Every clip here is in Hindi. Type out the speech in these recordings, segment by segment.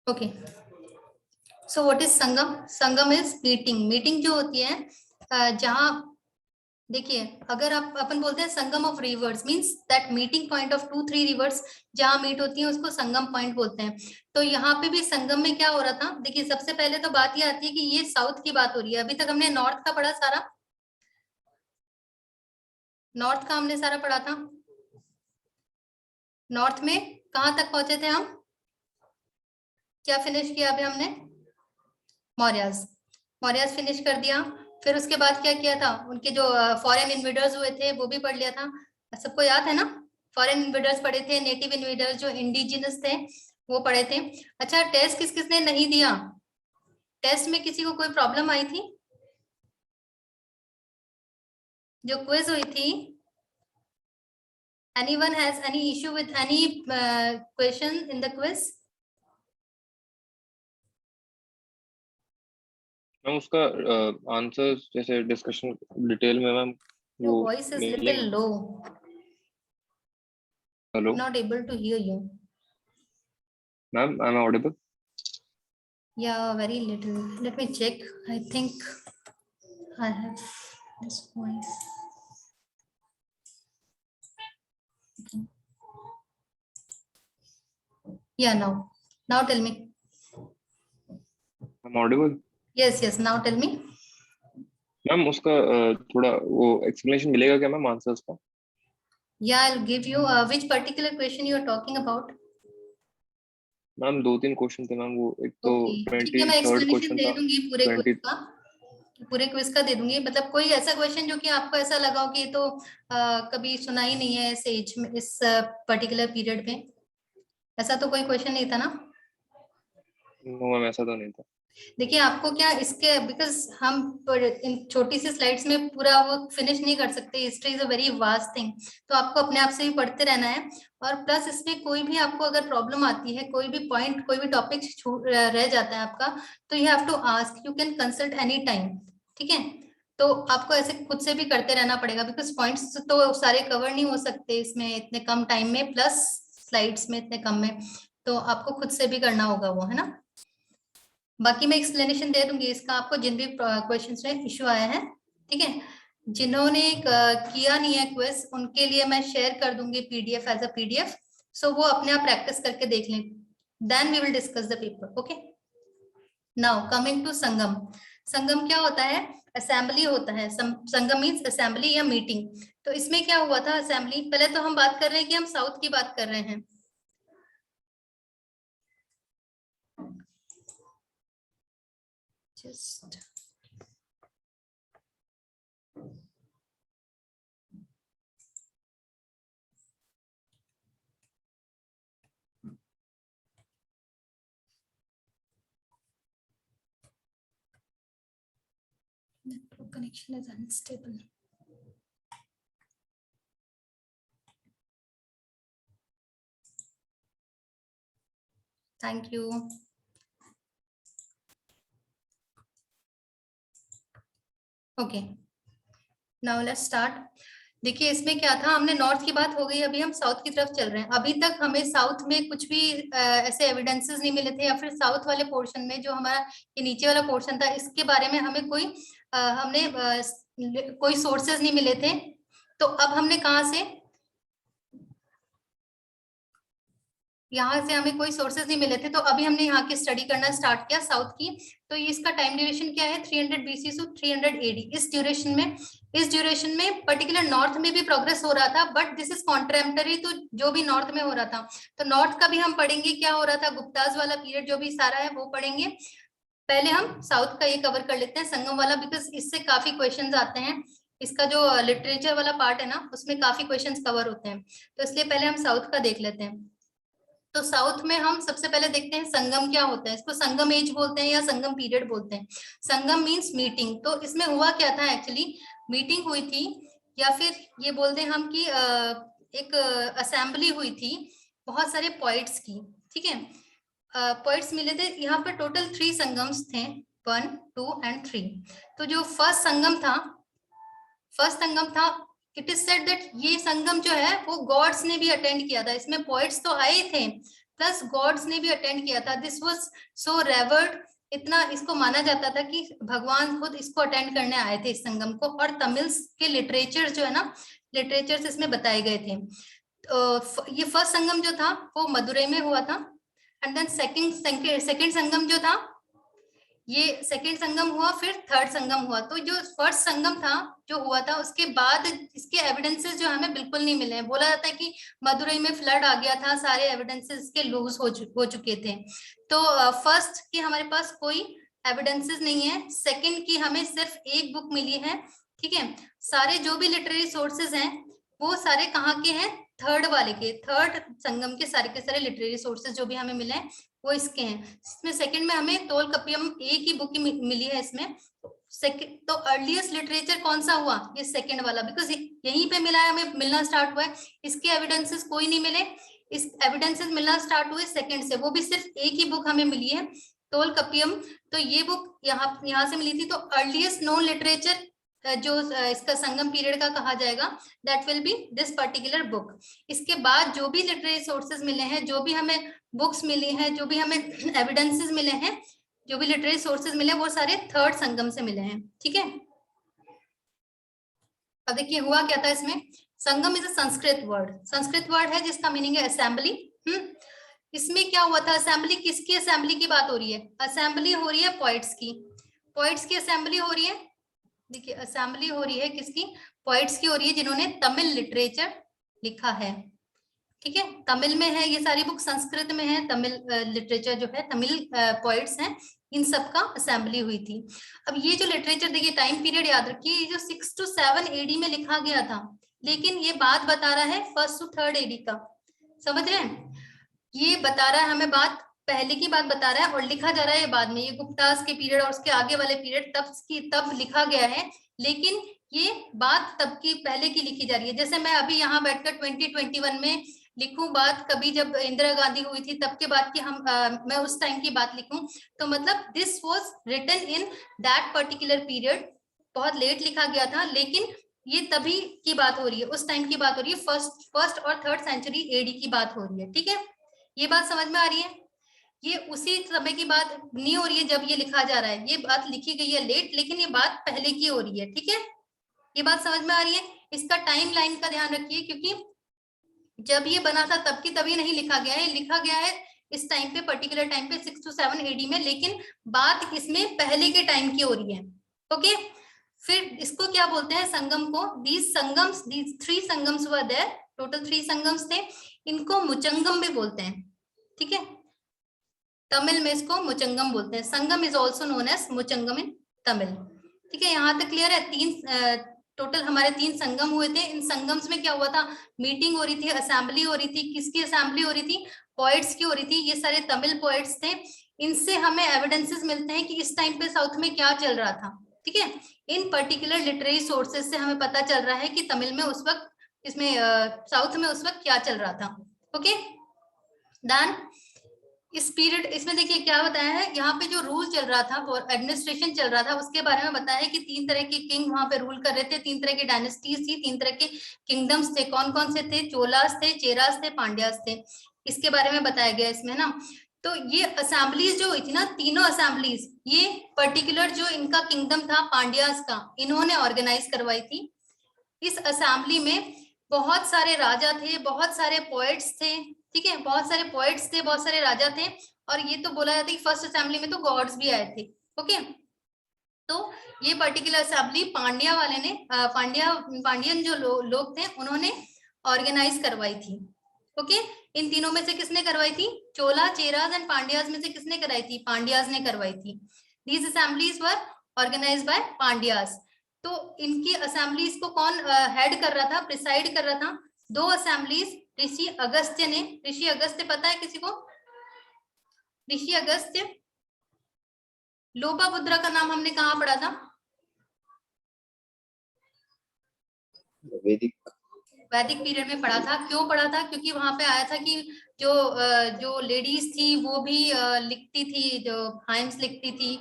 Okay, so what is Sangam? Sangam is meeting. Meeting जो होती है जहां, देखिए अगर आप अपन बोलते हैं Sangam of rivers, means that meeting point of 2-3 rivers जहां मीट होती है उसको संगम पॉइंट बोलते हैं। तो यहाँ पे भी संगम में क्या हो रहा था, देखिए सबसे पहले तो बात ये आती है कि ये साउथ की बात हो रही है। अभी तक हमने नॉर्थ का पढ़ा सारा, नॉर्थ का हमने सारा पढ़ा था। नॉर्थ में कहां तक पहुंचे थे हम, क्या फिनिश किया अभी हमने? मौर्याज, मौर्याज फिनिश कर दिया। फिर उसके बाद क्या किया था, उनके जो फॉरेन इन्वेडर्स हुए थे वो भी पढ़ लिया था, सबको याद है ना? फॉरेन इन्वेडर्स पढ़े थे, नेटिव इन्वेडर्स जो इंडिजिनस थे वो पढ़े थे। अच्छा, टेस्ट किस किसने नहीं दिया? टेस्ट में किसी को कोई प्रॉब्लम आई थी? जो क्विज हुई थी, anyone has any issue with any question in the quiz? Ma'am उसका आंसर जैसे डिस्कशन डिटेल में मैम Your वो voice is mailing. little low. Hello Not able to hear you. Ma'am, I am audible? Yeah, very little. Let me check. I think I have this voice. Okay. Yeah, now. Now tell me. I am audible? Yes, yes. Now tell me. Ma'am उसका थोड़ा वो एक्सप्लेनेशन मिलेगा क्या मैम आंसर्स का? Yeah, I'll give you which particular question you are talking about. Ma'am 2-3 question थे मैम, वो एक तो Okay. ठीक है, मैं 23rd एक्सप्लेनेशन क्वेश्चन दे था। दूंगी पूरे क्विज 20 का, पूरे क्विज का दे दूंगी। मतलब कोई ऐसा क्वेश्चन जो कि आपको ऐसा लगा हो कि ये तो कभी सुना ही नहीं है इस एज में, इस पर्टिकुलर पीरियड में, ऐसा तो कोई क्वेश्चन नहीं था ना? नो मैम, ऐसा तो नहीं था। देखिए आपको क्या इसके, बिकॉज हम इन छोटी सी स्लाइड्स में पूरा वो फिनिश नहीं कर सकते, history is a very vast thing, तो आपको अपने आप से भी पढ़ते रहना है। और प्लस इसमें कोई भी आपको अगर प्रॉब्लम आती है, कोई भी पॉइंट, कोई भी टॉपिक रह जाता है आपका, तो you have to ask, you can consult any time, ठीक है? तो आपको ऐसे खुद से भी करते रहना पड़ेगा, बिकॉज पॉइंट्स तो सारे कवर नहीं हो सकते इसमें इतने कम टाइम में, प्लस स्लाइड्स में इतने कम में, तो आपको खुद से भी करना होगा वो, है ना? बाकी मैं एक्सप्लेनेशन दे दूंगी इसका आपको, जिन भी क्वेश्चंस में इशू आया है, ठीक है? जिन्होंने किया नहीं है क्विज, उनके लिए मैं शेयर कर दूंगी PDF, as a PDF, so वो अपने आप प्रैक्टिस करके देख लें, then we will discuss the paper. Okay, now coming to Sangam. Sangam क्या होता है? असेंबली होता है। संगम मीन्स असेंबली या मीटिंग। तो इसमें क्या हुआ था असेंबली, पहले तो हम बात कर रहे हैं कि हम साउथ की बात कर रहे हैं। Just network connection is unstable. Thank you. Okay, now let's start. देखिए इसमें क्या था, हमने नॉर्थ की बात हो गई, अभी हम साउथ की तरफ चल रहे हैं। अभी तक हमें साउथ में कुछ भी ऐसे एविडेंसेस नहीं मिले थे, या फिर साउथ वाले पोर्शन में जो हमारा ये नीचे वाला पोर्शन था, इसके बारे में हमें कोई कोई सोर्सेज नहीं मिले थे। तो अब हमने कहाँ से, यहाँ से हमें कोई सोर्सेज नहीं मिले थे, तो अभी हमने यहाँ की स्टडी करना स्टार्ट किया साउथ की। तो इसका टाइम ड्यूरेशन क्या है, 300 BC से 300 AD। इस ड्यूरेशन में पर्टिकुलर नॉर्थ में भी प्रोग्रेस हो रहा था, बट दिस इज कॉन्ट्रेम्पररी टू जो भी नॉर्थ में हो रहा था। तो नॉर्थ का भी हम पढ़ेंगे क्या हो रहा था, गुप्ताज वाला पीरियड जो भी सारा है वो पढ़ेंगे। पहले हम साउथ का ये कवर कर लेते हैं, संगम वाला, बिकॉज इससे काफी क्वेश्चंस आते हैं। इसका जो लिटरेचर वाला पार्ट है ना, उसमें काफी क्वेश्चंस कवर होते हैं, तो इसलिए पहले हम साउथ का देख लेते हैं। तो साउथ में हम सबसे पहले देखते हैं संगम क्या होता है। इसको संगम एज बोलते हैं या संगम पीरियड बोलते हैं। संगम मींस मीटिंग। तो इसमें हुआ क्या था, एक्चुअली मीटिंग हुई थी, या फिर ये बोलते हैं हम कि एक असेंबली हुई थी बहुत सारे पोइट्स की, ठीक है? पोइट्स मिले थे यहाँ पर। टोटल 3 संगम्स थे, 1, 2 and 3। तो जो फर्स्ट संगम था, इट इज सेड दैट ये संगम जो है वो गॉड्स ने भी अटेंड किया था। इसमें पोइट्स तो आए थे, प्लस गॉड्स ने भी अटेंड किया था। दिस वाज सो रेवर्ड, इतना इसको माना जाता था कि भगवान खुद इसको अटेंड करने आए थे इस संगम को। और तमिल के लिटरेचर जो है ना, लिटरेचर्स इसमें बताए गए थे। ये फर्स्ट संगम जो था वो मदुरई में हुआ था। एंड देन सेकंड संगम जो था, ये सेकंड संगम हुआ, फिर थर्ड संगम हुआ। तो जो फर्स्ट संगम था जो हुआ था, उसके बाद इसके एविडेंसेस जो हमें बिल्कुल नहीं मिले हैं। बोला जाता है कि मदुरई में फ्लड आ गया था, सारे एविडेंसेस इसके लूज हो चुके थे। तो फर्स्ट की हमारे पास कोई एविडेंसेस नहीं है। सेकंड की हमें सिर्फ एक बुक मिली है, ठीक है। सारे जो भी लिटरेरी सोर्सेज हैं वो सारे कहाँ के हैं, थर्ड वाले के, थर्ड संगम के सारे लिटरेरी सोर्सेज जो भी हमें मिले हैं वो इसके हैं। इसमें सेकंड में हमें तोलकप्पियम एक ही बुक मिली है इसमें। सेकंड तो अर्लीस्ट लिटरेचर कौन सा हुआ, ये सेकंड वाला, बिकॉज यहीं पे मिला है, हमें मिलना स्टार्ट हुआ है। इसके एविडेंसेस कोई नहीं मिले, इस एविडेंसेस मिलना स्टार्ट हुए सेकंड से, वो भी सिर्फ एक ही बुक हमें मिली है, तोलकप्पियम। तो ये बुक यहाँ से मिली थी। तो अर्लीस्ट नोन लिटरेचर जो इसका संगम पीरियड का कहा जाएगा, that will be this particular book. इसके बाद जो भी लिटरेरी सोर्सेज मिले हैं, जो भी हमें बुक्स मिली हैं, जो भी हमें एविडेंसेस मिले हैं, जो भी लिटरेरी सोर्सेज मिले, वो सारे थर्ड संगम से मिले हैं, ठीक है। अब देखिए हुआ क्या था इसमें। संगम इज अ संस्कृत वर्ड है जिसका मीनिंग है असेंबली। इसमें क्या हुआ था, असेंबली, किसकी असेंबली की बात हो रही है, असेंबली हो रही है पोइट्स की असेंबली हो रही है। देखिए असेंबली हो रही है किसकी, पोइट्स की हो रही है, जिन्होंने तमिल लिटरेचर लिखा है, ठीक है। तमिल में है ये सारी बुक, संस्कृत में है, तमिल लिटरेचर जो है, तमिल पोइट्स हैं, इन सब का असेंबली हुई थी। अब ये जो लिटरेचर, देखिए टाइम पीरियड याद रखिए, ये जो 6 to 7 AD में लिखा गया था, लेकिन ये बात बता रहा है 1st to 3rd AD का, समझ रहे हैं। ये बता रहा है हमें बात, पहले की बात बता रहा है, और लिखा जा रहा है ये बाद में, ये गुप्तास के पीरियड और उसके आगे वाले पीरियड तब लिखा गया है, लेकिन ये बात तब की पहले की लिखी जा रही है। जैसे मैं अभी यहाँ बैठकर 2021 में लिखूं बात, कभी जब इंदिरा गांधी हुई थी तब के बाद की मैं उस टाइम की बात लिखूं, तो मतलब this was written in that particular period, बहुत लेट लिखा गया था, लेकिन ये तभी की बात हो रही है, उस टाइम की बात हो रही है, फर्स्ट और 3rd सेंचुरी AD की बात हो रही है, ठीक है। ये बात समझ में आ रही है। ये उसी समय की बात नहीं हो रही है जब ये लिखा जा रहा है, ये बात लिखी गई है लेट, लेकिन ये बात पहले की हो रही है, ठीक है। ये बात समझ में आ रही है। इसका टाइम लाइन का ध्यान रखिए, क्योंकि जब ये बना था तब की तभी नहीं लिखा गया है, लिखा गया है इस टाइम पे, पर्टिकुलर टाइम पे 6 to 7 AD में, लेकिन बात इसमें पहले के टाइम की हो रही है, ओके। फिर इसको क्या बोलते हैं, संगम को, these 3 Sangams were there, total 3 Sangams थे, इनको मुचंगम भी बोलते हैं, ठीक है। तमिल में इसको मुचंगम बोलते हैं। संगम इज ऑल्सो नोन एज मुचंगम इन तमिल, ठीक है। यहाँ तक क्लियर है। टोटल हमारे 3 संगम हुए थे। इन संगम्स में क्या हुआ था, मीटिंग हो रही थी, असेंबली हो रही थी। किसकी असेंबली हो रही थी, पोइट्स की हो रही थी। ये सारे तमिल पोइट्स थे, इनसे हमें एविडेंसेस मिलते हैं कि इस टाइम पे साउथ में क्या चल रहा था, ठीक है। इन पर्टिकुलर लिटरेरी सोर्सेज से हमें पता चल रहा है कि तमिल में उस वक्त, इसमें साउथ में उस वक्त क्या चल रहा था, ओके। देन इस पीरियड, इसमें देखिए क्या बताया है, यहाँ पे जो रूल चल रहा था, एडमिनिस्ट्रेशन चल रहा था, उसके बारे में बताया है कि 3 तरह के किंग वहां पे रूल कर रहे थे, 3 तरह की डायनेस्टीज थी, 3 तरह के किंगडम्स थे। कौन कौन से थे, चोलास थे, चेरास थे, पांड्यास थे, इसके बारे में बताया गया इसमें ना। तो ये असेंबलीज जो हुई थी ना, तीनों असेंबलीज, ये पर्टिकुलर जो इनका किंगडम था पांड्यास का, इन्होंने ऑर्गेनाइज करवाई थी। इस असेंबली में बहुत सारे राजा थे, बहुत सारे पोएट्स थे, ठीक है, बहुत सारे पोएट्स थे, बहुत सारे राजा थे। और ये तो बोला जाता है कि फर्स्ट असेंबली में तो गॉड्स भी आए थे, ओके। तो ये पर्टिकुलर असेंबली पांड्या वाले ने, पांड्यन जो लोग थे, उन्होंने ऑर्गेनाइज करवाई थी, ओके। इन तीनों में से किसने करवाई थी, चोला, चेराज एंड पांड्याज में से किसने कराई थी, पांड्याज ने करवाई थी। These assemblies were organised by Pandyas. तो इनकी असेंबलीज को कौन हेड कर रहा था, प्रिसाइड कर रहा था, 2 असेंबलीज ऋषि अगस्त्य ने। ऋषि अगस्त्य पता है किसी को, ऋषि अगस्त्य, लोपामुद्रा का नाम हमने कहाँ पढ़ा था, वैदिक पीरियड में पढ़ा था। क्यों पढ़ा था, क्योंकि वहां पे आया था कि जो लेडीज थी वो भी लिखती थी, जो हाइम्स लिखती थी,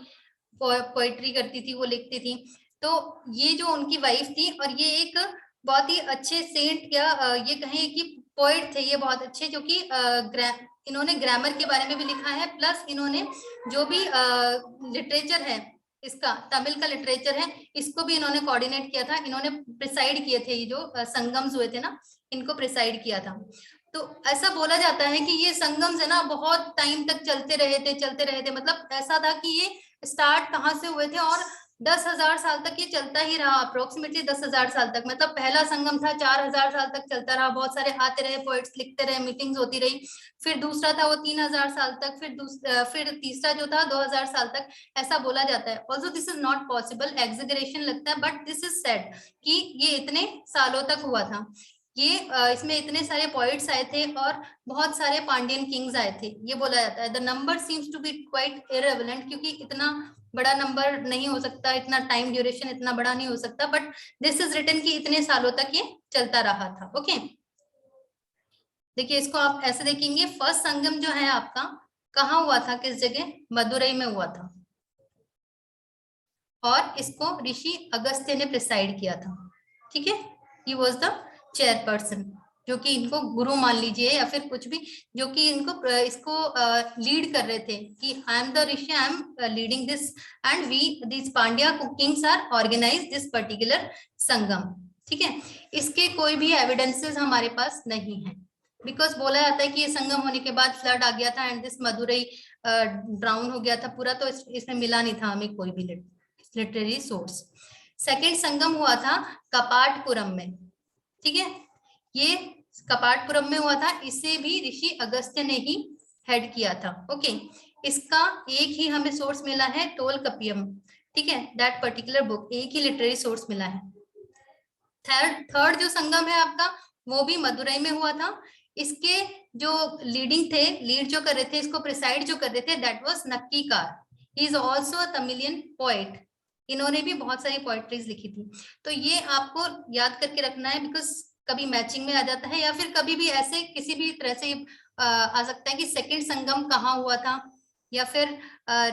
पोएट्री करती थी, वो लिखती थी। तो ये जो उनकी वाइफ थी, और ये एक बहुत ही अच्छे सेंट, या ये कहें कि पोइट थे ये बहुत अच्छे, जो कि इन्होंने ग्रामर के बारे में भी लिखा है, प्लस इन्होंने जो भी लिटरेचर है इसका, तमिल का लिटरेचर है, इसको भी इन्होंने कोऑर्डिनेट किया था, इन्होंने प्रिसाइड किए थे, ये जो संगम्स हुए थे ना, इनको प्रिसाइड किया था। तो ऐसा बोला जाता है कि ये संगम्स है ना बहुत टाइम तक चलते रहे थे, मतलब ऐसा था कि ये स्टार्ट कहाँ से हुए थे और 10,000 साल तक ये चलता ही रहा, अप्रोक्सीमेटली 10,000 साल तक। मतलब पहला संगम था 4,000 साल तक चलता रहा, बहुत सारे आते रहे, पोइट्स लिखते रहे, मीटिंग्स होती रही। फिर दूसरा था वो 3,000 साल तक, फिर तीसरा जो था 2,000 साल तक, ऐसा बोला जाता है। Also this is not possible, exaggeration लगता है, बट दिस इज सेड कि ये इतने सालों तक हुआ था। ये इसमें इतने सारे पॉइट्स आए थे और बहुत सारे पांड्यन किंग्स आए थे, ये बोला जाता है। The number seems to be quite irrelevant, क्योंकि इतना बड़ा नंबर नहीं हो सकता, इतना टाइम ड्यूरेशन इतना बड़ा नहीं हो सकता, बट दिस इज रिटन कि इतने सालों तक ये चलता रहा था। ओके, देखिए इसको आप ऐसे देखेंगे, फर्स्ट संगम जो है आपका कहाँ हुआ था, किस जगह, मदुरई में हुआ था, और इसको ऋषि अगस्त्य ने प्रिसाइड किया था। ठीक है, ही वाज द चेयरपर्सन, जो कि इनको गुरु मान लीजिए या फिर कुछ भी, जो कि इनको इसको लीड कर रहे थे कि I am the rishi, I am leading this and we this Pandya kings are organise this particular Sangam. ठीक है, इसके कोई भी एविडेंसेस हमारे पास नहीं है, बिकॉज बोला जाता है कि ये संगम होने के बाद फ्लड आ गया था एंड दिस मदुरई ड्राउन हो गया था पूरा, तो इसमें मिला नहीं था हमें कोई भी लिटरेरी सोर्स। सेकेंड संगम हुआ था कपाटपुरम में। ठीक है, ये कपाटपुरम में हुआ था, इसे भी ऋषि अगस्त्य ने ही हेड किया था। ओके, इसका एक ही हमें सोर्स मिला है, टोलकपियम। ठीक है, दैट पर्टिकुलर बुक, एक ही लिटरेरी सोर्स मिला है। थर्ड जो संगम है आपका, वो भी मदुरई में हुआ था। इसके जो लीड जो कर रहे थे, इसको प्रिसाइड जो कर रहे थे, that was Nakkirar. He is also a Tamilian poet, इन्होंने भी बहुत सारी पोएट्रीज लिखी थी। तो ये आपको याद करके रखना है, बिकॉज कभी मैचिंग में आ जाता है, या फिर कभी भी ऐसे किसी भी तरह से आ सकता है कि सेकंड संगम कहाँ हुआ था, या फिर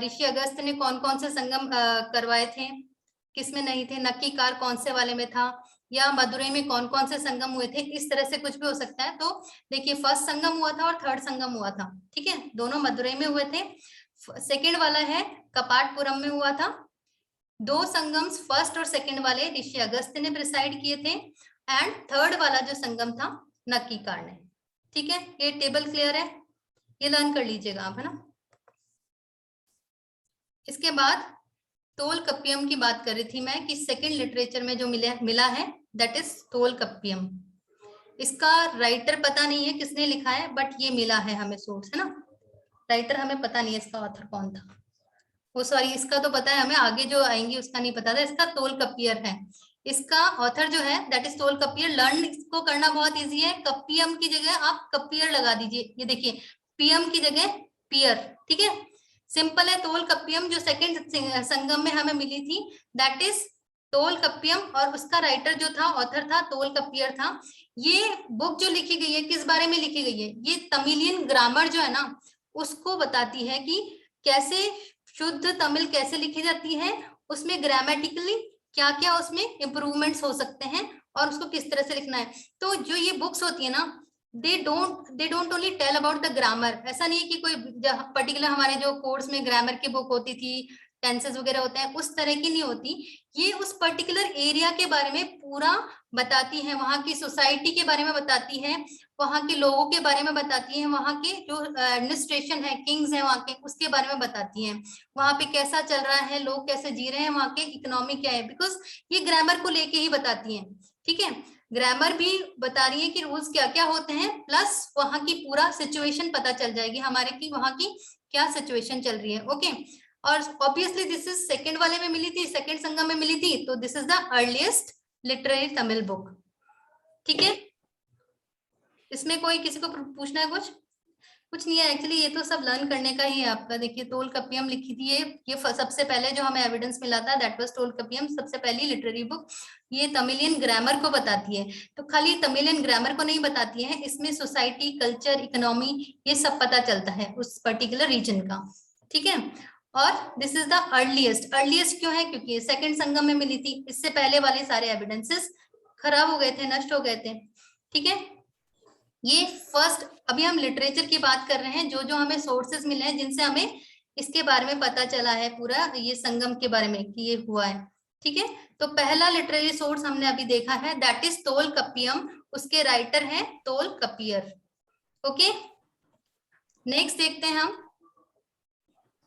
ऋषि अगस्त ने कौन कौन से संगम करवाए थे, किसमें नहीं थे, नक्कीकार कौन से वाले में था, या मदुरई में कौन कौन से संगम हुए थे, इस तरह से कुछ भी हो सकता है। तो देखिए, फर्स्ट संगम हुआ था और थर्ड संगम हुआ था। ठीक है, दोनों मदुरई में हुए थे। सेकेंड वाला है कपाटपुरम में हुआ था। दो संगम्स, फर्स्ट और सेकंड वाले ऋषि अगस्त्य ने प्रिसाइड किए थे, एंड थर्ड वाला जो संगम था नक्कीकार ने। ठीक है, ये टेबल क्लियर है, ये लर्न कर लीजिएगा आप, है ना। इसके बाद तोलकप्पियम की बात कर रही थी मैं, कि सेकंड लिटरेचर में जो मिला है, दैट इज तोलकप्पियम। इसका राइटर पता नहीं है किसने लिखा है, बट ये मिला है हमें सोर्स, है ना। राइटर हमें पता नहीं है इसका ऑथर कौन था, वो सॉरी, इसका तो पता है हमें, आगे जो आएंगी उसका नहीं पता था। इसका तोलकप्पियर है, इसका ऑथर जो है दैट इज तोलकप्पियर। लर्न इसको करना बहुत इजी है, कप्पियम की जगह आप कप्पियर लगा दीजिए, ये देखिए, पीएम की जगह पियर। ठीक है, सिंपल है। तोलकप्पियम जो सेकंड संगम में हमें मिली थी, दैट इज तोलकप्पियम, और उसका राइटर जो था, ऑथर था, तोलकप्पियर था। ये बुक जो लिखी गई है, किस बारे में लिखी गई है, ये तमिलियन ग्रामर जो है ना, उसको बताती है कि कैसे शुद्ध तमिल कैसे लिखी जाती है, उसमें ग्रामेटिकली क्या क्या उसमें इंप्रूवमेंट्स हो सकते हैं, और उसको किस तरह से लिखना है। तो जो ये बुक्स होती है ना, they don't only tell about the grammar. ऐसा नहीं है कि कोई पर्टिकुलर, हमारे जो कोर्स में ग्रामर की बुक होती थी, टेंसेस वगैरह होते हैं, उस तरह की नहीं होती। ये उस पर्टिकुलर एरिया के बारे में पूरा बताती है, वहां की सोसाइटी के बारे में बताती है, वहां के लोगों के बारे में बताती है, वहां के जो एडमिनिस्ट्रेशन है, किंग्स है वहां के, उसके बारे में बताती है, वहां पे कैसा चल रहा है, लोग कैसे जी रहे हैं, वहां के इकोनॉमी क्या है, बिकॉज ये ग्रामर को लेके ही बताती है। ठीक है, ग्रामर भी बता रही है कि रूल्स क्या क्या होते हैं, प्लस वहां की पूरा सिचुएशन पता चल जाएगी हमारे की, वहां की क्या सिचुएशन चल रही है। ओके, और ऑब्वियसली दिस इज सेकंड वाले में मिली थी, सेकंड संगम में मिली थी, तो this is the earliest literary Tamil book. ठीक है, इसमें कोई किसी को पूछना है कुछ नहीं है एक्चुअली, ये तो सब लर्न करने का ही है आपका। देखिए, तोलकप्पियम लिखी थी ये सबसे पहले जो हमें एविडेंस मिला था, दैट वाज तोलकप्पियम, सबसे पहली लिटरेरी बुक। ये तमिलियन ग्रामर को बताती है, तो खाली तमिलियन ग्रामर को नहीं बताती है, इसमें सोसाइटी, कल्चर, इकोनॉमी, ये सब पता चलता है उस पर्टिकुलर रीजन का। ठीक है, और दिस इज द अर्लीस्ट क्यों है, क्योंकि सेकंड संगम में मिली थी, इससे पहले वाले सारे एविडेंसेस खराब हो गए थे, नष्ट हो गए थे। ठीक है, ये फर्स्ट, अभी हम लिटरेचर की बात कर रहे हैं, जो जो हमें सोर्सेस मिले हैं जिनसे हमें इसके बारे में पता चला है, पूरा ये संगम के बारे में कि ये हुआ है। ठीक है, तो पहला लिटरेरी सोर्स हमने अभी देखा है, दैट इज तोलकप्पियम। उसके राइटर हैं तोलकप्पियर। ओके, नेक्स्ट देखते हैं हम।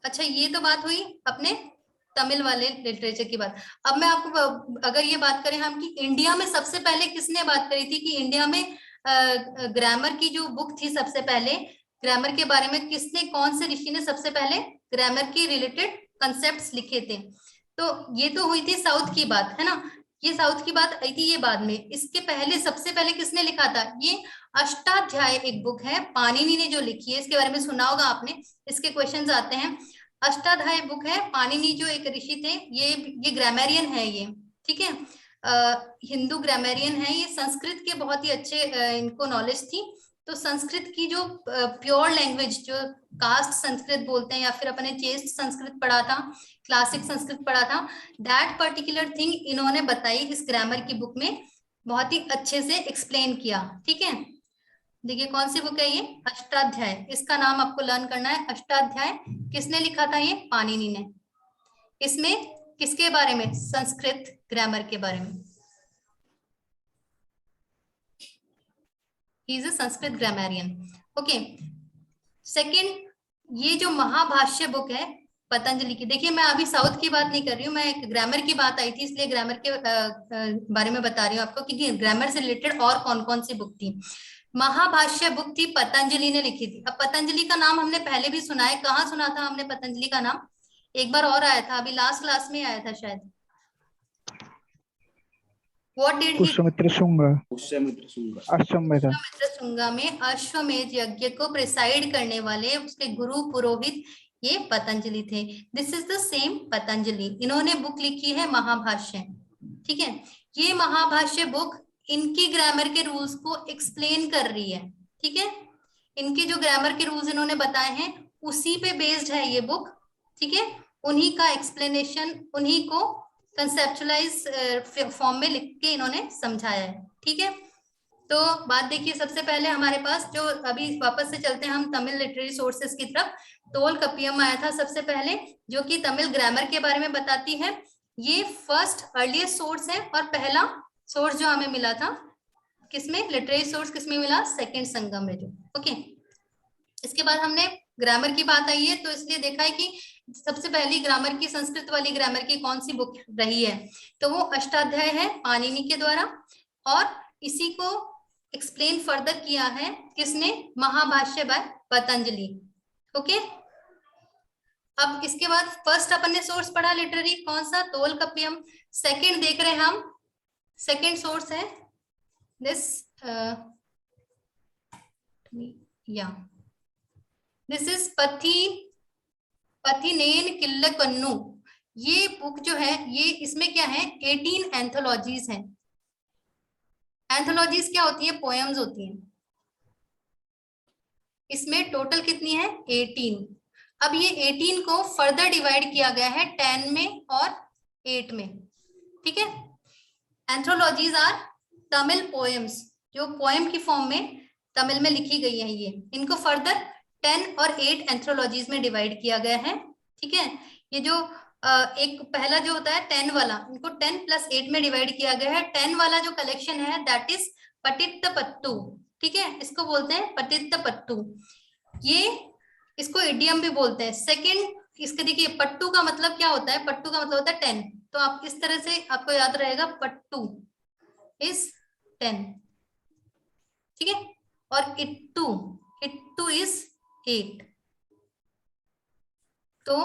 अच्छा, ये तो बात हुई अपने तमिल वाले लिटरेचर की बात। अब मैं आपको, अगर ये बात करें हम कि इंडिया में सबसे पहले किसने बात करी थी, कि इंडिया में ग्रामर की जो बुक थी सबसे पहले, ग्रामर के बारे में किसने, कौन से ऋषि ने सबसे पहले ग्रामर के रिलेटेड कंसेप्ट्स लिखे थे। तो ये तो हुई थी साउथ की बात, है ना, ये साउथ की बात आई थी ये बाद में। इसके पहले सबसे पहले किसने लिखा था, ये अष्टाध्याय एक बुक है, पाणिनि ने जो लिखी है, इसके बारे में सुना होगा आपने, इसके क्वेश्चंस आते हैं। अष्टाध्यायी बुक है, पाणिनि जो एक ऋषि थे, ये ग्रामेरियन है ये। ठीक है, हिंदू ग्रामेरियन है ये, संस्कृत के बहुत ही अच्छे इनको नॉलेज थी। तो संस्कृत की जो प्योर लैंग्वेज, जो कास्ट संस्कृत बोलते हैं, या फिर अपने चेस्ट संस्कृत पढ़ा था, क्लासिक संस्कृत पढ़ा था, दैट पर्टिकुलर थिंग इन्होंने बताई इस ग्रामर की बुक में, बहुत ही अच्छे से एक्सप्लेन किया। ठीक है, देखिए कौन सी बुक है ये, अष्टाध्याय, इसका नाम आपको लर्न करना है। अष्टाध्याय किसने लिखा था, ये पाणिनि ने। इसमें किसके बारे में, संस्कृत ग्रामर के बारे में। He is a Sanskrit grammarian. Okay, second, ये जो महाभाष्य बुक है पतंजलि की, देखिए मैं अभी साउथ की बात नहीं कर रही हूँ, मैं एक ग्रामर की बात आई थी, इसलिए ग्रामर के बारे में बता रही हूँ आपको, क्योंकि ग्रामर से रिलेटेड और कौन कौन सी बुक थी। महाभाष्य बुक थी, पतंजलि ने लिखी थी। अब पतंजलि का नाम हमने पहले भी सुना है, कहाँ सुना था हमने पतंजलि का नाम, एक बार और आया था, अभी लास्ट क्लास में आया था शायद। What did he, Pushyamitra Shunga, Pushyamitra Shunga, अश्वमेध। पुष्यमित्र शुंगा में अश्वमेध यज्ञ को प्रिसाइड करने वाले उसके गुरु पुरोहित ये पतंजलि थे। This is the same Patanjali, इन्होंने बुक लिखी है महाभाष्य। ठीक है, ये महाभाष्य बुक इनकी ग्रामर के रूल्स को एक्सप्लेन कर रही है। ठीक है, इनके जो ग्रामर के रूल्स इन्होंने बताए हैं उसी पे बेस्ड है ये बुक। ठीक है, उन्हीं का एक्सप्लेनेशन, उन्हीं को कंसेप्चुअलाइज फॉर्म में लिख के इन्होंने समझाया है। ठीक है, तो बात देखिए, सबसे पहले हमारे पास जो, अभी वापस से चलते हैं हम तमिल लिटरेरी सोर्सेस की तरफ। तोलकप्पियम आया था सबसे पहले, जो कि तमिल ग्रामर के बारे में बताती है। ये फर्स्ट अर्लीस्ट सोर्स है, और पहला सोर्स जो हमें मिला था किसमें, लिटरेरी सोर्स किसमें मिला, सेकंड संगम में जो। ओके, इसके बाद हमने ग्रामर की बात आई है, तो इसलिए देखा है कि सबसे पहली ग्रामर की, संस्कृत वाली ग्रामर की कौन सी बुक रही है, तो वो अष्टाध्याय है पाणिनि के द्वारा, और इसी को एक्सप्लेन फर्दर किया है किसने, महाभाष्य बाय पतंजलि। ओके, अब इसके बाद फर्स्ट अपन ने सोर्स पढ़ा लिटरेरी, कौन सा, तोलकप्पियम। सेकंड देख रहे हैं हम, सेकंड सोर्स है दिस या दिस इज पथिनेन किल्लकन्नु। ये बुक जो है, ये इसमें क्या है, 18 एंथोलॉजीज हैं। एंथोलॉजीज क्या होती है, पोएम्स होती हैं। इसमें टोटल कितनी है, 18। अब ये 18 को फर्दर डिवाइड किया गया है 10 में और 8 में। ठीक है, एंथोलॉजीज आर तमिल पोएम्स, जो पोएम की फॉर्म में तमिल में लिखी गई है, ये इनको फर्दर 10 और 8 एंथोलॉजीज में डिवाइड किया गया है। ठीक है, ये जो एक पहला जो होता है 10 वाला, इनको 10 + 8 में डिवाइड किया गया है। 10 वाला जो कलेक्शन है दैट इज पटित्तपत्तु। ठीक है, इसको बोलते हैं पटित्तपत्तु, ये इसको इडियम भी बोलते हैं। सेकंड, इसके देखिए पट्टू का मतलब क्या होता है, पट्टू का मतलब होता है 10, तो आप इस तरह से आपको याद रहेगा, पट्टू इज 10। ठीक है, और इट्टू इज 8। तो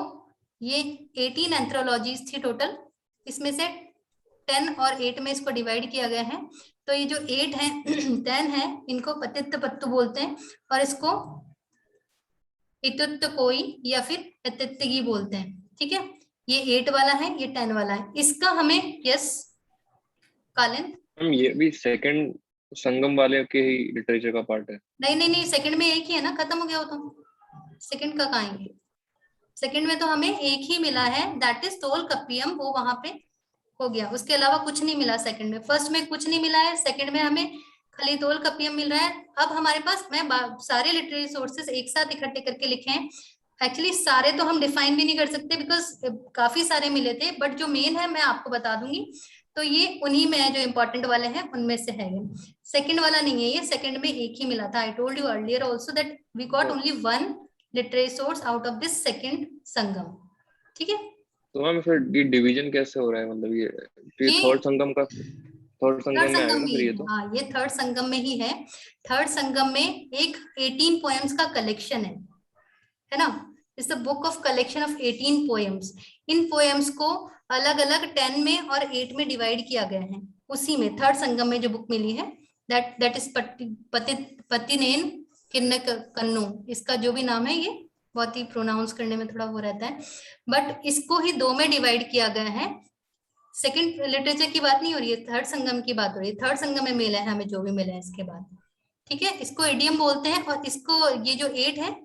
ये 18 एंथ्रोलॉजीज थी टोटल, इसमें से 10 और 8 में इसको डिवाइड किया गया है। तो ये जो 8 है 10 है, इनको पतित्तपत्तु बोलते हैं, और इसको इतुत्त कोई या फिर अतित्तगी बोलते हैं। ठीक है, ये 8 वाला है, ये 10 वाला है। इसका हमें, यस कालिन, हम ये भी सेकंड संगम वाले के ही लिटरेचर का पार्ट है। नहीं नहीं नहीं, सेकंड में एक ही है ना, खत्म हो गया हो तो सेकंड का कहाँ है, सेकंड में तो हमें एक ही मिला है, दैट इज तोलकप्पियम, वो वहां पे हो गया, उसके अलावा कुछ नहीं मिला सेकंड में। फर्स्ट में कुछ नहीं मिला है, सेकंड में हमें खाली तोल कपियम मिल रहा है। अब हमारे पास मैं सारे लिटरेरी सोर्सेस एक साथ इकट्ठे करके लिखे हैं। एक्चुअली सारे तो हम डिफाइन भी नहीं कर सकते बिकॉज काफी सारे मिले थे, बट जो मेन है मैं आपको बता दूंगी। तो ये उन्हीं में है, जो इंपॉर्टेंट वाले हैं उनमें से है। ये सेकंड वाला नहीं है, ये सेकंड में एक ही मिला था। I told you earlier also that we got only one literary source out of this second Sangam. ठीक है, तो मैम फिर ये डिवीजन कैसे हो रहा है, मतलब ये थर्ड संगम का, थर्ड थर्ड संगम में आएगा संगम ना में फिर ही ये है। तो? हाँ, ये थर्ड संगम में ही है। थर्ड संगम में एक 18 पोएम्स का कलेक्शन है ना। It's a book of collection of 18 poems. In poems को अलग अलग 10 में और 8 में डिवाइड किया गया है। उसी में थर्ड संगम में जो बुक मिली है, दैट इज पतिनेन किन्नक कन्नू, इसका जो भी नाम है, ये बहुत ही प्रोनाउंस करने में थोड़ा वो रहता है, बट इसको ही 2 में डिवाइड किया गया है। सेकंड लिटरेचर की बात नहीं हो रही है, थर्ड संगम की बात हो रही है। थर्ड संगम में मिला है हमें जो भी मिला है इसके बाद। ठीक है, इसको इडियम बोलते हैं। और इसको ये जो 8 है,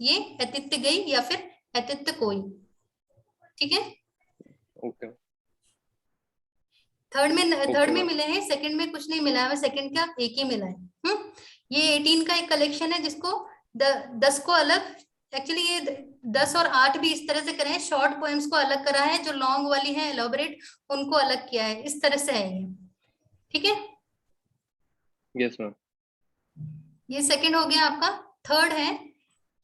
ये अतित्य गई या फिर अतित्य कोई। ठीक है, ओके थर्ड में मैम। मिले हैं, सेकंड में कुछ नहीं मिला है। सेकंड का एक ही मिला है। ये 18 का एक कलेक्शन है जिसको 10 को अलग, एक्चुअली ये 10 और 8 भी इस तरह से करे हैं। शॉर्ट पोएम्स को अलग करा है, जो लॉन्ग वाली है एलोबरेट उनको अलग किया है। इस तरह से है ये। ठीक है, यस मैम। ये सेकंड हो गया आपका। थर्ड है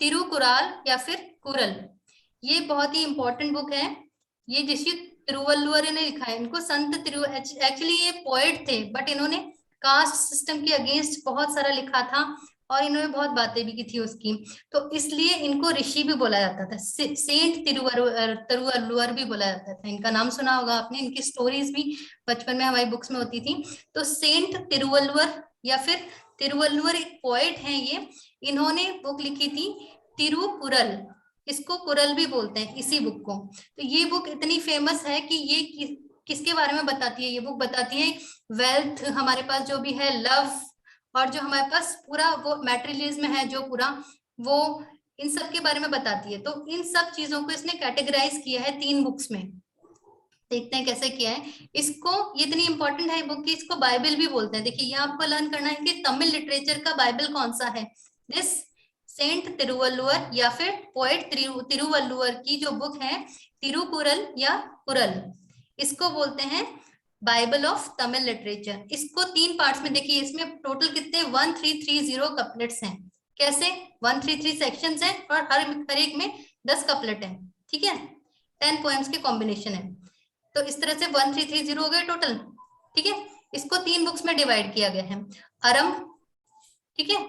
तिरुकुराल या फिर कुरल। ये बहुत ही इंपॉर्टेंट बुक है। ये जिसकी तिरुवल्लुवर ने लिखा है। इनको संत एक्चुअली ये पोएट थे, बट इन्होंने कास्ट सिस्टम के अगेंस्ट बहुत सारा लिखा था और इन्होंने बहुत बातें भी की थी उसकी, तो इसलिए इनको ऋषि भी बोला जाता था। सेंट तिरुवल्लुवर भी बोला जाता था। इनका नाम सुना होगा आपने, इनकी स्टोरीज भी बचपन में हमारी बुक्स में होती थी। तो सेंट तिरुवल्लुवर या फिर तिरुवल्लुवर एक पोएट हैं ये। इन्होंने बुक लिखी थी तिरुकुरल, इसको कुरल भी बोलते हैं इसी बुक को। तो ये बुक इतनी फेमस है कि ये किसके बारे में बताती है? ये बुक बताती है वेल्थ, हमारे पास जो भी है, लव, और जो हमारे पास पूरा वो मैटेरियलिज्म है जो पूरा, वो इन सब के बारे में बताती है। तो इन सब चीजों को इसने कैटेगराइज किया है 3 बुक्स में। देखते हैं कैसे किया है इसको। ये इतनी इंपॉर्टेंट है बुक की इसको बाइबल भी बोलते हैं। देखिए, ये आपको लर्न करना है कि तमिल लिटरेचर का बाइबल कौन सा है। दिस सेंट तिरुवल्लुवर या फिर पोएट तिरुवल्लुवर की जो बुक है तिरुकुरल या कुरल, इसको बोलते हैं बाइबल ऑफ तमिल लिटरेचर। इसको 3 पार्ट्स में देखिए, इसमें टोटल कितने 1330 कपलेट्स हैं। कैसे 133 सेक्शंस हैं और हर एक में 10 कपलेट हैं। ठीक है, 10 पोएम्स के कॉम्बिनेशन है। तो इस तरह से 1330 हो गए टोटल। ठीक है, इसको 3 बुक्स में डिवाइड किया गया है। अरम, ठीक है,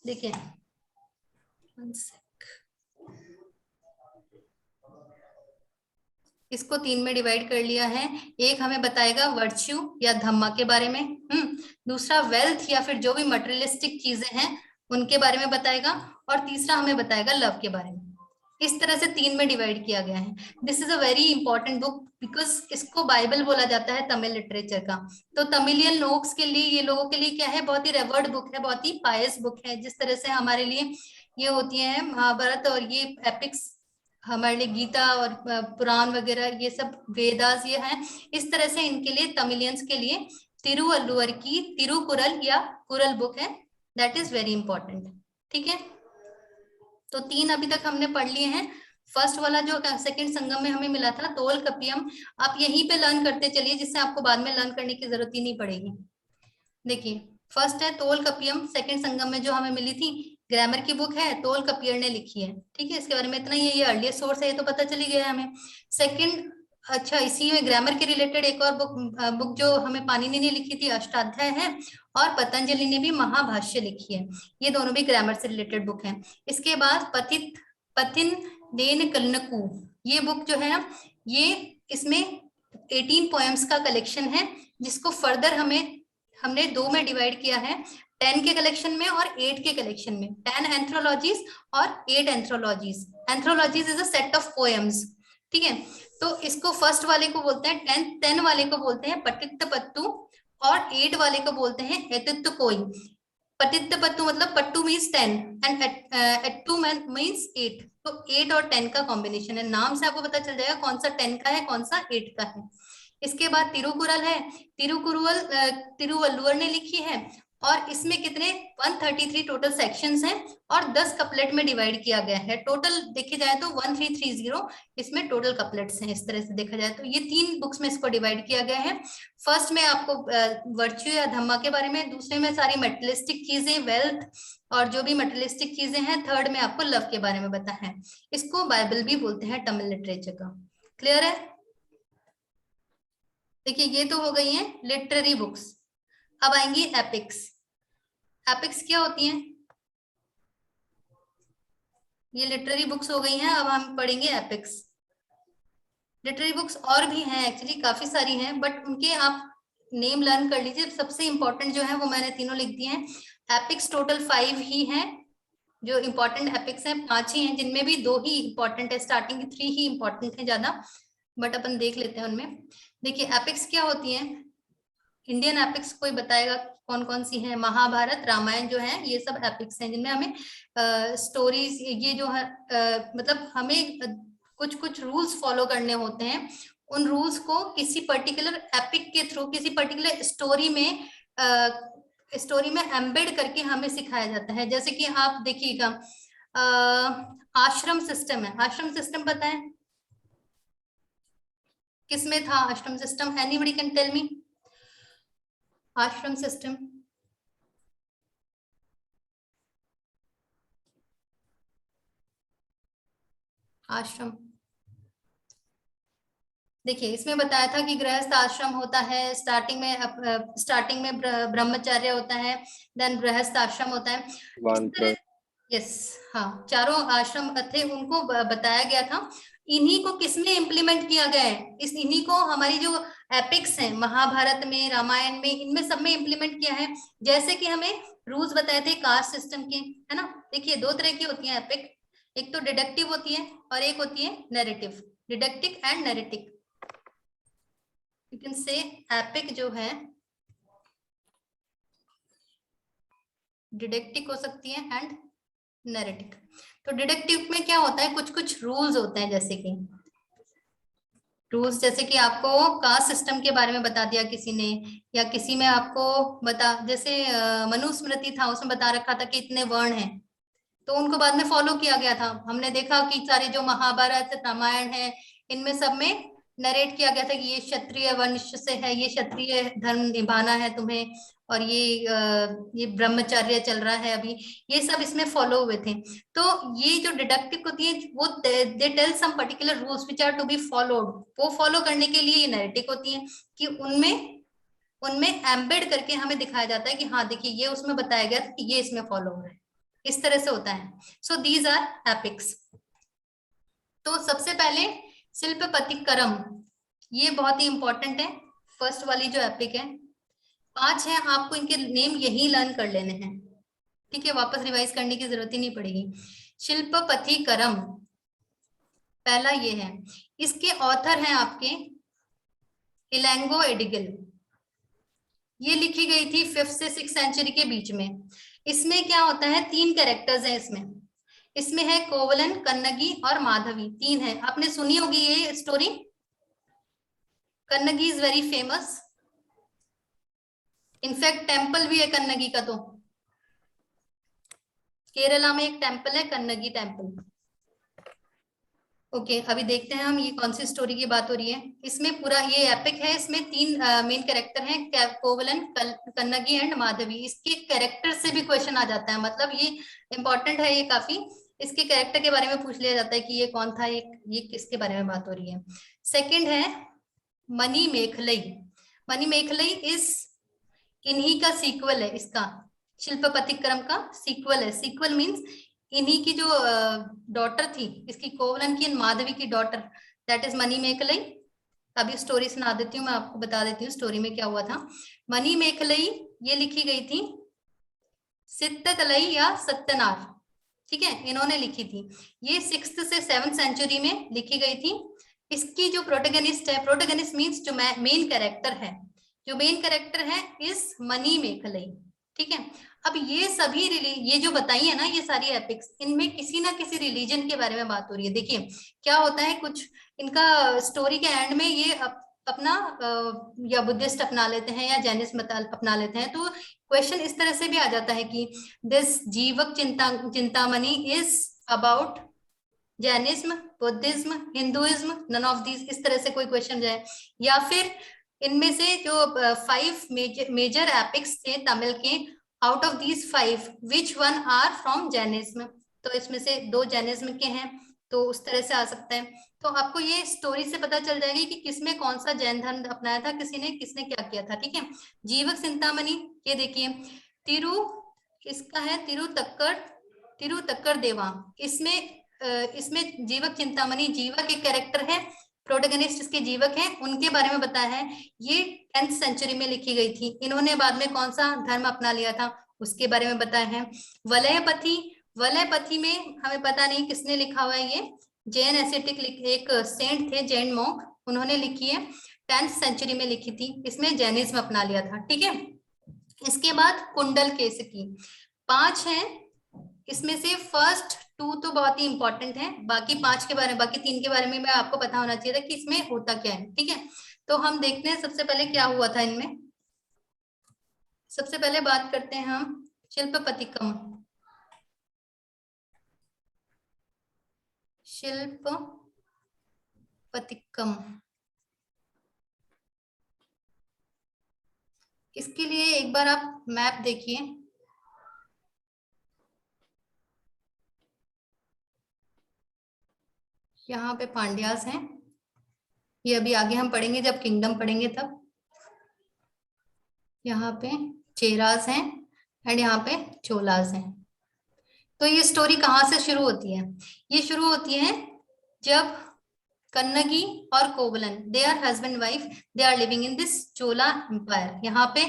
देखिए इसको 3 में डिवाइड कर लिया है। एक हमें बताएगा वर्च्यू या धम्मा के बारे में, दूसरा वेल्थ या फिर जो भी मटेरियलिस्टिक चीजें हैं उनके बारे में बताएगा, और तीसरा हमें बताएगा लव के बारे में। इस तरह से 3 में डिवाइड किया गया है। This is a very important book because इसको बाइबल बोला जाता है तमिल लिटरेचर का। तो तमिलियन लोग्स के लिए, ये लोगों के लिए क्या है, बहुत ही रेवर्ड बुक है, बहुत ही पायस बुक है। जिस तरह से हमारे लिए ये होती है महाभारत और ये एपिक्स, हमारे लिए गीता और पुराण वगैरह, ये सब वेदास ये हैं, इस तरह से इनके लिए, तमिलियंस के लिए तिरुवल्लुवर की तिरुकुरल या कुरल बुक है। That is very important. ठीक है, तो 3 अभी तक हमने पढ़ लिए हैं। फर्स्ट वाला जो सेकंड संगम में हमें मिला था तोल कपियम, आप यहीं पे लर्न करते चलिए, जिससे आपको बाद में लर्न करने की जरूरत ही नहीं पड़ेगी। देखिए, फर्स्ट है तोल कपियम। सेकंड संगम में जो हमें मिली थी, ग्रामर की बुक है, तोल कपियर ने लिखी है। ठीक है, इसके बारे में इतना ही है। ये अर्लियर सोर्स है, ये तो पता चली गया हमें। सेकंड, अच्छा, इसी में ग्रामर के रिलेटेड एक और बुक जो हमें पाणिनि ने लिखी थी, अष्टाध्याय है, और पतंजलि ने भी महाभाष्य लिखी है। ये दोनों भी ग्रामर से रिलेटेड बुक है। इसके बाद पथिन देन कन्नकू, ये बुक जो है ना, ये इसमें 18 पोएम्स का कलेक्शन है, जिसको फर्दर हमने 2 में डिवाइड किया है, 10 के कलेक्शन में और 8 के कलेक्शन में। 10 एंथ्रोलॉजीज और 8 anthologies. Anthologies is a set of poems. ठीक है, तो इसको फर्स्ट वाले को बोलते हैं 10 वाले को बोलते हैं पतित्त पत्तू, और 8 वाले को बोलते हैं एतित्त कोई। पतित्त पत्तू मतलब पट्टू मीन्स 10 एंड एट्टू मीन्स 8। तो 8 और 10 का कॉम्बिनेशन है। नाम से आपको पता चल जाएगा कौन सा 10 का है, कौन सा 8 का है। इसके बाद तिरुकुरल है, तिरुवल्लुवर ने लिखी है, और इसमें कितने 133 टोटल सेक्शंस हैं और 10 कपलेट में डिवाइड किया गया है। टोटल देखी जाए तो 1330 इसमें टोटल कपलेट्स हैं। इस तरह से देखा जाए तो ये 3 बुक्स में इसको डिवाइड किया गया है। फर्स्ट में आपको वर्च्यू या धम्मा के बारे में, दूसरे में सारी मेटेरियलिस्टिक चीजें, वेल्थ और जो भी मटेरियलिस्टिक चीजें हैं, थर्ड में आपको लव के बारे में बताया है। इसको बाइबल भी बोलते हैं तमिल लिटरेचर का। क्लियर है? देखिए ये तो हो गई है लिटरेरी बुक्स। अब आएंगी एपिक्स। एपिक्स क्या होती हैं? ये लिटरेरी बुक्स हो गई हैं, अब हम पढ़ेंगे एपिक्स। लिटरेरी बुक्स और भी हैं, एक्चुअली काफी सारी हैं, बट उनके आप नेम लर्न कर लीजिए। सबसे इंपॉर्टेंट जो है वो मैंने तीनों लिख दिए हैं। एपिक्स टोटल 5 ही हैं जो इंपॉर्टेंट एपिक्स हैं, 5 ही हैं, जिनमें भी 2 ही इंपॉर्टेंट है, स्टार्टिंग की 3 ही इंपॉर्टेंट है ज्यादा, बट अपन देख लेते हैं उनमें। देखिए एपिक्स क्या होती हैं। इंडियन एपिक्स कोई बताएगा कौन कौन सी हैं? महाभारत, रामायण जो है ये सब एपिक्स हैं, जिनमें हमें स्टोरीज ये जो है मतलब हमें कुछ कुछ रूल्स फॉलो करने होते हैं। उन रूल्स को किसी पर्टिकुलर एपिक के थ्रू, किसी पर्टिकुलर स्टोरी में एम्बेड करके हमें सिखाया जाता है। जैसे कि आप देखिएगा आश्रम सिस्टम है। आश्रम सिस्टम पता है किसमें था? Ashram system anybody can tell me? Ashram system आश्रम देखिए इसमें बताया था कि गृहस्थ आश्रम होता है, स्टार्टिंग में ब्रह्मचर्य होता है, देन गृहस्थ आश्रम होता है। यस, हाँ, चारों आश्रम थे, उनको बताया गया था। इन्हीं को किसमें इम्प्लीमेंट किया गया है? इन्हीं को हमारी जो एपिक्स हैं महाभारत में, रामायण में, इनमें सब में इम्प्लीमेंट किया है। जैसे कि हमें रूल्स बताए थे कास्ट सिस्टम के, है ना। देखिए 2 तरह की होती है एपिक, एक तो डिडक्टिव होती है और एक होती है narrative. Deductive and narrative, you can say epic जो है डिडक्टिव हो सकती है एंड नैरेटिव। तो डिडक्टिव में क्या होता है, कुछ कुछ रूल्स होते हैं, जैसे कि आपको कास्ट सिस्टम के बारे में बता दिया किसी ने, या किसी में आपको जैसे मनुस्मृति था, उसमें बता रखा था कि इतने वर्ण हैं, तो उनको बाद में फॉलो किया गया था। हमने देखा कि सारे जो महाभारत रामायण है, इनमें सब में नरेट किया गया था कि ये क्षत्रिय वंश से है, ये क्षत्रिय धर्म निभाना है तुम्हें, और ये ब्रह्मचर्य चल रहा है अभी, ये सब इसमें फॉलो हुए थे। तो ये जो डिडक्टिव होती है वो they tell some particular rules which are to be followed. वो फॉलो करने के लिए ये नैरेटिव होती है कि उनमें एम्बेड करके हमें दिखाया जाता है कि हाँ देखिए ये उसमें बताया गया था कि ये इसमें फॉलो हो रहा है। इस तरह से होता है। So these are epics. तो सबसे पहले शिल्पपतिकरम, ये बहुत ही इंपॉर्टेंट है, फर्स्ट वाली जो एपिक है। 5 है, आपको इनके नेम यही लर्न कर लेने हैं, ठीक है, वापस रिवाइज करने की जरूरत ही नहीं पड़ेगी। शिल्पपतिकरम पहला ये है, इसके ऑथर हैं आपके इलैंगो एडिगल। ये लिखी गई थी 5th से 6th सेंचुरी के बीच में। इसमें क्या होता है, 3 कैरेक्टर्स हैं इसमें है कोवलन, कन्नगी और माधवी, 3 है। आपने सुनी होगी ये story, Kannagi is very famous, in fact temple भी है कन्नगी का। तो केरला में एक टेम्पल है कन्नगी टेम्पल। ओके, अभी देखते हैं हम ये कौन सी स्टोरी की बात हो रही है। इसमें पूरा ये एपिक है, इसमें 3 मेन कैरेक्टर हैं, कोवलन, कन्नगी एंड माधवी। इसके कैरेक्टर से भी क्वेश्चन आ जाता है, मतलब ये इंपॉर्टेंट है, ये काफी इसके कैरेक्टर के बारे में पूछ लिया जाता है कि ये कौन था, ये किसके बारे में बात हो रही है। सेकंड है मणिमेखलई। मणिमेखलई इस इन्हीं का सीक्वल है, इसका शिल्पपतिक्रम का सीक्वल है। सीक्वल मींस इन्हीं की जो डॉटर थी, इसकी कोवलन की माधवी की डॉटर, दैट इज मणिमेखलई। अभी स्टोरी सुना देती हूँ, मैं आपको बता देती हूँ स्टोरी में क्या हुआ था। मणिमेखलई ये लिखी गई थी सित्तकलई या सत्यनार, ठीक है, इन्होंने लिखी थी। ये 6th से 7th सेंचुरी में लिखी गई थी। इसकी जो प्रोटोगनिस्ट है, प्रोटोगनिस्ट मीन्स जो मेन कैरेक्टर है, जो मेन कैरेक्टर है इस मणिमेखलई, ठीक है। अब ये सभी ये जो बताई है ना, ये सारी एपिक्स, इनमें किसी ना किसी रिलीजन के बारे में बात हो रही है। देखिए क्या होता है, कुछ इनका स्टोरी के एंड में ये अपना या बुद्धिस्ट अपना लेते हैं या जैनिज्म अपना लेते हैं। तो क्वेश्चन इस तरह से भी आ जाता है कि this Jivaka Chintamani is about Jainism, Buddhism, Hinduism, none of these, इस तरह से कोई क्वेश्चन जाए। या फिर इनमें से जो 5 मेजर एपिक्स थे तमिल के, out of these 5 which one are from Jainism, तो इसमें से 2 जैनिज्म के हैं, तो उस तरह से आ सकता है। तो आपको ये स्टोरी से पता चल जाएगी कि किसमें कौन सा जैन धर्म अपनाया था, किसने क्या किया था। ठीक है, जीवक चिंतामणि, ये देखिए इसका है तिरुतक्कर देवा। इसमें जीवक चिंतामणि, जीवक एक कैरेक्टर है, प्रोटोगनिस्ट इसके जीवक हैं, उनके बारे में बताया है। ये 10th सेंचुरी में लिखी गई थी। इन्होंने बाद में कौन सा धर्म अपना लिया था उसके बारे में बताया है। वलयपति में हमें पता नहीं किसने लिखा हुआ है, ये जैन एसेटिक एक सेंट थे, जैन मॉन्क, उन्होंने लिखी है, 10th सेंचुरी में लिखी थी। इसमें जैनिज्म अपना लिया था। ठीक है, इसके बाद कुंडल केसकी, 5 हैं। इसमें से फर्स्ट 2 तो बहुत ही इंपॉर्टेंट है, बाकी 3 के बारे में मैं आपको पता होना चाहिए था कि इसमें होता क्या है। ठीक है, तो हम देखते हैं सबसे पहले क्या हुआ था इनमें। सबसे पहले बात करते हैं हम शिल्पपतिकम। इसके लिए एक बार आप मैप देखिए। यहाँ पे पांड्यास हैं, ये अभी आगे हम पढ़ेंगे जब किंगडम पढ़ेंगे तब। यहाँ पे चेरास हैं एंड यहाँ पे चोलास हैं। तो ये स्टोरी कहाँ से शुरू होती है? ये शुरू होती है जब कन्नगी और Kovalan, they are husband wife, they are living in this Chola empire. यहाँ पे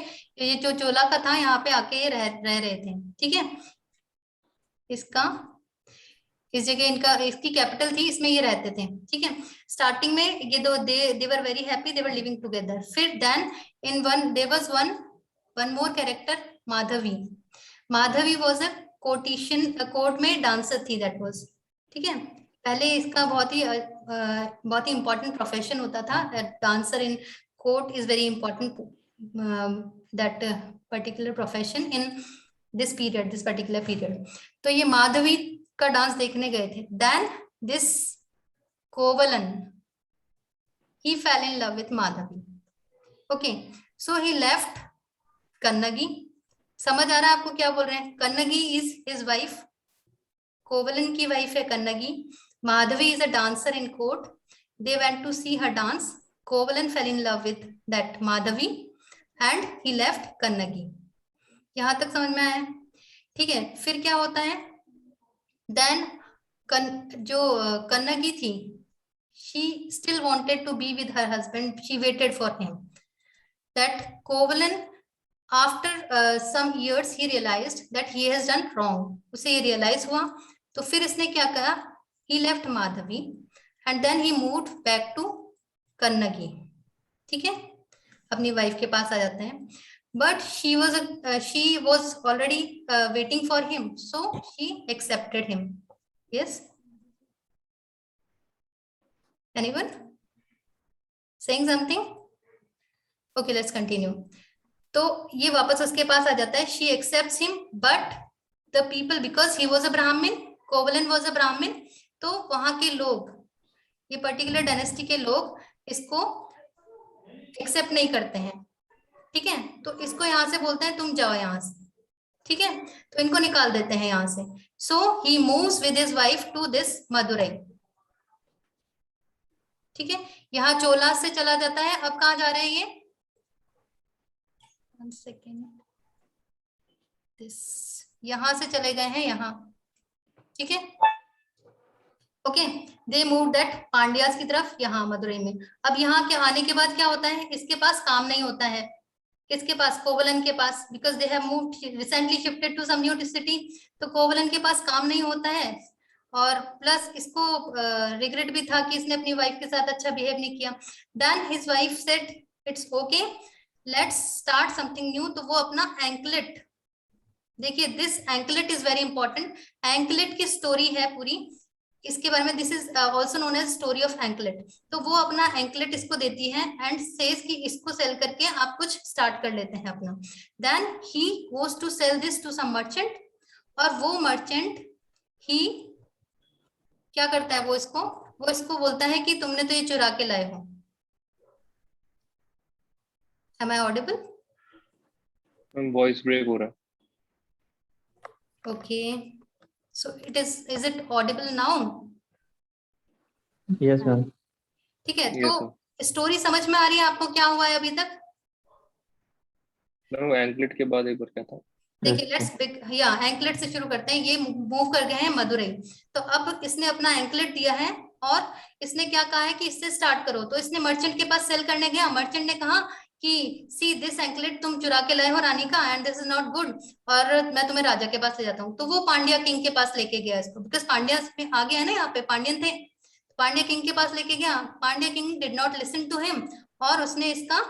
ये जो चोला का था, यहाँ पे आके ये रह रहे थे। ठीक है, इस जगह इसकी कैपिटल थी, इसमें ये रहते थे। ठीक है, स्टार्टिंग में ये दो they were very happy, they were living together. फिर then in there was one more character, Madhavi was a court में डांसर थी, दैट वाज। ठीक है, पहले इसका बहुत ही इंपॉर्टेंट प्रोफेशन होता था, dancer in court is very important, that particular profession in this particular period. तो ये माधवी का डांस देखने गए थे। Then this Kovalan, he fell in love with Madhavi. Okay, so he left Kannagi. समझ आ रहा है आपको क्या बोल रहे हैं? Kannagi is his wife, Kovalan की वाइफ है Kannagi. Madhavi is a dancer in court, they went to see her dance, Kovalan fell in love with that Madhavi and he left Kannagi. यहां तक समझ में आया? ठीक है, फिर क्या होता है? देन जो कन्नगी थी, she still wanted to be with her husband, she waited for him. That Kovalan, after some years he realized that he has done wrong, उसे ये realize हुआ, तो फिर इसने क्या करा? He left Madhavi and then he moved back to Kannagi. ठीक है, अपनी वाइफ के पास आ जाते हैं, but she was already waiting for him, so she accepted him. Yes, anyone saying something? Okay, let's continue. तो ये वापस उसके पास आ जाता है, she accepts him, but the people, because he was a Brahmin, Kovalan was a Brahmin, तो वहां के लोग, ये पर्टिकुलर डायनेस्टी के लोग इसको एक्सेप्ट नहीं करते हैं। ठीक है, तो इसको यहाँ से बोलते हैं तुम जाओ यहाँ से। ठीक है, तो इनको निकाल देते हैं यहाँ से। So he moves with his wife to this Madurai. ठीक है, यहाँ चोला से चला जाता है। अब कहाँ जा रहे हैं ये? 1 सेकेंड, यहां से चले गए हैं यहाँ। ठीक है, okay, they move that Pandyas की तरफ, यहाँ मदुरई में। अब यहाँ के आने के बाद क्या होता है? इसके पास काम नहीं होता है, किसके पास? कोवलन के पास, because they have moved recently shifted to some new city, तो कोवलन के पास काम नहीं होता है। और प्लस इसको रिग्रेट भी था कि इसने अपनी वाइफ के साथ अच्छा बिहेव नहीं किया। Then his wife said it's okay, let's start something new. तो वो अपना एंकलेट, देखिए this anklet is very important, anklet की स्टोरी है पूरी। इसके बारे में, this is also known as story of anklet. तो वो अपना एंकलेट इसको देती है एंड सेज कि इसको सेल करके आप कुछ स्टार्ट कर लेते हैं अपना। Then he goes to sell this to some merchant, और वो मर्चेंट ही क्या करता है, वो इसको बोलता है कि तुमने तो ये चुरा के लाए हो। Am I audible? Voice break हो रहा है। Okay, so is it audible now? Yes ma'am. ठीक है, Yes, तो स्टोरी समझ में आ रही है आपको क्या हुआ है अभी तक? एंकलेट के बाद एक बार क्या था? देखिए लेट्स या एंकलेट से शुरू करते हैं। ये मूव कर गए हैं मदुरई, तो अब इसने अपना एंकलेट दिया है और इसने क्या कहा है कि इससे स्टार्ट करो। तो इसने मर्चेंट के पास सेल करने गया, मर्चेंट ने कहा कि सी दिस एंकलेट तुम चुरा के लाए हो रानी का and this is not good, और मैं तुम्हें राजा के पास ले जाता हूँ। तो वो पांड्या किंग के पास लेके गया इसको, बिकॉज पांड्या में आ गया है ना, यहाँ पे पांड्यन थे, पांड्या किंग के पास लेके गया। Pandya king did not listen to him और उसने इसका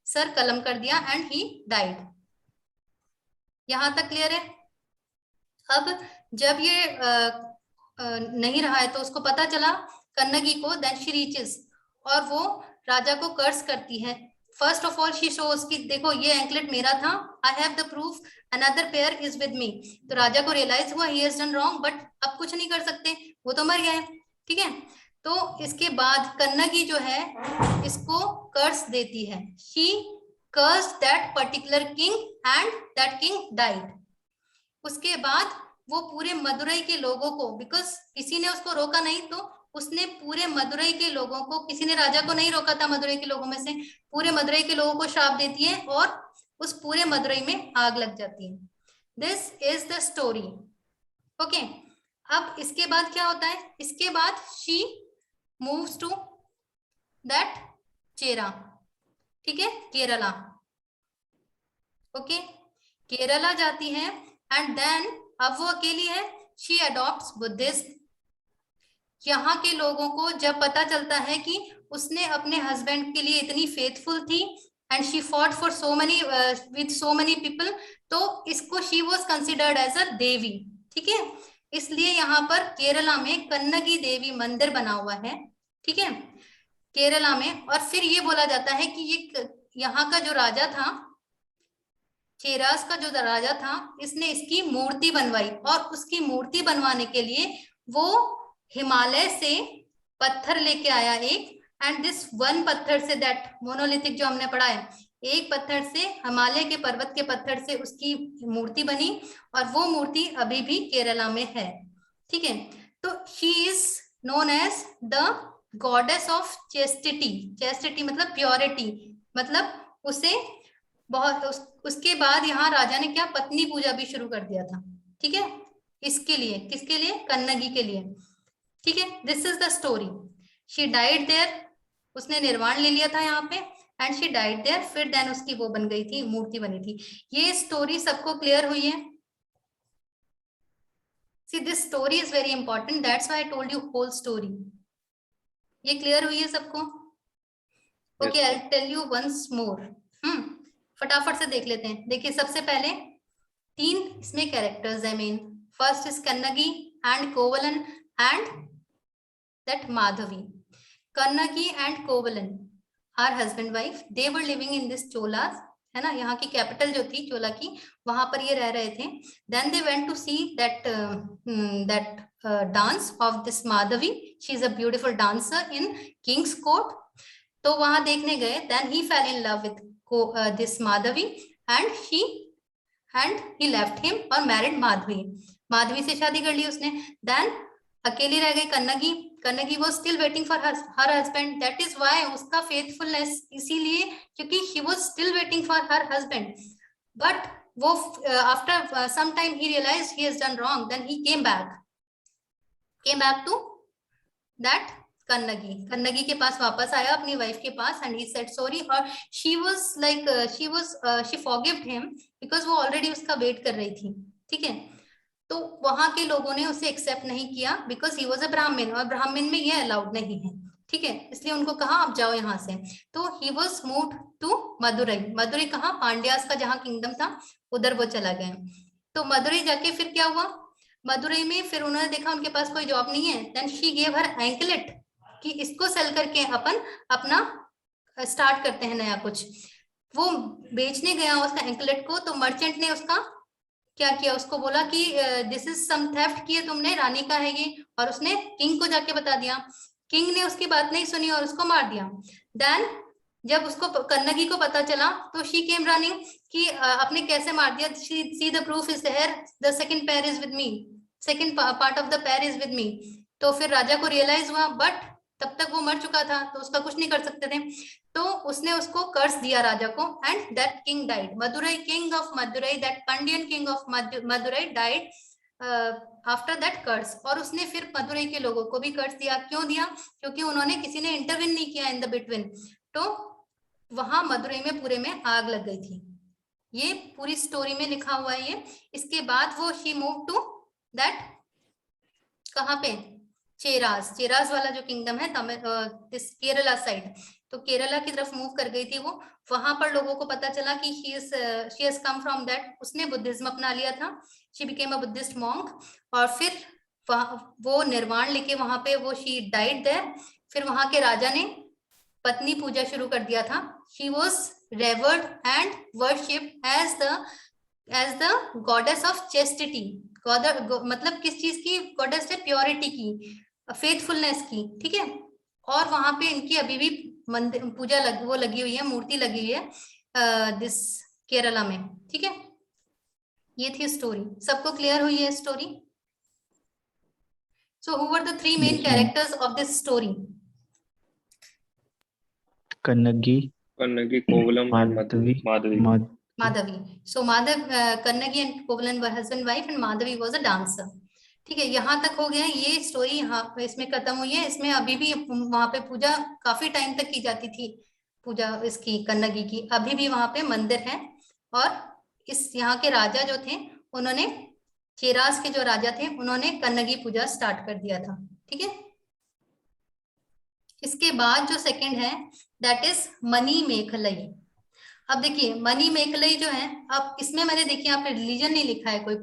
सर कलम कर दिया एंड ही डाइड। यहां तक क्लियर है? अब जब ये नहीं रहा है तो उसको पता चला कन्नगी को, देन शी रीचेस, और वो राजा को कर्स करती है। First of all she shows कि देखो ये एंकलेट मेरा था, I have the proof, another pair is with me. तो राजा को रियलाइज हुआ he has done wrong, but अब कुछ नहीं कर सकते, वो तो मर गए। ठीक है, तो इसके बाद कन्नगी जो है इसको कर्स देती है। She curse that particular king and that king died. उसके बाद वो पूरे मदुरई के लोगों को, बिकॉज किसी ने उसको रोका नहीं, तो उसने पूरे मदुरई के लोगों को, किसी ने राजा को नहीं रोका था मदुरई के लोगों में से, पूरे मदुरई के लोगों को श्राप देती है और उस पूरे मदुरई में आग लग जाती है। This is the story. Okay, अब इसके बाद क्या होता है? इसके बाद शी मूव्स टू दैट चेरा, ठीक है, केरला। ओके, केरला जाती है एंड देन अब वो अकेली है, शी अडॉप्ट्स बुद्धिज्म। यहाँ के लोगों को जब पता चलता है कि उसने अपने हस्बैंड के लिए इतनी फेथफुल थी and she fought for so many with so many people, तो इसको she was considered as a devi. ठीक है, इसलिए यहाँ पर केरला में कन्नगी देवी मंदिर बना हुआ है। ठीक है, केरला में। और फिर ये बोला जाता है कि ये यहाँ का जो राजा था, चेरास का जो राजा था, इसने इसकी मूर्ति बनवाई, और उसकी मूर्ति बनवाने के लिए वो हिमालय से पत्थर लेके आया एक, एंड दिस वन पत्थर से, दैट मोनोलिथिक जो हमने पढ़ा है, एक पत्थर से, हिमालय के पर्वत के पत्थर से उसकी मूर्ति बनी, और वो मूर्ति अभी भी केरला में है। ठीक है, तो she is known as the goddess of chastity. Chastity मतलब प्योरिटी, मतलब उसे बहुत उसके बाद यहाँ राजा ने क्या, पत्नी पूजा भी शुरू कर दिया था। ठीक है, इसके लिए, किसके लिए? कन्नगी के लिए। ठीक है, this is the story. She died there, उसने निर्वाण ले लिया था यहाँ पे, एंड शी डाइड देयर, फिर देन उसकी वो बन गई थी, मूर्ति बनी थी। ये स्टोरी सबको क्लियर हुई है? See this story is very important, that's why I told you whole story. ये क्लियर हुई है सबको? Okay, I will tell you once more. फटाफट से देख लेते हैं। देखिए, सबसे पहले 3 इसमें कैरेक्टर्स है main. First is Kannagi and Kovalan and that Madhavi. Kannagi and Kovalan are husband wife, they were living in this Cholas, है ना, यहाँ की कैपिटल जो थी चोला की, वहां पर ये रह रहे थे। Then they went to see that dance of this Madhavi, she is a beautiful dancer in king's court. तो वहां देखने गए, then he fell in love with this Madhavi and he left him और married माधवी। माधवी से शादी कर ली उसने। then अकेली रह गई Kannagi. Kannagi was still waiting for her husband, that is why उसका faithfulness, इसीलिए क्योंकि she was still waiting for her husband, but वो after some time he realized he has done wrong, then he came back to that Kannagi के पास वापस आया, अपनी वाइफ के पास, एंड ही सेड सॉरी, और शी फॉरगिव्ड हिम बिकॉज वो ऑलरेडी उसका वेट कर रही थी। ठीक है, तो वहां के लोगों ने उसे एक्सेप्ट नहीं किया बिकॉज ही वाज अ ब्राह्मण, और ब्राह्मण में ये अलाउड नहीं है। ठीक है, इसलिए उनको कहा आप जाओ यहाँ से। तो he was moved to Madurai. Madurai कहाँ? पांड्यास का जहाँ किंगडम था उधर वो चला गया। तो मदुरई जाके फिर क्या हुआ? मदुरई में फिर उन्होंने देखा उनके पास कोई जॉब नहीं है, then she gave her anklet कि इसको सेल करके अपन अपना स्टार्ट करते हैं नया कुछ। वो बेचने गया उसका एंकलेट को, तो मर्चेंट ने उसका क्या किया, उसको बोला कि दिस इज सम थेफ्ट किया तुमने, रानी का है ये, और उसने किंग को जाके बता दिया। किंग ने उसकी बात नहीं सुनी और उसको मार दिया। देन जब उसको कन्नगी को पता चला तो शी केम रनिंग कि आपने कैसे मार दिया, see the proof is there, the second pair is with me, second part of the pair is with me. तो फिर राजा को रियलाइज हुआ, बट तब तक वो मर चुका था तो उसका कुछ नहीं कर सकते थे, तो उसने उसको कर्स दिया राजा को, and that king died, Madurai king of Madurai, that Pandyan king of Madurai died after that curse. और उसने फिर मदुरई के लोगों को भी कर्स दिया। क्यों दिया? क्योंकि उन्होंने किसी ने इंटरविन नहीं किया इन द बिटवीन, तो वहां मदुरई में पूरे में आग लग गई थी। ये पूरी स्टोरी में लिखा हुआ है ये। इसके बाद वो शी मूव टू दैट, कहाँ पे, चेराज, चेराज वाला जो किंगडम है तमिल दिस केरला साइड, तो केरला की तरफ मूव कर गई थी वो। वहां पर लोगों को पता चला कि she has come from that, उसने बुद्धिज्म अपना लिया था, she became a Buddhist monk. और फिर वो निर्वाण लेके वहां पे वो शी डाइड देयर। फिर वहां के राजा ने पत्नी पूजा शुरू कर दिया था। She was revered and worshipped as the goddess of chastity. मतलब किस चीज की गॉडेस है? प्योरिटी की, फेथफुलनेस की, ठीक है। और वहां पे इनकी अभी भी मंदिर पूजा वो लगी हुई है, मूर्ति लगी हुई है दिस केरला में, ठीक है। ये थी स्टोरी, सबको क्लियर हुई है story? So who were the three main characters of this story? Kannagi, Kovalam and Madhavi, Madhavi. Madhavi. So Madhav, Kannagi and Kovalan were husband wife and Madhavi was a dancer. ठीक है, यहाँ तक हो गया। ये स्टोरी यहाँ इसमें खत्म हुई है। इसमें अभी भी वहां पे पूजा काफी टाइम तक की जाती थी, पूजा इसकी कन्नगी की, अभी भी वहां पे मंदिर है। और इस यहाँ के राजा जो थे, उन्होंने, चेरास के जो राजा थे, उन्होंने कन्नगी पूजा स्टार्ट कर दिया था, ठीक है। इसके बाद जो सेकंड है दैट इज मनी मेखलई। अब देखिए मनी मेखलई जो है, अब इसमें मैंने देखिए आपने रिलीजन नहीं लिखा है, कोई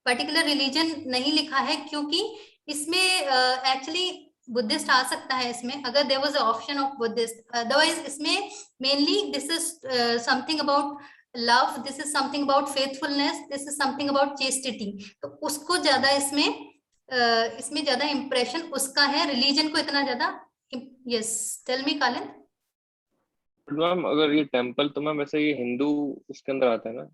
पर्टिकुलर रिलीजन नहीं लिखा है, क्योंकि इसमें एक्चुअली बुद्धिस्ट आ सकता है इसमें, अगर there was a option of Buddhist. Otherwise इसमें mainly this is something about love, this is something about faithfulness, this is something about chastity. तो उसको ज्यादा इसमें ज्यादा इंप्रेशन उसका है, रिलीजन को इतना ज्यादा। यस, टेल मी कालिन। मैम अगर ये टेम्पल, तो मैम वैसे ये हिंदू इसके अंदर आता है ना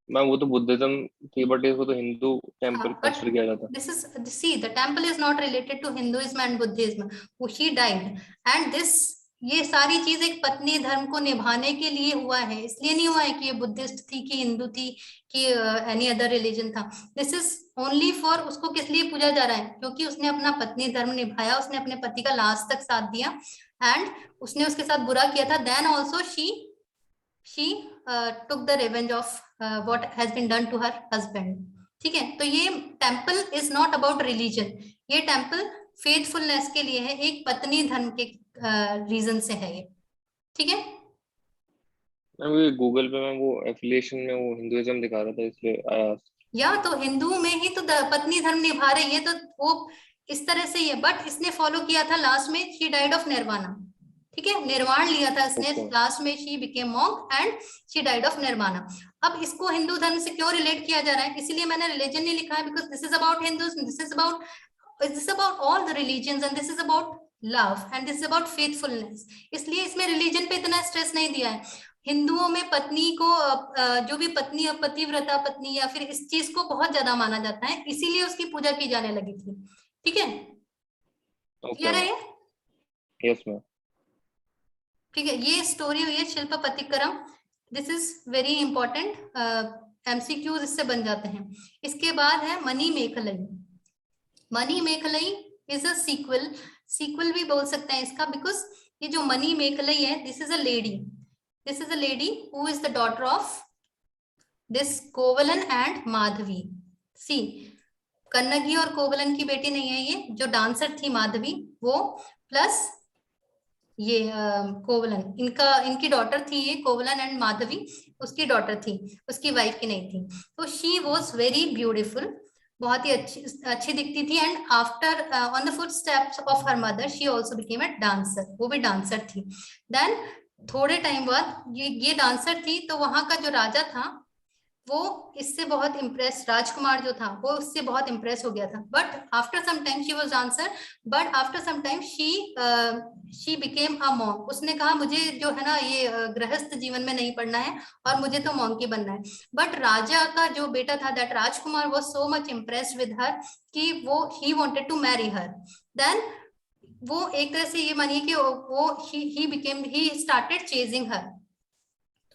मैम? वो तो बुद्धिज्म थी, बट इसको तो हिंदू टेम्पल कंसिडर किया जाता है। This is, see, the temple is not related to Hinduism and Buddhism. She died, and this, ये सारी चीज एक पत्नी धर्म को निभाने के लिए हुआ है, इसलिए नहीं हुआ है कि ये बुद्धिस्ट थी कि हिंदू थी कि एनी अदर रिलीजन था। दिस इज ओनली फॉर, उसको किस लिए पूजा जा रहा है? क्योंकि उसने अपना पत्नी धर्म निभाया, उसने अपने पति का लास्ट तक साथ दिया, एंड उसने उसके साथ बुरा किया था, then also she took the revenge of what has been done to her husband। ठीक है, तो ये temple is not about religion, ये टेम्पल फेथफुलनेस के लिए है, एक पत्नी धर्म के रीजन से है ये, ठीक है। मैम ये गूगल पे मैम वो एफिलिएशन में वो हिंदुइज्म दिखा रहा था, इसलिए आया। या तो हिंदू में ही तो पत्नी धर्म निभा रही है, तो वो इस तरह से ही है, बट इसने फॉलो किया था लास्ट में, शी डाइड ऑफ निर्वाणा, ठीक है, निर्वाण लिया था इसने लास्ट में, she became monk and she died of nirvana. अब इसको हिंदू धर्म से क्यों रिलेट किया जा रहा है? इसीलिए मैंने रिलीजन नहीं लिखा है, because this is about Hinduism, this is about all the religions, and this is about love, and this is about faithfulness, इसलिए इसमें रिलीजन पे इतना स्ट्रेस नहीं दिया है। हिंदुओं में पत्नी को, जो भी पत्नी, पतिव्रता पत्नी या फिर इस चीज को बहुत ज्यादा माना जाता है, इसीलिए उसकी पूजा की जाने लगी थी, ठीक है। क्लियर है ये? Yes ma'am. ठीक है, ये स्टोरी हुई है Silappatikaram. This is very important, MCQs इससे बन जाते हैं। इसके बाद है Manimekalai. Manimekalai is a sequel भी बोल सकते हैं इसका, बिकॉज ये जो मनी मेखलई है, this is a lady who is the daughter of this Kovalan and Madhavi. See, Kannagi और कोवलन की बेटी नहीं है ये, जो डांसर थी माधवी वो, प्लस ये कोवलन, इनकी डॉटर थी ये, कोवलन एंड माधवी उसकी डॉटर थी, उसकी वाइफ की नहीं थी। तो शी वॉज वेरी ब्यूटिफुल, बहुत ही अच्छी दिखती थी। And after on the foot steps of her mother she also became a dancer, वो भी डांसर थी। देन थोड़े टाइम बाद ये डांसर थी, तो वहां का जो राजा था वो इससे बहुत इम्प्रेस, राजकुमार जो था वो उससे बहुत इम्प्रेस हो गया था। But after some time she was answer, but after some time she became a monk. उसने कहा मुझे जो है ना ये गृहस्थ जीवन में नहीं पढ़ना है और मुझे तो मॉन्क ही बनना है। बट राजा का जो बेटा था, दैट राजकुमार, was so much impressed with her कि वो he wanted to marry her. Then वो एक तरह से ये मानिए कि वो ही स्टार्टेड चेजिंग हर।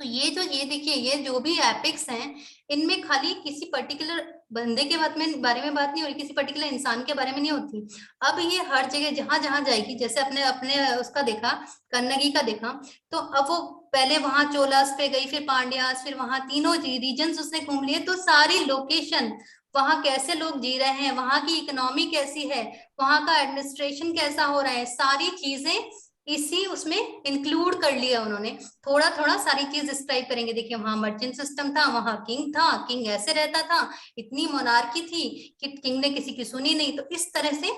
तो ये देखिए, ये जो भी एपिक्स हैं इनमें खाली किसी पर्टिकुलर बंदे के बारे में बात नहीं हो रही, किसी पर्टिकुलर इंसान के बारे में नहीं होती। अब ये हर जगह जहां जहां जाएगी, जैसे अपने अपने उसका देखा, कन्नगी का देखा, तो अब वो पहले वहां चोलास पे गई, फिर पांड्यास, फिर वहां तीनों रीजन्स उसने घूम लिए। तो सारी लोकेशन, वहां कैसे लोग जी रहे हैं, वहां की इकोनॉमी कैसी है, वहां का एडमिनिस्ट्रेशन कैसा हो रहा है, सारी चीजें इसी उसमें इंक्लूड कर लिया उन्होंने। थोड़ा थोड़ा सारी चीज डिस्क्राइब करेंगे। देखिए वहां मर्चेंट सिस्टम था, वहां किंग था, किंग ऐसे रहता था, इतनी मोनार्की थी कि किंग ने किसी की सुनी नहीं। तो इस तरह से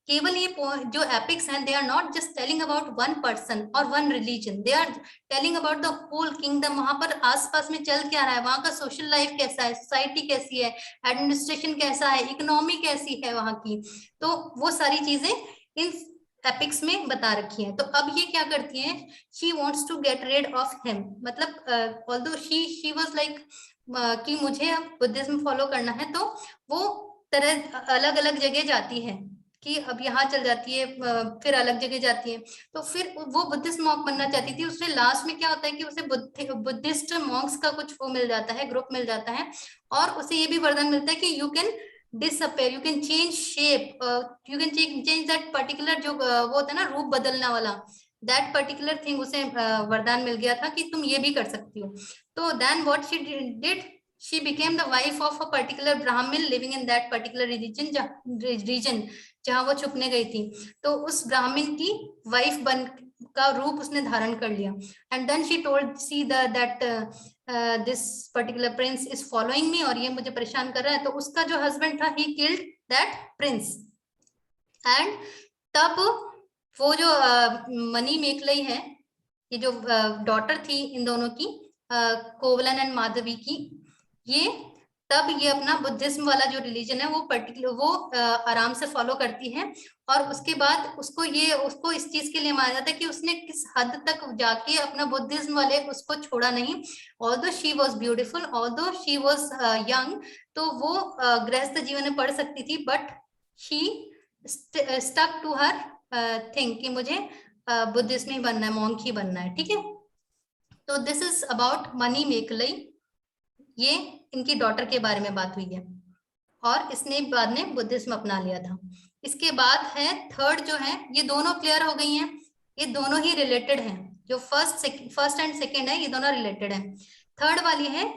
केवल ये जो एपिक्स हैं, they are not just telling about one person और one religion, they are telling about the whole kingdom. वहां पर आसपास में चल क्या रहा है, वहां का सोशल लाइफ कैसा है, सोसाइटी कैसी है, एडमिनिस्ट्रेशन कैसा है, इकोनॉमी कैसी है वहां की। तो वो सारी चीजें इन एपिक्स में बता रखी है। तो अब ये क्या करती है, she wants to get rid of him, मतलब ऑल्दो शी वाज लाइक कि मुझे अब बुद्धिज्म फॉलो करना है, तो वो तरह अलग अलग जगह जाती है कि अब यहाँ चल जाती है, फिर अलग जगह जाती है। तो फिर वो बुद्धिस्ट मॉन्क बनना चाहती थी। उससे लास्ट में क्या होता है कि उसे बुद्धिस्ट मॉन्क्स का कुछ वो मिल जाता है, ग्रुप मिल जाता है, और उसे ये भी वरदान मिलता है कि you can disappear, you can change shape, you can change that particular जो वो होता है ना रूप बदलना वाला, that particular thing उसे वरदान मिल गया था कि तुम ये भी कर सकती हो। तो then what she did, she became the wife of a particular Brahmin living in that particular region जहाँ वो छुपने गई थी। तो उस ब्राह्मण की वाइफ बन का रूप उसने धारण कर लिया। And then she told see that this particular prince is following me, और ये मुझे परेशान कर रहा है। तो उसका जो हस्बैंड था, he killed that Prince. And तब वो जो मनी मेकलई है, ये जो डॉटर थी इन दोनों की, कोवलन एंड माधवी की, ये तब ये अपना बुद्धिज्म वाला जो रिलीजन है वो पर्टिकुलर वो आराम से फॉलो करती है। और उसके बाद उसको इस चीज के लिए माना जाता है कि उसने किस हद तक जाके अपना बुद्धिज्म वाले उसको छोड़ा नहीं। Although she was beautiful, although she was young, तो वो गृहस्थ जीवन में पढ़ सकती थी, but she stuck to her thing कि मुझे बुद्धिस्ट नहीं बनना है, मॉन्क ही बनना है। ठीक है, तो दिस इज अबाउट मनी मेकलई। ये इनकी डॉटर के बारे में बात हुई है, और इसने बाद में बुद्धिज्म अपना लिया था। इसके बाद है थर्ड जो है, ये दोनों क्लियर हो गई हैं, ये दोनों ही रिलेटेड हैं। जो फर्स्ट एंड सेकंड है, ये दोनों रिलेटेड हैं। थर्ड वाली है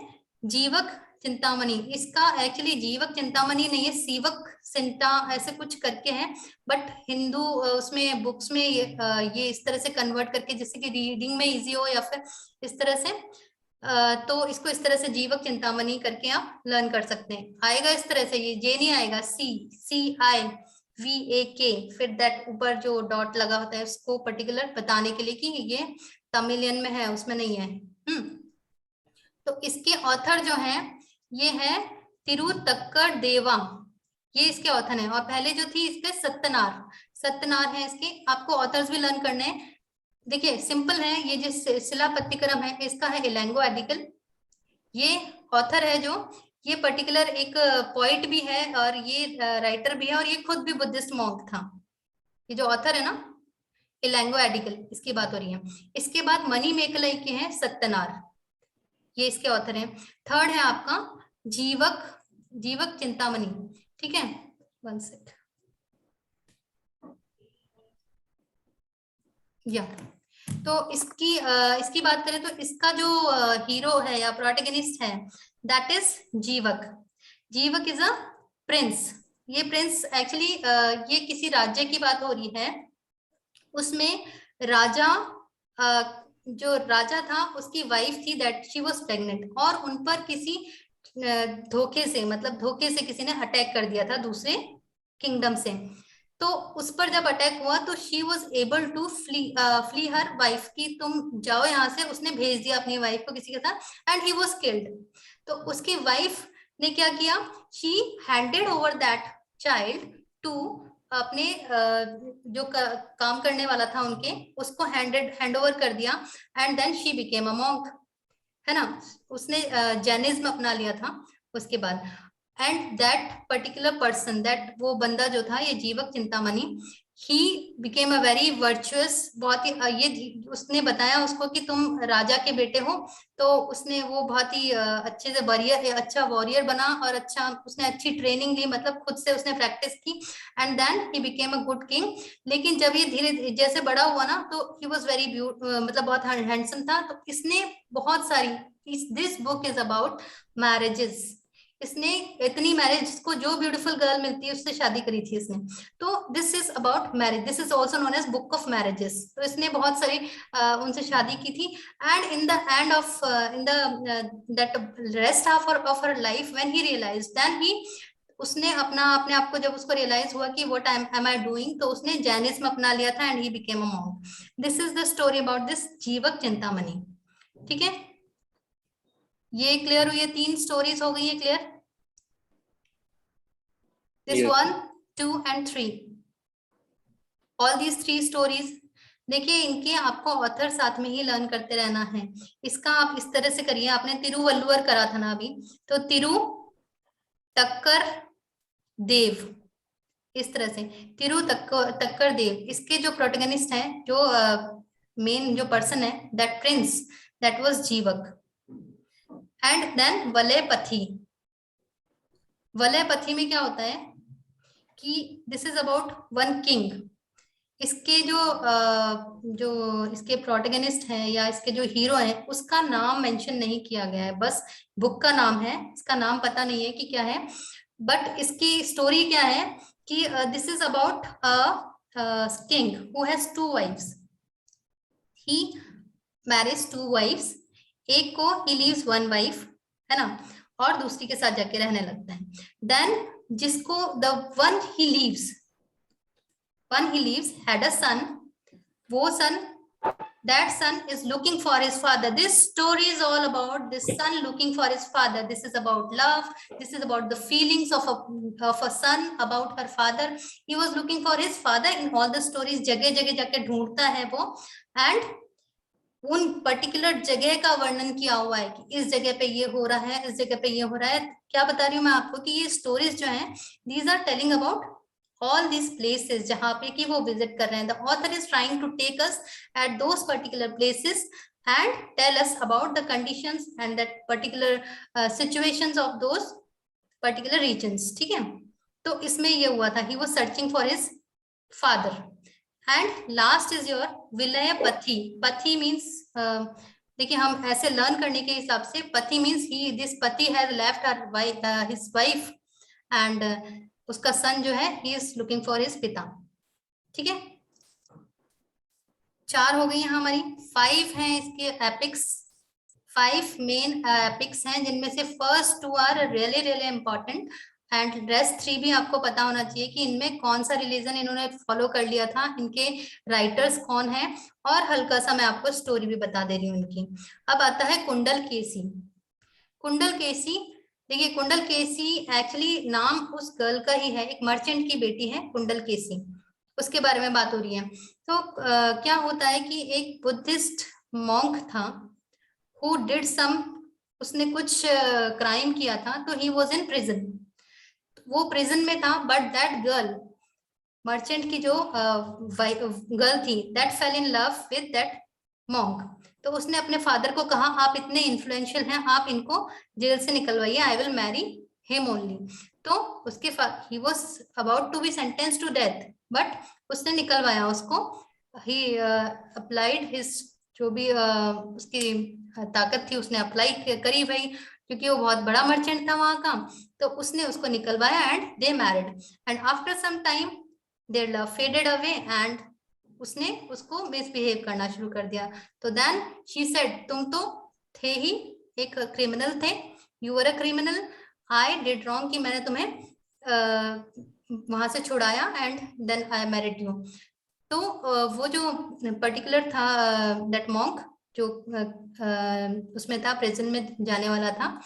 जीवक चिंतामणि। इसका एक्चुअली जीवक चिंतामणि नहीं है, सीवक चिंता ऐसे कुछ करके है, बट हिंदू उसमें बुक्स में ये इस तरह से कन्वर्ट करके, जिससे कि रीडिंग में इजी हो, या फिर इस तरह से तो इसको इस तरह से जीवक चिंतामणि करके आप लर्न कर सकते हैं। आएगा इस तरह से, ये जे नहीं आएगा, CIVAK, फिर दैट ऊपर जो डॉट लगा होता है उसको पर्टिकुलर बताने के लिए कि ये तमिलियन में है, उसमें नहीं है। तो इसके ऑथर जो है ये है तिरुतक्कड़ देवा, ये इसके ऑथर हैं। और पहले जो थी इसके सत्यनार है इसके। आपको ऑथर्स भी लर्न करने हैं। देखिए सिंपल है, ये जो शिलापत्तिक्रम है इसका है इलैंगो एडिकल। ये ऑथर है जो, ये पर्टिकुलर एक पोइट भी है और ये राइटर भी है, और ये खुद भी बुद्धिस्ट मॉन्क था। ये जो ऑथर है ना इलैंगो एडिकल, इसकी बात हो रही है। इसके बाद मनी मेकलई के हैं सत्यनार, ये इसके ऑथर हैं। थर्ड है आपका जीवक चिंतामणि। ठीक है, वन सेक या तो इसकी बात करें तो इसका जो हीरो है या प्रोटैगनिस्ट है, दैट इज जीवक इज अ प्रिंस। ये प्रिंस एक्चुअली ये किसी राज्य की बात हो रही है, उसमें राजा जो राजा था उसकी वाइफ थी, दैट शी वाज प्रेग्नेंट, और उन पर किसी धोखे से, मतलब धोखे से किसी ने अटैक कर दिया था दूसरे किंगडम से। तो उस पर जब अटैक हुआ तो she was able to flee her wife, की तुम जाओ यहाँ से, उसने भेज दिया अपनी वाइफ को किसी के साथ, एंड ही वॉज किल्ड। तो उसकी वाइफ ने क्या किया, she handed over that child to अपने जो काम करने वाला था उनके, उसको हैंड ओवर कर दिया, and then she became a monk, है ना, उसने जैनिज्म अपना लिया था उसके बाद। And that particular person, that वो बंदा जो था, ये Jivaka Chintamani, he became a very virtuous, बहुत ही ये उसने बताया उसको कि तुम राजा के बेटे हो, तो उसने वो बहुत ही अच्छे से अच्छा वॉरियर बना, और अच्छा उसने अच्छी ट्रेनिंग ली, मतलब खुद से उसने प्रैक्टिस की, and then he became a good king. लेकिन जब ये धीरे जैसे बड़ा हुआ ना, तो ही वॉज वेरी मतलब बहुत हैंडसम था, तो इसने बहुत सारी, this book is about marriages, इसने इतनी मैरिज को, जो ब्यूटीफुल गर्ल मिलती है उससे शादी करी थी इसने। तो this is about marriage, this is also known as book of marriages. तो इसने बहुत सारी उनसे शादी की थी, and in the end of in the that rest of her life when he realised, then he, उसने अपने आप को जब उसको रियलाइज हुआ कि व्हाट एम आई डूइंग, तो उसने जैनिज्म अपना लिया था, and he became a monk. This is the story about this Jivaka Chintamani. ठीक है, ये क्लियर हुई है, 3 स्टोरीज हो गई है clear, this Yes. 1, 2 and 3, all these 3 stories. देखिए इनके आपको ऑथर साथ में ही लर्न करते रहना है। इसका आप इस तरह से करिए, आपने तिरुवल्लुवर करा था ना अभी, तो तिरु तक्कर देव, इस तरह से तिरु तक्कर देव, इसके जो प्रोटैगनिस्ट हैं, जो मेन जो पर्सन है, दैट प्रिंस, दैट वाज जीवक। एंड देन वलय पथी, वलय पथी में क्या होता है कि this is about one king. इसके जो इसके प्रोटैगनिस्ट हैं या इसके जो हीरो हैं, उसका नाम मेंशन नहीं किया गया है, बस बुक का नाम है, इसका नाम पता नहीं है कि क्या है। बट इसकी स्टोरी क्या है कि this is about a king who has 2 wives, he marriage 2 wives, एक को ही लीव्स 1 वाइफ, है ना, और दूसरी के साथ जाके रहने लगता है। देन जिसको the one he leaves had a son, वो son, that son is looking for his father. This story is all about this son looking for his father. This is about love, this is about the feelings of a son about her father. He was looking for his father in all the stories, जगह जगह जाके ढूंढता है वो, and उन पर्टिकुलर जगह का वर्णन किया हुआ है कि इस जगह पे ये हो रहा है, इस जगह पे ये हो रहा है। क्या बता रही हूँ मैं आपको कि ये स्टोरीज जो हैं, these are telling about all these places जहाँ पे कि वो विजिट कर रहे हैं। The author is trying to take us at those particular places and tell us about the conditions and that particular situations of those particular regions। ठीक है, तो इसमें ये हुआ था, he was searching for his father। And last is your विलय पथी। पथी मीन्स, देखिए हम ऐसे लर्न करने के हिसाब से, पति मीन्स ही, दिस पति has left his wife, and उसका सन जो है, he is looking for his पिता। ठीक है, 4 हो गई हैं हमारी। 5 हैं इसके एपिक्स, 5 मेन एपिक्स हैं, जिनमें से first 2 are really really important, and rest 3 भी आपको पता होना चाहिए कि इनमें कौन सा रिलीजन इन्होंने फॉलो कर लिया था, इनके राइटर्स कौन है, और हल्का सा मैं आपको स्टोरी भी बता दे रही हूँ इनकी। अब आता है कुंडल केसी। कुंडल केसी, देखिए कुंडल केसी एक्चुअली नाम उस गर्ल का ही है, एक मर्चेंट की बेटी है कुंडल केसी, उसके बारे में बात हो रही है। तो क्या होता है कि एक बुद्धिस्ट मॉन्क था, हु डिड सम, उसने कुछ क्राइम किया था, तो ही वाज इन प्रिजन, वो प्रिजन में था। बट दैट गर्ल, मर्चेंट की जो गर्ल थी, that fell in love with that monk. तो उसने अपने फादर को कहा, आप इतने इन्फ्लुएंशियल हैं, आप इनको जेल से निकलवाइए, I will marry him only. तो उसके ही was about to be sentence to death, but उसने निकलवाया उसको। ही अप्लाइड हिज, जो भी उसकी ताकत थी उसने अप्लाई करी भाई, क्योंकि वो बहुत बड़ा मर्चेंट था वहां का। तो उसने उसको निकलवाया, and they married, and after some time their love faded away, and उसने उसको मिसबिहेव करना शुरू कर दिया। तो देन शी सेड, तुम तो थे ही एक क्रिमिनल थे, you were a criminal, I did wrong, कि मैंने तुम्हें वहां से छुड़ाया and then I married you. तो वो जो पर्टिकुलर था दैट मॉन्क जो उसमें था, प्रिजन में जाने वाला था,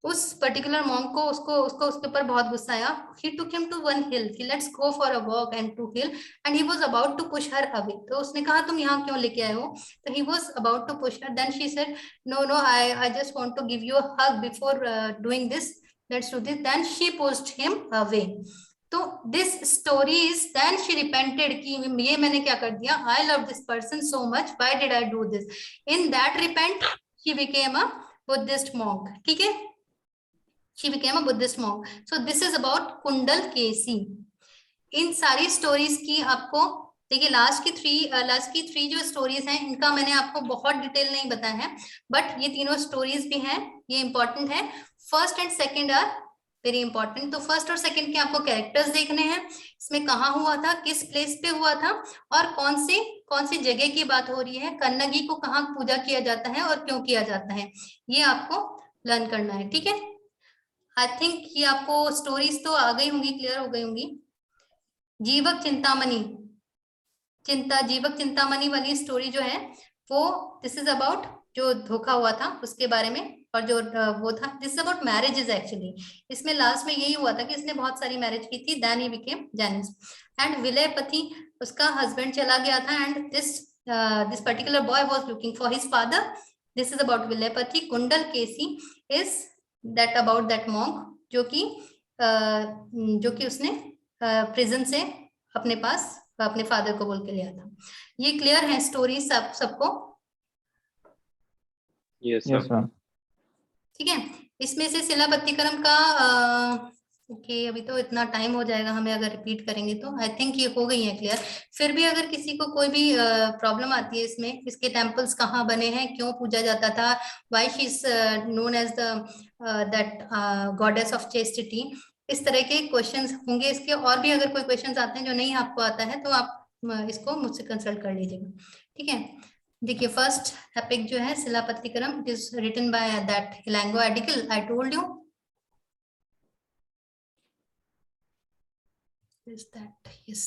उस पर्टिकुलर मॉन्क को उसको उसको उसके ऊपर बहुत गुस्सा आया। He took him to one hill कि let's go for a walk and to hill, and he was about to push her away. तो उसने कहा तुम यहाँ क्यों लेके आए हो? तो he was about to push her, then she said no no, I just want to give you a hug before doing this, let's do this, then she pushed him away. तो this story is then she repented कि ये मैंने क्या कर दिया, I love this person so much, why did I do this, in that repent she became a Buddhist monk. ठीक है, she became a Buddhist monk. So this is about कुंडल केसी। इन सारी स्टोरीज की आपको देखिए लास्ट की थ्री जो स्टोरीज हैं इनका मैंने आपको बहुत डिटेल नहीं बताया है, बट ये तीनों स्टोरीज भी हैं, ये इंपॉर्टेंट है। First and second are very important. तो फर्स्ट और सेकंड के आपको कैरेक्टर्स देखने हैं, इसमें कहाँ हुआ था, किस प्लेस पे हुआ था, और कौन सी जगह की बात हो रही है, कन्नगी को कहाँ पूजा किया जाता है और क्यों किया जाता है, ये आपको लर्न करना है। ठीक है, आई थिंक ये आपको स्टोरीज तो आ गई होंगी, क्लियर हो गई होंगी। जीवक चिंतामणि, जीवक चिंतामणि वाली स्टोरी जो है वो दिस इज अबाउट जो धोखा हुआ था उसके बारे में, और जो वो था this is about marriages actually. इसमें लास्ट में यही हुआ था कि इसने बहुत सारी मैरिज की थी, then he became Jains. And Vilayapati, उसका हस्बैंड चला गया था, and this particular boy was looking for his father, this is about Vilayapati. Kundalakesi is that about that monk जो कि उसने प्रिजन से अपने पास अपने फादर को बोल के लिया था। ये क्लियर है स्टोरी सबको? Yes yes ma'am. ठीक है, इसमें से शिलापत्तिकरम का ओके अभी तो इतना टाइम हो जाएगा हमें अगर रिपीट करेंगे तो, आई थिंक ये हो गई है क्लियर। फिर भी अगर किसी को कोई भी प्रॉब्लम आती है इसमें, इसके टेम्पल्स कहाँ बने हैं, क्यों पूजा जाता था, why she is known as the that goddess of chastity, इस तरह के क्वेश्चंस होंगे इसके। और भी अगर कोई क्वेश्चंस आते हैं जो नहीं आपको आता है तो आप इसको मुझसे कंसल्ट कर लीजिएगा। ठीक है, देखिए फर्स्ट एपिक जो है Silappatikaram, it is written by that Ilango Adigal, I told you is that, yes,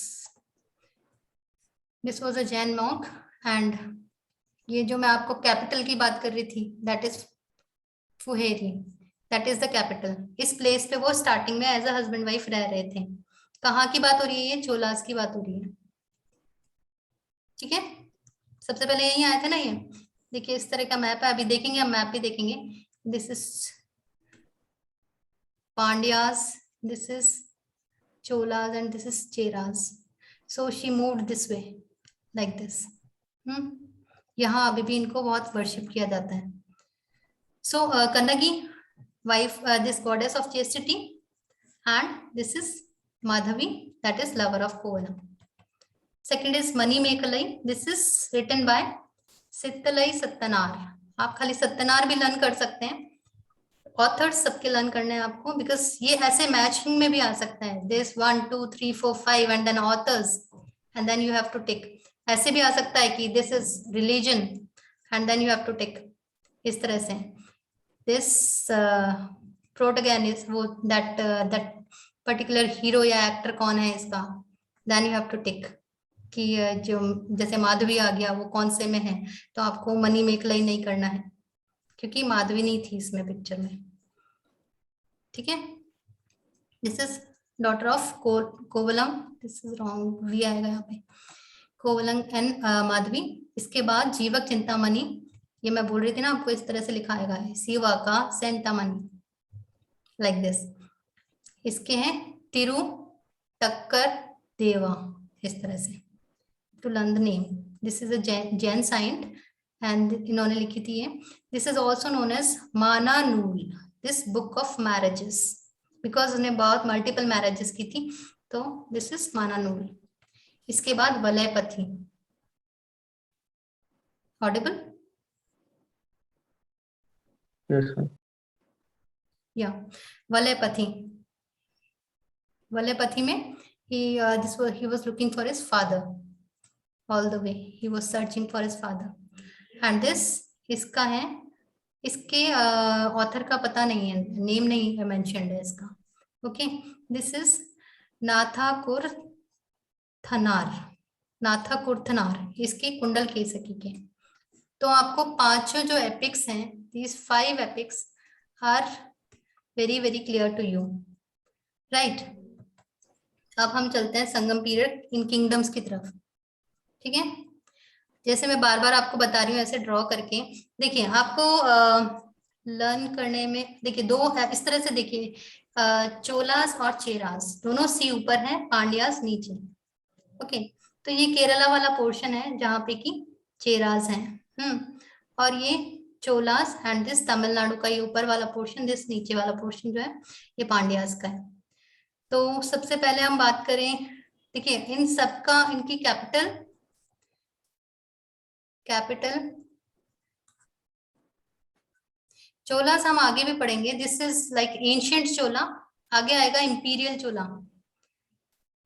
this was a Jain monk, and ये जो मैं आपको कैपिटल की बात कर रही थी that is Puhar, that is the capital. इस प्लेस पे वो स्टार्टिंग में एज अ हस्बैंड वाइफ रह रहे थे। कहाँ की बात हो रही है, ये चोलास की बात हो रही है। ठीक है, सबसे पहले यही आए थे ना ये, देखिए इस तरह का मैप है, अभी देखेंगे हम मैप भी देखेंगे। This is Pandyas, this is Cholas, and this is Cheras. So she moved this way like this. यहाँ अभी भी इनको बहुत वर्शिप किया जाता है। So Kannagi, wife, this goddess of chastity, and this is Madhavi, that is lover of Kovalam. Second is Mani Mekalai. This is written by Sittalai Sattanar. आप खाली सत्तनार भी लर्न कर सकते हैं, ऑथर्स सबके लर्न करने हैं आपको, बिकॉज ये ऐसे मैचिंग में भी आ सकता है, this 1 2 3 4 5 and then authors and then you have to tick. ऐसे भी आ सकता है कि this is religion and then you have to tick, इस तरह से। दिस प्रोटैगनिस्ट, वो दैट पर्टिकुलर हीरो या एक्टर कौन है इसका, then you have to tick कि जो जैसे माधवी आ गया वो कौन से में है, तो आपको मनी मेकलाई नहीं करना है क्योंकि माधवी नहीं थी इसमें पिक्चर में। ठीक है, this is daughter of Kovalan, this is wrong, we आएगा यहाँ पे, कोवलम एंड माधवी। इसके बाद जीवक चिंतामणि, ये मैं बोल रही थी ना आपको, इस तरह से लिखा आएगा शिवा का सेंतामणि लाइक दिस। इसके हैं तिरु टक्कर देवा, इस तरह से टुलंद name. This is a Jain saint and इन्होंने लिखी थी ये। This is also known as Mananool, this book of marriages, because उसने बहुत मल्टीपल मैरिजेस की थी, तो दिस इज मानानूल। इसके बाद वलयपति, ऑडिबल? या वलयपति, वलयपति में he was looking for his father, all the way he was searching for his father. And this इसका है, इसके ऑथर का पता नहीं है, नेम नहीं मेंशन्ड है इसका। ओके, दिस इज नाथाकुर थनार, नाथाकुर थनार, इसके कुंडल केसकी के। तो आपको पांचों जो एपिक्स हैं, these 5 epics are very very clear to you, right? अब हम चलते हैं संगम पीरियड इन किंगडम्स की तरफ, ठीक है? जैसे मैं बार बार आपको बता रही हूँ ऐसे ड्रॉ करके। देखिए आपको लर्न करने में, देखिए दो इस तरह से देखिए, चोलास और चेरास दोनों सी ऊपर है, पांड्यास नीचे। ओके, तो ये केरला वाला पोर्शन है जहाँ पे कि चेरास हैं, और ये चोलास, एंड दिस तमिलनाडु का ये ऊपर वाला पोर्शन, दिस नीचे वाला पोर्शन जो है ये पांड्यास का है। तो सबसे पहले हम बात करें, देखिए इन सबका इनकी कैपिटल चोलास हम आगे भी पढ़ेंगे, दिस इज लाइक एंशिएंट चोला, आगे आएगा इंपीरियल चोला।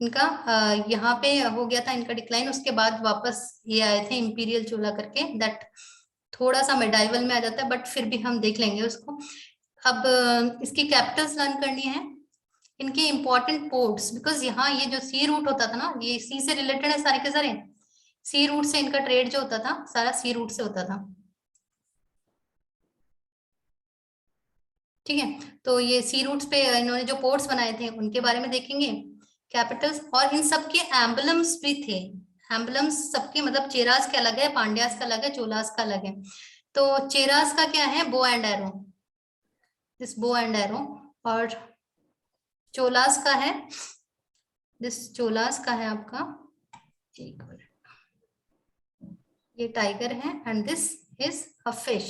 इनका यहाँ पे हो गया था इनका डिक्लाइन, उसके बाद वापस ये आए थे इंपीरियल चोला करके, दैट थोड़ा सा मेडाइवल में आ जाता है, बट फिर भी हम देख लेंगे उसको। अब इसकी कैपिटल्स लर्न करनी है, इनके इंपॉर्टेंट पोर्ट्स, बिकॉज यहाँ ये जो सी रूट होता था ना, ये सी से रिलेटेड है सारे के सारे, सी रूट से इनका ट्रेड जो होता था सारा सी रूट से होता था, ठीक है? तो ये सी रूट्स पे इन्होंने जो पोर्ट्स बनाए थे उनके बारे में देखेंगे, कैपिटल्स, और इन सबके एम्बलम्स भी थे। एम्बलम्स सबके मतलब चेरास का अलग है, पांड्यास का अलग है, चोलास का अलग है। तो चेरास का क्या है, बो and arrow, this bow and arrow, और चोलास का है दिस, चोलास का है आपका, एक मिनट, ये टाइगर है, and this is a fish,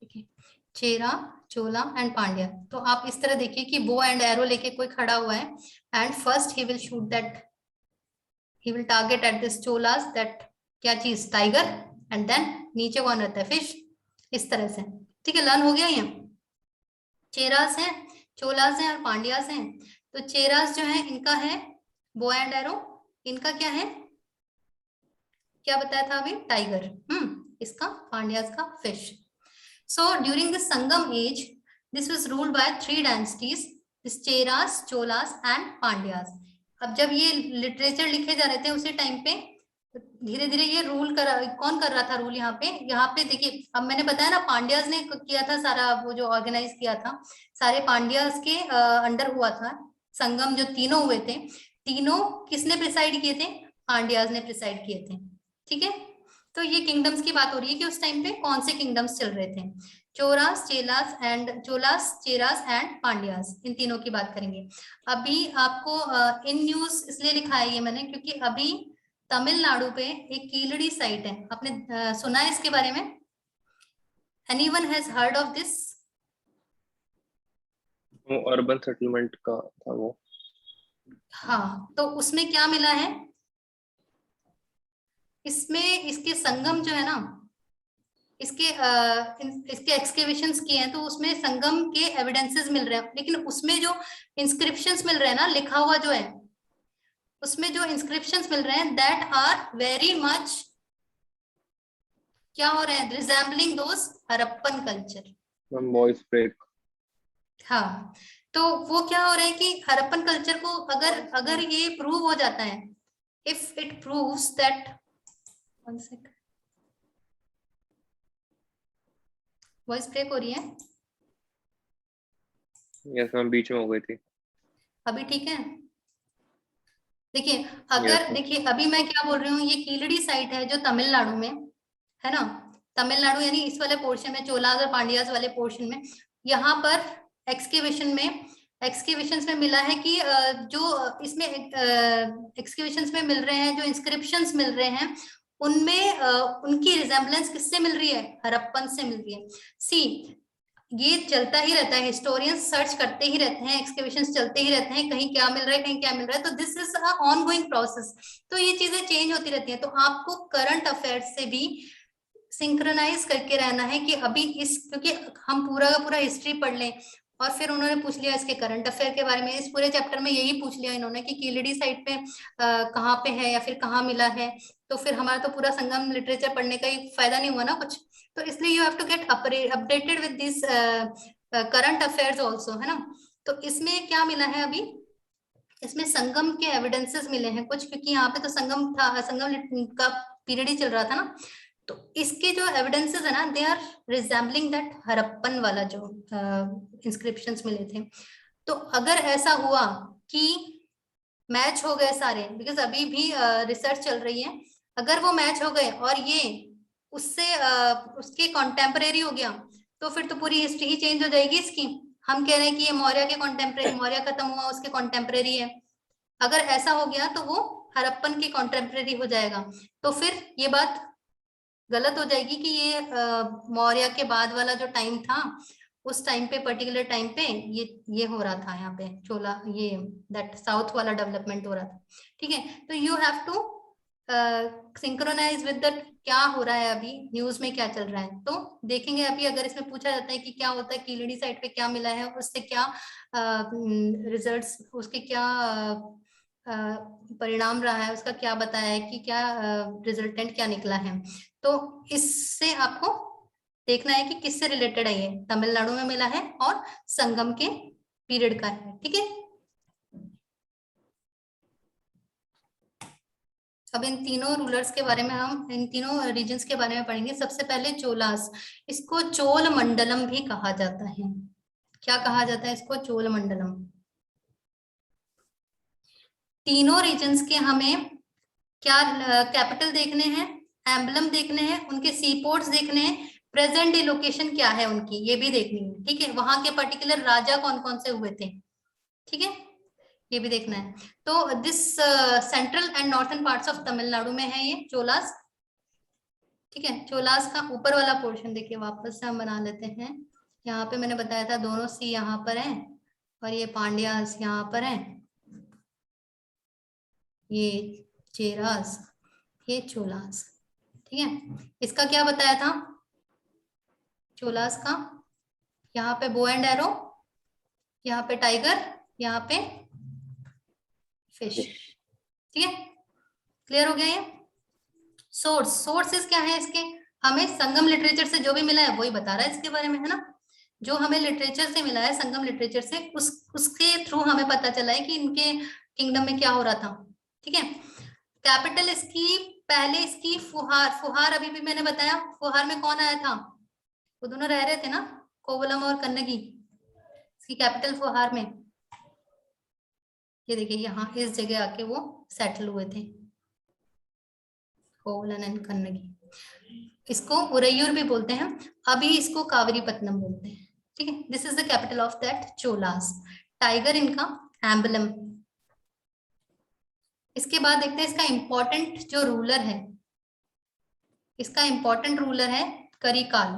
ठीक है? चेरा, चोला एंड पांड्या। तो आप इस तरह देखिए कि बो एंड एरो लेके कोई खड़ा हुआ है, and first he will shoot that, he will target at this Cholas, that क्या चीज, टाइगर, एंड देन नीचे कौन रहता है, फिश, इस तरह से, ठीक है? लर्न हो गया ये। चेरास है, चोलास है और पांड्यास है। तो चेरास जो है इनका है बो एंड एरो, इनका क्या है, क्या बताया था अभी, टाइगर, इसका पांड्यास का fish. So during the Sangam age, this was ruled by 3 dynasties, this Cheras, Cholas and Pandyas. अब जब ये लिटरेचर लिखे जा रहे थे उसी टाइम पे धीरे धीरे ये रूल कौन कर रहा था रूल यहाँ पे देखिए, अब मैंने बताया ना पांड्यास ने किया था सारा, वो जो ऑर्गेनाइज किया था सारे पांड्यास के अंडर हुआ था। संगम जो तीनों हुए थे, तीनों किसने प्रिसाइड किए थे, पांड्यास ने प्रिसाइड किए थे, ठीक है? तो ये किंगडम्स की बात हो रही है कि उस टाइम पे कौन से किंगडम्स चल रहे थे, चोलास, चेरास एंड पांड्यास, इन तीनों की बात करेंगे। अभी आपको इन न्यूज इसलिए लिखा है ये मैंने, क्योंकि अभी तमिलनाडु पे एक कीलड़ी साइट है, आपने सुना है इसके बारे में? Anyone has heard of this? Urban settlement का था वो। हाँ, तो उसमें क्या मिला है, इसमें इसके संगम जो है ना, इसके एक्सकेवेशंस किए हैं, तो उसमें संगम के एविडेंसेस मिल रहे हैं, लेकिन उसमें जो इंस्क्रिप्शंस मिल रहे हैं ना, लिखा हुआ जो है, उसमें जो इंस्क्रिप्शंस मिल रहे हैं दैट आर वेरी मच, क्या हो रहे हैं, resembling those Harappan culture. Voice break. हाँ, तो वो क्या हो रहा है कि हरप्पन कल्चर को अगर ये प्रूव हो जाता है, if it proves that, one second, voice break हो रही है, यस मैम, बीच में हो गई थी। अभी ठीक है? देखिए अगर देखिए अभी मैं क्या बोल रही हूँ, ये कीलड़ी साइट है जो तमिलनाडु में है ना, तमिलनाडु यानी इस वाले पोर्शन में, चोलास और पांड्यास वाले पोर्शन में, यहाँ पर एक्सकेवेशंस में मिला है कि जो इसमें एक्सकेवेशंस में मिल रहे हैं, जो इंस्क्रिप्शंस मिल रहे हैं, उनमें उनकी रिजेम्बलेंस किससे मिल रही है, हरप्पन से मिल रही है। सी, ये चलता ही रहता है, हिस्टोरियंस सर्च करते ही रहते हैं, एक्सकेवेशंस चलते ही रहते हैं, कहीं क्या मिल रहा है, कहीं क्या मिल रहा है, तो this is a ongoing process, तो ये चीजें चेंज होती रहती हैं। तो आपको करंट अफेयर्स से भी सिंक्रोनाइज करके रहना है कि अभी क्योंकि हम पूरा का पूरा हिस्ट्री पढ़ लें और फिर उन्होंने पूछ लिया इसके करंट अफेयर के बारे में। इस पूरे चैप्टर में यही पूछ लिया इन्होंने कि कीलड़ी साइट पे कहाँ पे है या फिर कहाँ मिला है। तो फिर हमारा तो पूरा संगम लिटरेचर पढ़ने का ही फायदा नहीं हुआ ना कुछ। तो इसलिए you have to get updated with this current affairs also, है ना। तो इसमें क्या मिला है अभी, इसमें संगम के एविडेंसेस मिले हैं कुछ, क्योंकि यहाँ पे तो संगम था, संगम का पीरियड ही चल रहा था ना। तो इसके जो एविडेंसेस है ना, they are resembling that Harappan वाला जो इंस्क्रिप्शंस मिले थे। तो अगर ऐसा हुआ कि मैच हो गए सारे, बिकॉज अभी भी रिसर्च चल रही है, अगर वो मैच हो गए और ये उससे उसके कॉन्टेम्परेरी हो गया, तो फिर तो पूरी हिस्ट्री ही चेंज हो जाएगी इसकी। हम कह रहे हैं कि ये मौर्य के कॉन्टेम्परेरी, मौर्य खत्म हुआ उसके कॉन्टेम्परेरी है, अगर ऐसा हो गया तो वो हरप्पन के कॉन्टेम्परेरी हो जाएगा। तो फिर ये बात गलत हो जाएगी कि ये मौर्य के बाद वाला जो टाइम था, उस टाइम पे, पर्टिकुलर टाइम पे ये हो रहा था यहाँ पे चोला, ये दैट साउथ वाला डेवलपमेंट हो रहा था। ठीक है, तो you have to synchronise with that क्या हो रहा है अभी, न्यूज में क्या चल रहा है। तो देखेंगे अभी, अगर इसमें पूछा जाता है कि क्या होता है कीलड़ी साइड पे क्या मिला है, उससे क्या रिजल्ट्स, उसके क्या परिणाम रहा है, उसका क्या बताया है कि क्या रिजल्टेंट क्या निकला है। तो इससे आपको देखना है कि किससे रिलेटेड है, ये तमिलनाडु में मिला है और संगम के पीरियड का है। ठीक है, अब इन तीनों रूलर्स के बारे में, हम इन तीनों रीजन्स के बारे में पढ़ेंगे। सबसे पहले चोलास, इसको चोल मंडलम भी कहा जाता है। क्या कहा जाता है इसको? चोल मंडलम। तीनों रीजन्स के हमें क्या कैपिटल देखने हैं, एम्बलम देखने हैं, उनके सी पोर्ट्स देखने हैं, प्रेजेंट डे लोकेशन क्या है उनकी, ये भी देखनी है। ठीक है, वहां के पर्टिकुलर राजा कौन कौन से हुए थे, ठीक है, ये भी देखना है। तो this central and northern parts of Tamil Nadu में है ये चोलास। ठीक है, चोलास का ऊपर वाला पोर्शन देखिए, वापस से हम बना लेते हैं। यहाँ पे मैंने बताया था दोनों सी यहाँ पर है और ये पांड्यास यहाँ पर है, ये चेरास, ये चोलास। ठीक है, इसका क्या बताया था चोलास का? यहाँ पे बो एंड एरो, यहाँ पे टाइगर, यहाँ पे फिश। ठीक है, क्लियर हो गया ये? सोर्सेस क्या है इसके? हमें संगम लिटरेचर से जो भी मिला है वही बता रहा है इसके बारे में, है ना। जो हमें लिटरेचर से मिला है, संगम लिटरेचर से, उसके थ्रू हमें पता चला है कि इनके किंगडम में क्या हो रहा था। ठीक है, कैपिटल इसकी, पहले इसकी फुहार, फुहार अभी भी मैंने बताया, फुहार में कौन आया था? वो दोनों रह रहे थे ना, कोवलम और कन्नगी। इसकी कैपिटल फुहार में, ये देखिए यहाँ इस जगह आके वो सेटल हुए थे, कोवलन एंड कन्नगी। इसको उरैयूर भी बोलते हैं, अभी इसको कावरीपत्तनम बोलते हैं। ठीक है, this is the capital of that Cholas. Tiger इनका एम्बलम। इसके बाद देखते हैं इसका इंपॉर्टेंट जो रूलर है, इसका इंपॉर्टेंट रूलर है करिकाल।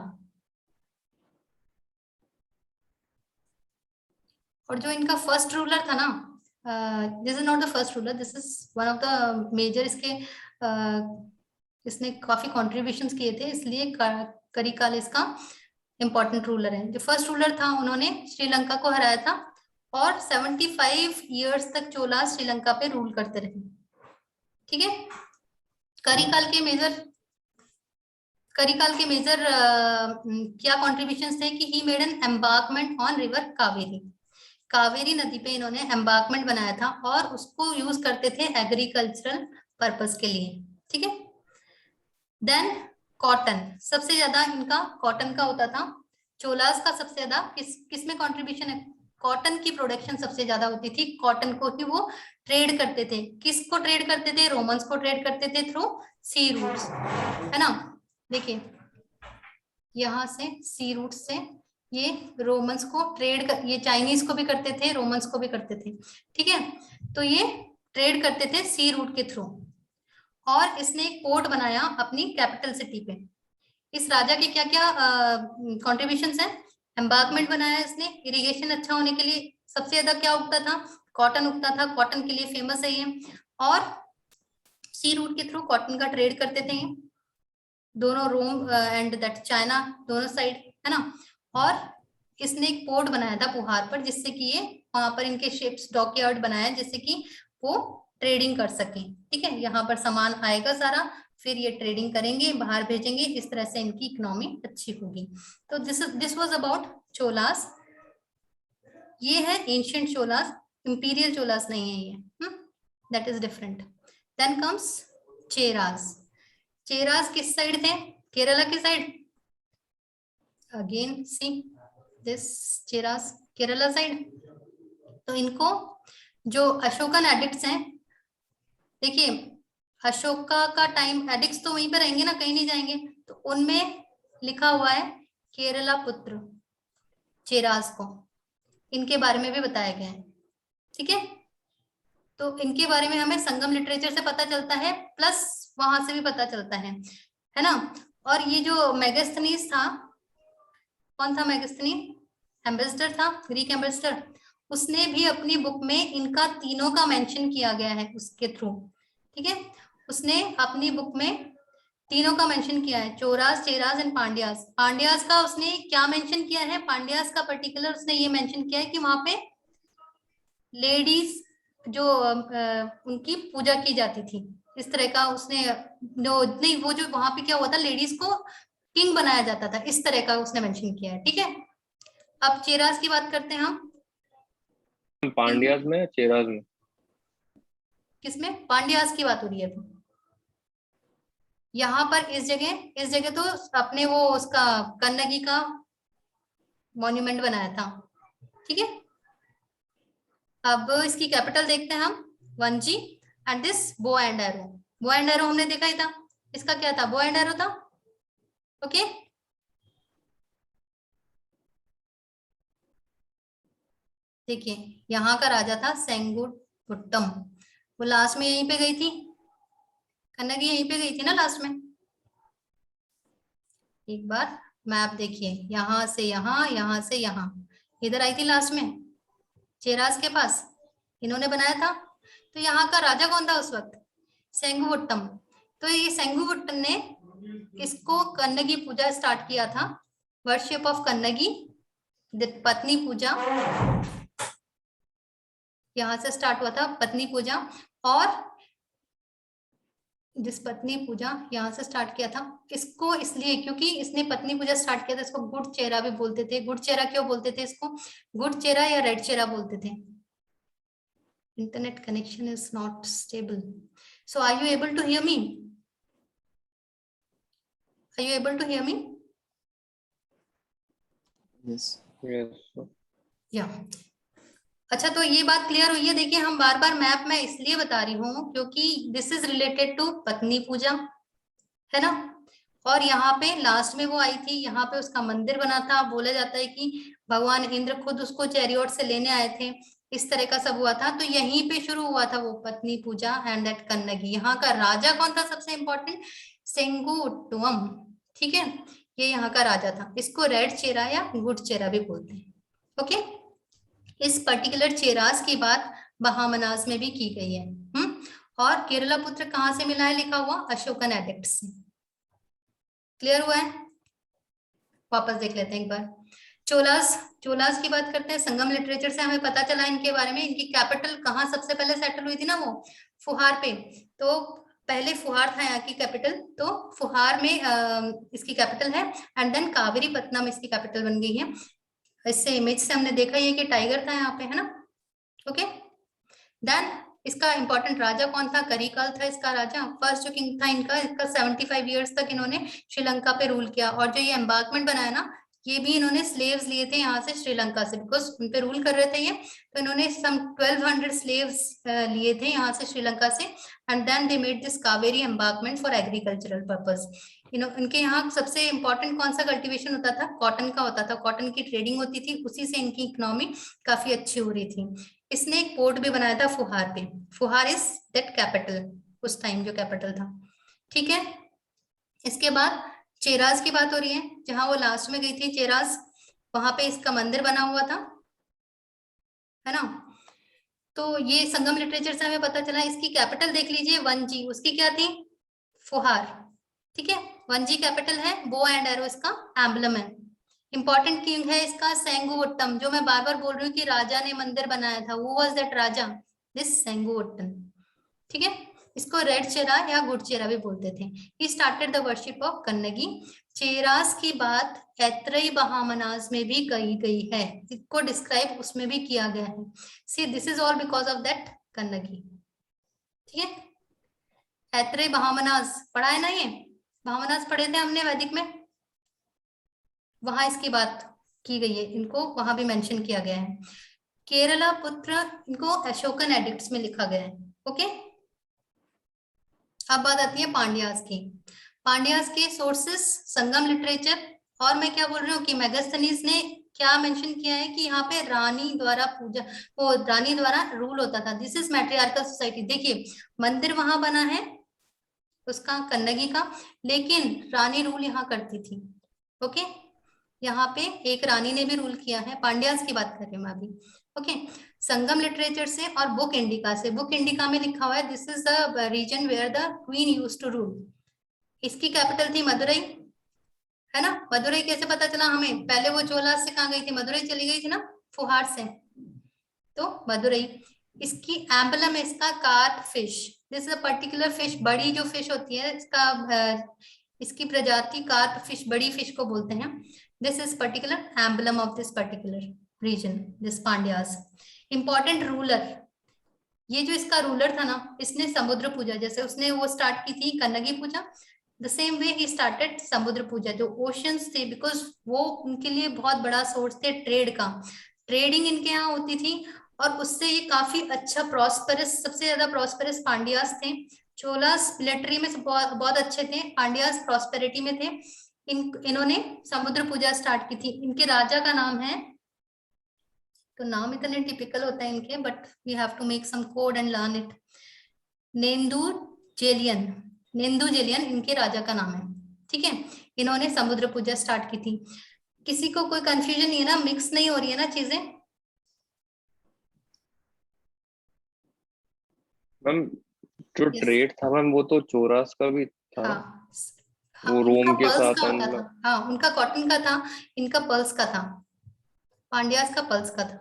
और जो इनका फर्स्ट रूलर था ना, this is not the first ruler, this is one of the major, इसके इसने काफी कॉन्ट्रीब्यूशंस किए थे, इसलिए करिकाल इसका इंपॉर्टेंट रूलर है। जो फर्स्ट रूलर था, उन्होंने श्रीलंका को हराया था और 75 इयर्स तक चोला श्रीलंका पे रूल करते रहे। ठीक है, करिकाल के मेजर क्या कॉन्ट्रीब्यूशंस थे कि he made an embankment on river Kaveri. Kaveri नदी पे इन्होंने एम्बार्कमेंट बनाया था और उसको यूज करते थे एग्रीकल्चरल पर्पस के लिए। ठीक है, देन कॉटन, सबसे ज्यादा इनका कॉटन का होता था। चोलास का सबसे ज्यादा किसमें कंट्रीब्यूशन है? कॉटन की प्रोडक्शन सबसे ज्यादा होती थी, कॉटन को ही वो ट्रेड करते थे। किसको ट्रेड करते थे? रोमन्स को ट्रेड करते थे थ्रू सी रूट्स, है ना। देखिए यहाँ से सी रूट से ये रोमन्स को ट्रेड कर, ये चाइनीज को भी करते थे, रोमन्स को भी करते थे। ठीक है, तो ये ट्रेड करते थे सी रूट के थ्रू। और इसने एक पोर्ट बनाया अपनी कैपिटल सिटी पे। इस राजा के क्या क्या कॉन्ट्रीब्यूशंस हैं? एम्बार्कमेंट बनाया इसने, इरिगेशन अच्छा होने के लिए। सबसे ज्यादा क्या उगता था? कॉटन उगता था, कॉटन के लिए फेमस है ये। और सी रूट के थ्रू कॉटन का ट्रेड करते थे दोनों, रोम एंड दैट चाइना, दोनों साइड, है ना। और इसने एक पोर्ट बनाया था फुहार पर, जिससे कि ये वहां पर इनके शिप्स डॉकयार्ड बनाया जिससे कि वो ट्रेडिंग कर सके। ठीक है, यहाँ पर सामान आएगा सारा, फिर ये ट्रेडिंग करेंगे, बाहर भेजेंगे, इस तरह से इनकी इकोनॉमी अच्छी होगी। तो दिस वाज अबाउट चोलास। ये है एंशियंट चोलास, इंपीरियल चोलास नहीं है ये, that is different. Then comes Cheras. Cheras किस साइड थे? केरला के side. Again see this Cheras Kerala side. तो इनको जो अशोकन एडिक्ट्स हैं, देखिए अशोका का टाइम एडिक्ट्स तो वहीं पे रहेंगे ना, कहीं नहीं जाएंगे, तो उनमें लिखा हुआ है केरला पुत्र चेरास को, इनके बारे में भी बताया गया है। ठीक है, तो इनके बारे में हमें संगम लिटरेचर से पता चलता है, प्लस वहां से भी पता चलता है ना। और ये जो मेगास्थनीज था, कौन था मेगास्थनीज? एम्बेसडर था, ग्रीक एम्बेसडर। उसने भी अपनी बुक में इनका तीनों का मेंशन किया गया है उसके थ्रू। ठीक है, उसने अपनी बुक में तीनों का मेंशन किया है, चोरास, चेरास एंड पांड्यास। पांड्यास का उसने क्या मेंशन किया है? पांड्यास का पर्टिकुलर उसने ये मेंशन किया है कि वहां पे लेडीज जो उनकी पूजा की जाती थी, इस तरह का उसने नहीं, वो जो वहां पे क्या हुआ था, लेडीज को किंग बनाया जाता था, इस तरह का उसने मेंशन किया है। ठीक है, अब चेरास की बात करते हैं हम। पांड्यास में, चेरास में? किसमें? पांड्यास की बात हो रही है। तो यहाँ पर इस जगह तो अपने वो उसका कन्नगी का मॉन्यूमेंट बनाया था। ठीक है, अब इसकी कैपिटल देखते हैं हम, Vanji and this bow and arrow. Bow and arrow हमने देखा ही था, इसका क्या था? बो एंड एरो था। ओके, देखिए यहाँ का राजा था सेंगुटुट्टम, वो लास्ट में यहीं पे गई थी, कन्नगी यहीं पे गई थी ना लास्ट में। एक बार मैप देखिए, यहाँ से यहाँ, यहाँ से यहाँ, इधर आई थी लास्ट में चेरास के पास, इन्होंने बनाया था। तो यहाँ का राजा कौन था उस वक्त? सेंगुवुट्टम। तो ये सेंगुवुट्टम ने इसको कन्नगी पूजा स्टार्ट किया था, वर्शिप ऑफ कन्नगी, पत्नी पूजा, यहाँ से स्टार्ट हुआ था पत्नी पूजा। और जिस पत्नी पूजा यहाँ से स्टार्ट किया था, इसको इसलिए क्योंकि इसने पत्नी पूजा स्टार्ट किया था, इसको गुड़ चेहरा भी बोलते थे। गुड़ चेहरा क्यों बोलते थे इसको? गुड़ चेहरा या रेड चेहरा बोलते थे। Internet connection is not stable, so are you able to hear me? Are you able to hear me? Yes, yes. या अच्छा, तो ये बात क्लियर हुई है। देखिए हम बार बार मैप में इसलिए बता रही हूँ क्योंकि दिस इज रिलेटेड टू पत्नी पूजा, है ना। और यहाँ पे लास्ट में वो आई थी, यहाँ पे उसका मंदिर बना था। बोला जाता है कि भगवान इंद्र खुद उसको चैरियट से लेने आए थे, इस तरह का सब हुआ था। तो यहीं पे शुरू हुआ था वो पत्नी पूजा एंड दैट कन्नगी। यहाँ का राजा कौन था सबसे इंपॉर्टेंट? सेंगुट्टुम। ठीक है, ये यहाँ का राजा था। इसको रेड चेहरा या गुड़ चेहरा भी बोलते हैं। ओके, इस पर्टिकुलर चेरास की बात बहामनास में भी की गई है। और केरला पुत्र कहाँ से मिला है लिखा हुआ? अशोकन एडिक्ट से। क्लियर हुआ है? वापस देख लेते हैं एक बार। चोलास, चोलास की बात करते हैं। संगम लिटरेचर से हमें पता चला इनके बारे में। इनकी कैपिटल कहाँ सबसे पहले सेटल हुई थी ना, वो फुहार पे। तो पहले फुहार था यहाँ की कैपिटल, तो फुहार में इसकी कैपिटल है, एंड देन कावेरी पत्तनम इसकी कैपिटल बन गई है। इससे इमेज से हमने देखा ही है कि टाइगर था यहाँ पे, है ना। ओके, देन इसका इंपॉर्टेंट राजा कौन था? करिकाल था इसका राजा, फर्स्ट जो किंग था इसका 75 इयर्स तक इन्होंने श्रीलंका पे रूल किया। और जो ये एम्बार्कमेंट बनाया ना, ये भी इन्होंने स्लेव्स लिए थे यहाँ से श्रीलंका से, बिकॉज उन पे रूल कर रहे थे ये। तो इन्होंने सम 1200 स्लेव्स लिए थे यहाँ से श्रीलंका से, and then they made this Kaveri embankment for agricultural purpose. इनके यहाँ सबसे इंपॉर्टेंट कौन सा कल्टीवेशन होता था? कॉटन का होता था। कॉटन की ट्रेडिंग होती थी, उसी से इनकी इकोनॉमी काफी अच्छी हो रही थी। इसने एक पोर्ट भी बनाया था फुहार पे। फुहार इज दैट कैपिटल, उस टाइम जो कैपिटल था। ठीक है, इसके बाद चेरास की बात हो रही है, जहां वो लास्ट में गई थी चेरास, वहां पे इसका मंदिर बना हुआ था, है ना। तो ये संगम लिटरेचर से हमें पता चला। इसकी कैपिटल देख लीजिए, वंजी, उसकी क्या थी? फुहार। ठीक है, वंजी कैपिटल है, बो एंड एरो इसका एम्बलम है। इंपॉर्टेंट किंग है इसका सेंगुवट्टम, जो मैं बार बार बोल रही हूँ कि राजा ने मंदिर बनाया था, वो वाज दैट राजा, दिस सेंगुवट्टम। ठीक है, इसको रेड चेरा या गुड चेरा भी बोलते थे। He started the worship of Kannagi. Cheras की बात ऐत्रेय बहामनास में भी कही गई है, इसको डिस्क्राइब उसमें भी किया गया है। See this is all because of that Kannagi. ठीक है, ऐत्रेय बहामनास पढ़ा है ना, ये बहामनास पढ़े थे हमने वैदिक में, वहां इसकी बात की गई है, इनको वहां भी मेंशन किया गया है। केरला पुत्र, इनको अशोकन एडिक्ट्स में लिखा गया है। ओके, अब बात आती है पांड्यास की। पांड्यास के सोर्सेस, संगम लिटरेचर, और मैं क्या बोल रही हूँ कि मेगास्थनीज ने क्या मेंशन किया है कि यहाँ पे रानी द्वारा पूजा, वो रानी द्वारा रूल होता था। This is matriarchal society. देखिए मंदिर वहां बना है उसका, कन्नगी का, लेकिन रानी रूल यहाँ करती थी। ओके, यहाँ पे एक रानी ने भी रूल किया है। पांड्यास की बात कर रही हूँ मैं अभी। ओके, संगम लिटरेचर से और बुक इंडिका से। बुक इंडिका में लिखा हुआ है this is the region where the queen used to rule. इसकी कैपिटल थी मदुरई, है ना। मदुरई कैसे पता चला हमें, पहले वो चोला से कहाँ गई थी, मदुरई चली गई थी ना, फुहार से, तो मदुरई। इसकी एम्बलम है इसका carp fish. This is a particular fish, बड़ी जो फिश होती है इसका इसकी प्रजाति कार्प फिश, बड़ी फिश को बोलते हैं। This is particular emblem of this particular region, this Pandyas. Important ruler, ये जो इसका रूलर था ना, इसने समुद्र पूजा, जैसे उसने वो स्टार्ट की थी कन्नगी पूजा, the same way he started समुद्र पूजा। जो ओशंस थे, बिकॉज वो उनके लिए बहुत बड़ा सोर्स थे ट्रेड का, ट्रेडिंग इनके यहाँ होती थी, और उससे ये काफी अच्छा प्रॉस्पेरस, सबसे ज्यादा प्रॉस्पेरस पांड्यास थे। चोलास मिलिट्री में बहुत अच्छे थे, पांड्यास प्रॉस्पेरिटी में थे। इन्होंने समुद्र पूजा स्टार्ट की थी। इनके राजा का नाम है, तो नाम इतने टिपिकल होता है इनके, but we have to make some code and learn it. Nedunjeliyan, Nedunjeliyan इनके राजा का नाम है। ठीक है, इन्होंने समुद्र पूजा स्टार्ट की थी। किसी को कोई कंफ्यूजन नहीं है ना, मिक्स नहीं हो रही है ना चीजें। मैम जो yes. ट्रेड था मैम, वो तो चोरास का भी था ना, हाँ, वो उनका रोम के पल्स साथ का एंड होता था, हाँ उनका कॉटन का था, इनका पल्स का था, पांड्यास का पल्स का था।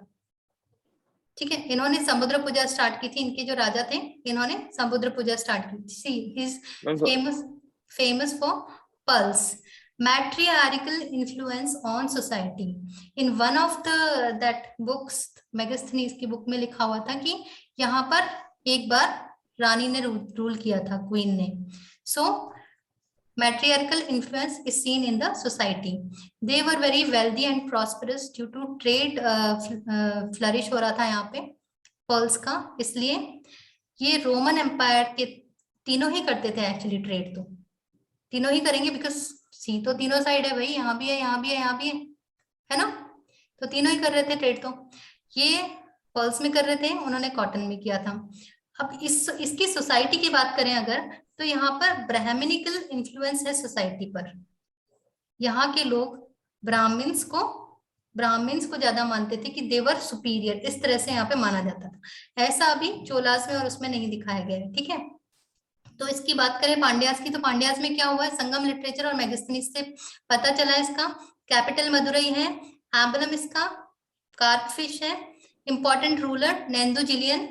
ठीक है, इन्होंने समुद्र पूजा स्टार्ट की थी, इनके जो राजा थे इन्होंने समुद्र पूजा स्टार्ट की थी। See he is ma'am. Famous for pulse. matriarchal influence on society. in one of the that books, Megasthenes की बुक में लिखा हुआ था कि यहाँ पर एक बार रानी ने रूल किया था, क्वीन ने। सो matriarchal influence is seen in the society. They were very wealthy and prosperous due to trade flourish हो रहा था यहाँ पे पर्ल्स का, इसलिए ये रोमन एम्पायर के तीनों ही करते थे एक्चुअली ट्रेड, तो तीनों ही करेंगे बिकॉज सी तो तीनों साइड है भाई, यहाँ भी है, यहाँ भी है, यहाँ भी है ना, तो तीनों ही कर रहे थे ट्रेड। तो ये पर्ल्स में कर रहे थे, उन्होंने कॉटन में किया था। अब इसकी सोसाइटी की बात करें अगर, तो यहाँ पर ब्राह्मणिकल इन्फ्लुएंस है सोसाइटी पर। यहाँ के लोग ब्राह्मण्स को ज्यादा मानते थे कि देवर सुपीरियर, इस तरह से यहाँ पे माना जाता था। ऐसा अभी चोलास में और उसमें नहीं दिखाया गया है। ठीक है, तो इसकी बात करें पांड्यास की, तो पांड्यास में क्या हुआ है, संगम लिटरेचर और मैगस्थनीज से पता चला इसका कैपिटल मदुरई है, एम्बलम इसका कार्प फिश है, इंपॉर्टेंट रूलर नेंदू जिलियन,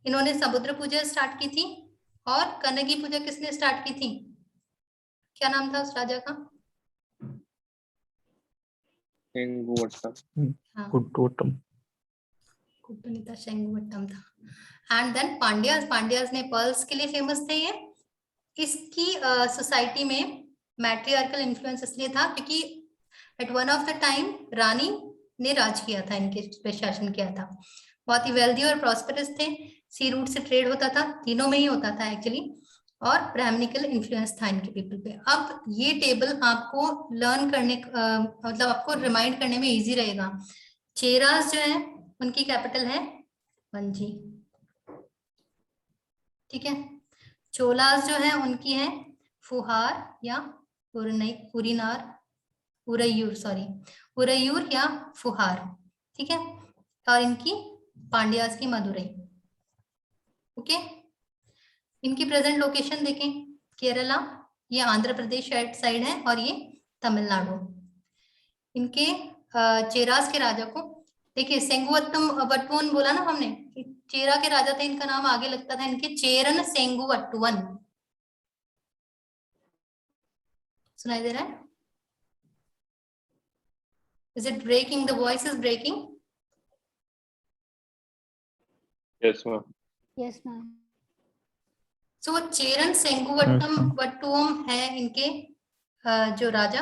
इन्होंने समुद्र पूजा स्टार्ट की थी। और कन्नगी पूजा किसने स्टार्ट की थी, क्या नाम था उस राजा का, कुट्टोटम, कुट्टनिता शेंगुवट्टम था। एंड देन पांड्यास ने पर्ल्स के लिए फेमस थे ये। इसकी सोसाइटी में मैट्रियार्कल इन्फ्लुएंस इसलिए था क्योंकि at one of the time रानी ने राज किया था, इनके पे शासन किया था। बहुत ही वेल्दी और प्रॉस्पेरस थे, सी रूट से ट्रेड होता था, तीनों में ही होता था एक्चुअली, और ब्राह्मणिकल इन्फ्लुएंस था इनके पीपल पे। अब ये टेबल आपको लर्न करने मतलब आपको रिमाइंड करने में इजी रहेगा। चेरास जो है उनकी कैपिटल है वंजी। ठीक है, चोलास जो है उनकी है फुहार या उरीनार, उरैयूर, सॉरी उरैयूर या फुहार। ठीक है, और इनकी पांड्यास की मदुरई। ओके, इनकी प्रेजेंट लोकेशन देखें, केरला, ये आंध्र प्रदेश साइड है, और ये तमिलनाडु। इनके चेरास के राजा को, देखिए सेंगुवट्टुवन बोला ना हमने, चेरा के राजा थे, इनका नाम आगे लगता था इनके चेरन सेंगुवट्टुवन। सुनाई दे रहा है? Is it breaking? The voice is breaking. Yes ma'am. Yes ma'am. So Cheran Senguttuvan है इनके जो राजा,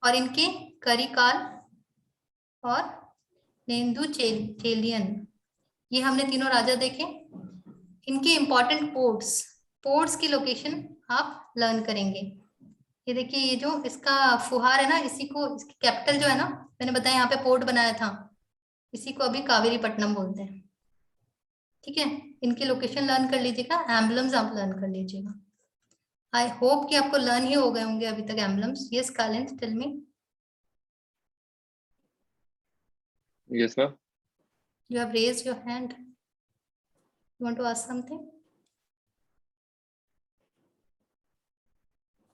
और इनके करिकाल और नेंदु चेलियन, ये हमने तीनों राजा देखे। इनके इंपॉर्टेंट पोर्ट्स की लोकेशन आप लर्न करेंगे। ये देखिए, ये जो इसका फुहार है ना, इसी को, इसकी कैपिटल जो है ना, मैंने बताया यहाँ पे पोर्ट बनाया था, इसी को अभी कावेरी पट्टनम बोलते हैं। ठीक है, इनकी लोकेशन लर्न कर लीजिएगा, एम्बलम्स आप लर्न कर लीजिएगा। आई होप कि आपको लर्न ही हो गए होंगे अभी तक emblems. Yes Kalin, tell me. Yes ma'am. You have raised your hand. You want to ask something?